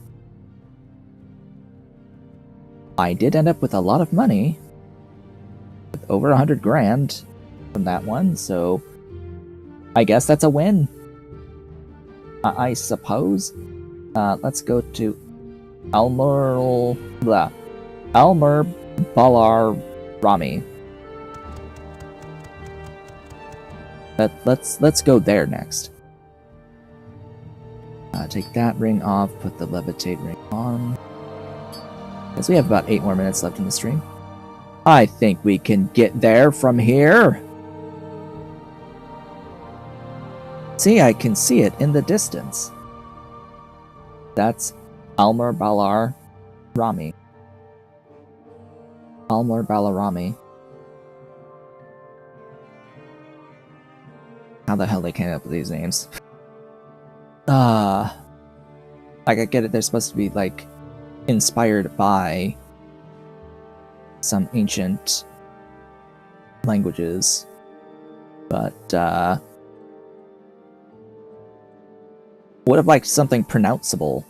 I did end up with a lot of money, with over 100 grand from that one, so I guess that's a win. I suppose. Let's go to Almur Balar Rami. Let's go there next. Take that ring off, put the levitate ring on. Because we have about 8 more minutes left in the stream. I think we can get there from here. See, I can see it in the distance. That's Almur Balar Rami. Almur Balarami. How the hell they came up with these names? Like, I get it, they're supposed to be, like, inspired by some ancient languages, but, what if, like, something pronounceable?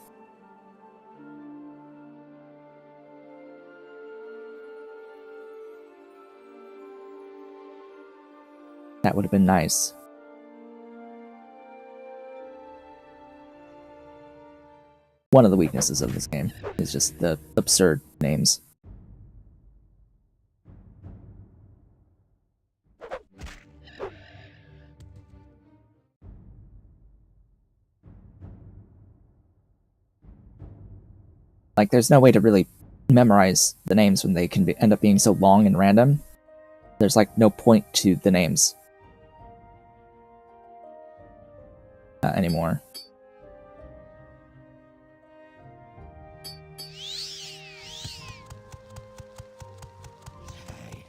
That would have been nice. One of the weaknesses of this game is just the absurd names. Like, there's no way to really memorize the names when they can end up being so long and random. There's, like, no point to the names anymore.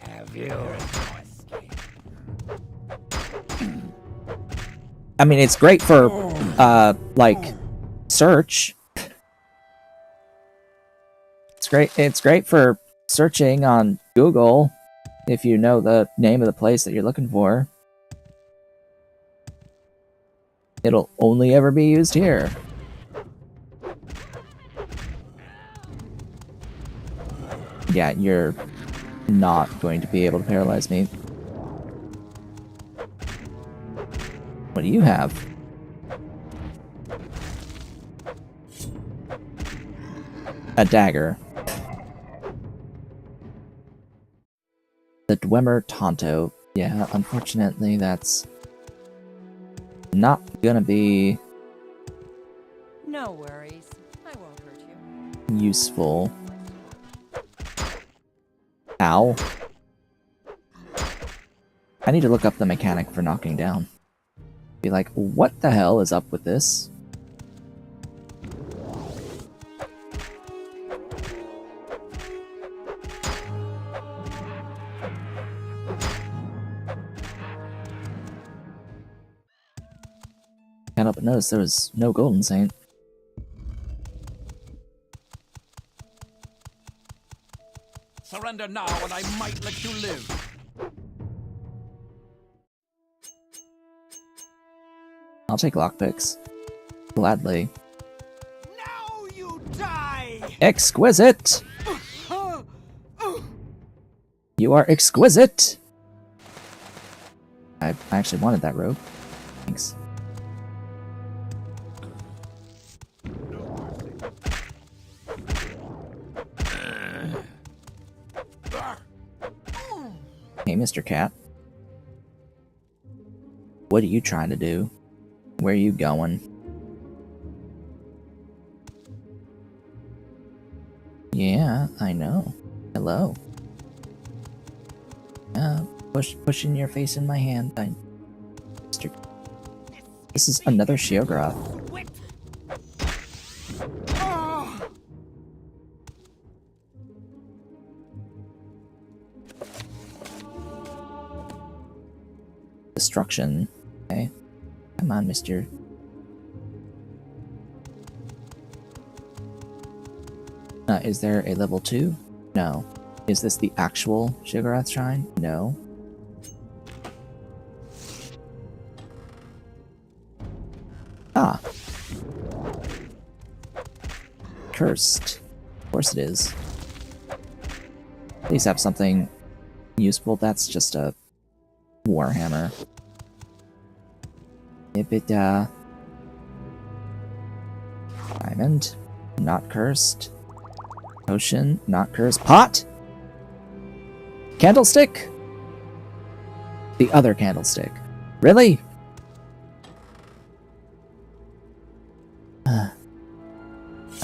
I have you. I mean, it's great for, like, search. It's great for searching on Google if you know the name of the place that you're looking for. It'll only ever be used here. Yeah, you're not going to be able to paralyze me. What do you have? A dagger. The Dwemer Tonto. Yeah, unfortunately that's not gonna be No worries. I won't hurt you. useful. Ow. I need to look up the mechanic for knocking down. Be like, what the hell is up with this? Can't help but notice there was no Golden Saint. Surrender now, and I might let you live. I'll take lockpicks. Gladly. Now you die! Exquisite! You are exquisite! I actually wanted that robe. Thanks. Hey, Mr. Cat. What are you trying to do? Where are you going? Yeah, I know. Hello. Pushing your face in my hand. Mr. This is another Sheogorath. Destruction. Okay. Come on, mister. Is there a level 2? No. Is this the actual Sheogorath Shrine? No. Ah. Cursed. Of course it is. Please have something useful. That's just a Warhammer. Diamond. Not cursed. Potion. Not cursed. Pot! Candlestick? The other candlestick. Really?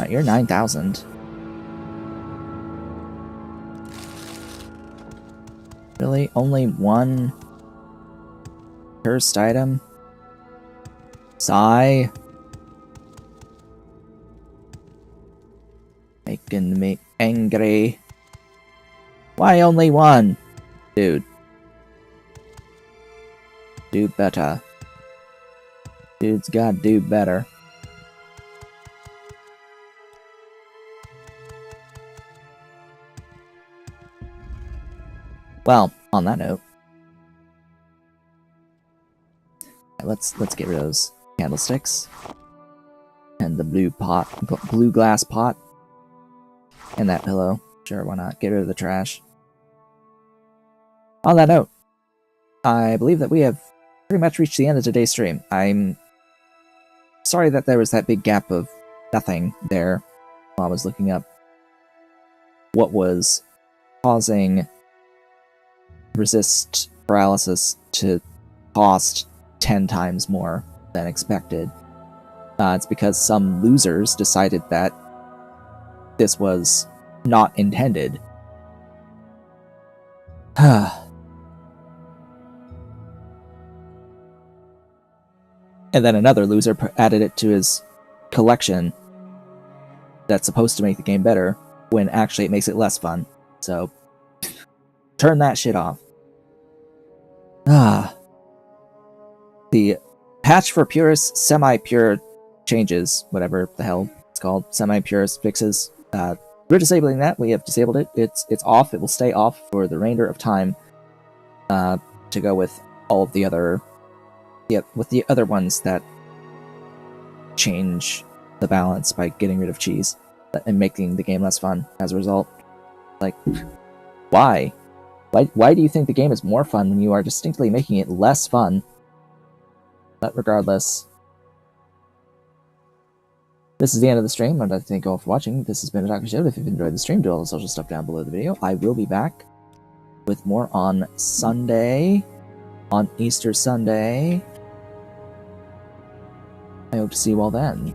You're 9,000. Really? Only one cursed item? Sigh. Making me angry. Why only one? Dude. Do better. Dude's gotta do better. Well, on that note, let's get rid of those candlesticks and the blue glass pot, and that pillow. Sure, why not? Get rid of the trash. On that note, I believe that we have pretty much reached the end of today's stream. I'm sorry that there was that big gap of nothing there while I was looking up what was causing resist paralysis to cost 10 times more than expected. It's because some losers decided that this was not intended. And then another loser added it to his collection that's supposed to make the game better, when actually it makes it less fun. So, turn that shit off. The patch for purist, semi-pure changes, whatever the hell it's called, semi-purist fixes. We're disabling that. We have disabled it. It's off. It will stay off for the remainder of time. To go with all of the other, with the other ones that change the balance by getting rid of cheese and making the game less fun as a result. Like, why? Why do you think the game is more fun when you are distinctly making it less fun? But regardless, this is the end of the stream. I'd like to thank you all for watching. This has been a Dr. Show. If you've enjoyed the stream, do all the social stuff down below the video. I will be back with more on Sunday, on Easter Sunday. I hope to see you all then.